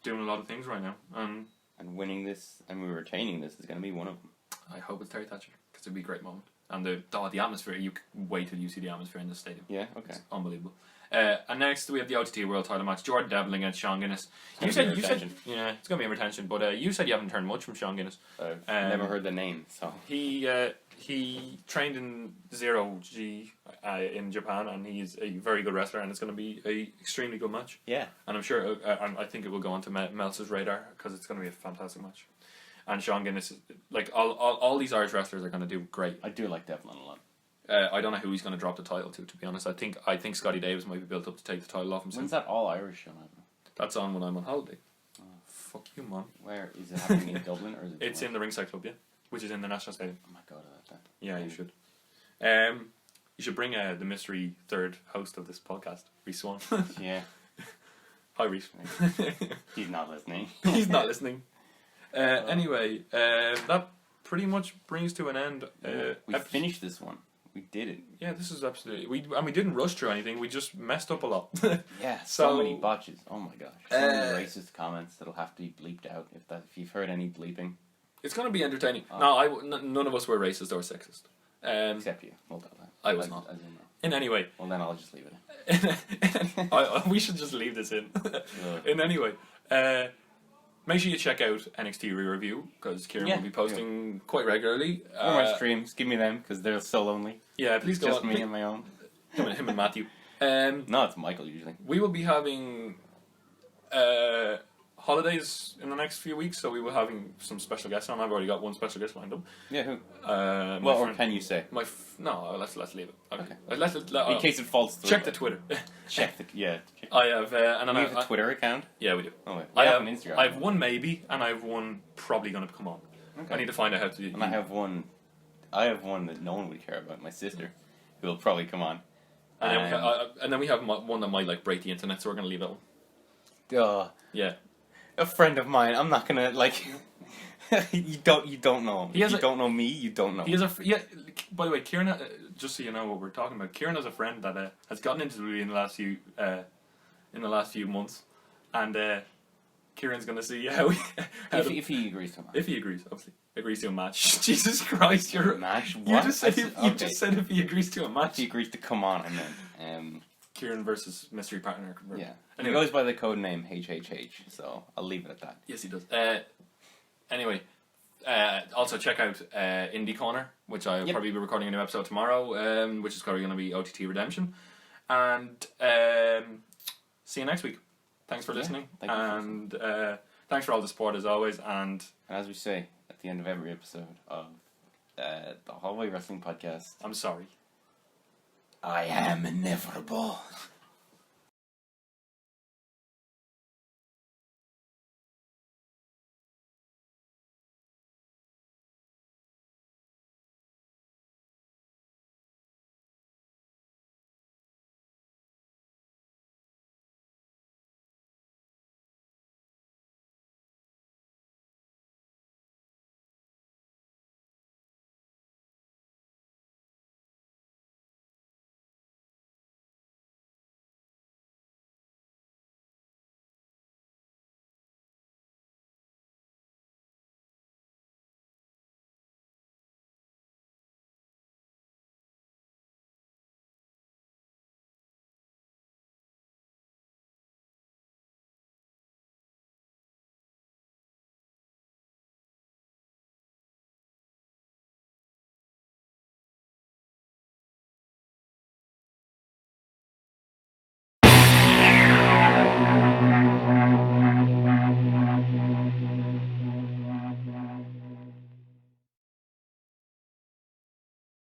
doing a lot of things right now, and winning this and retaining this is going to be one of them. I hope it's Terry Thatcher, because it'd be a great moment. And the atmosphere, you wait till you see the atmosphere in the stadium. Yeah, okay. It's unbelievable. And next we have the OTT World Title match. Jordan Devlin against Sean Guinness. You said it's going to be in retention, but you said you haven't heard much from Sean Guinness. I've never heard the name, so he trained in Zero G in Japan, and he's a very good wrestler, and it's going to be a extremely good match. Yeah, and I'm sure I think it will go onto Meltzer's radar, because it's going to be a fantastic match. And Sean Guinness, like all these Irish wrestlers are going to do great. I do like Devlin a lot. I don't know who he's going to drop the title to be honest. I think Scotty Davis might be built up to take the title off himself. When's that all Irish show on? That's on when I'm on holiday. Oh, fuck you, man. Where is it happening, in Dublin or is it? It's in the Ringside Club, yeah, which is in the National Stadium. I might go to that then. Yeah, you should. You should bring the mystery third host of this podcast, Reese Swan. Yeah. Hi, Reese. He's not listening. He's not listening. Anyway, that pretty much brings to an end. We finished this one. We did it. Yeah, this is absolutely. We didn't rush through anything. We just messed up a lot. Yeah, so many So- botches. Oh my gosh. So many racist comments that'll have to be bleeped out if you've heard any bleeping. It's going to be entertaining. Oh. No, none of us were racist or sexist. Except you. Well done. I was not. As you know. In any way, Well, then I'll just leave it. we should just leave this in. Ugh. In any way, make sure you check out NXT Re-Review, because Kieran will be posting quite regularly. Or my streams. Give me them, because they're so lonely. Yeah, please go Just on. me and my own. Him and Matthew. No, it's Michael usually. We will be having holidays in the next few weeks, so we will having some special guests on. I've already got one special guest lined up. Yeah, who? My What or friend- can you say? No, let's leave it. Okay. In In case it falls through. check the Twitter. Check the I have and then we have a Twitter account. Yeah, we do. Oh wait, I we have an Instagram. I have one maybe, and I have one probably going to come on. Okay. I need to find out how to. And I have one that no one would care about. My sister, who will probably come on. And then we have one that might like break the internet, so we're going to leave that one. Yeah. A friend of mine. I'm not gonna like. you don't know him. He has If you a- don't know me, you don't know. He has by the way, Kieran. Just so you know what we're talking about, Kieran has a friend that has gotten into WWE in the last few months, and Kieran's going to see how if he agrees to a match. if he agrees, obviously agrees to a match. Jesus Christ, you're Match? You What? just said That's- you okay. just said if he agrees to a If match. he agrees to come on, I meant. Kieran versus mystery partner. Yeah. Anyway. He goes by the code name HHH, so I'll leave it at that. Yes, he does. Anyway, also check out Indie Corner, which I'll probably be recording a new episode tomorrow, which is probably going to be OTT Redemption. And see you next week. Thanks for listening. thank you for And thanks for all the support as always. And And as we say at the end of every episode of the Hallway Wrestling Podcast, I'm sorry. I am inevitable.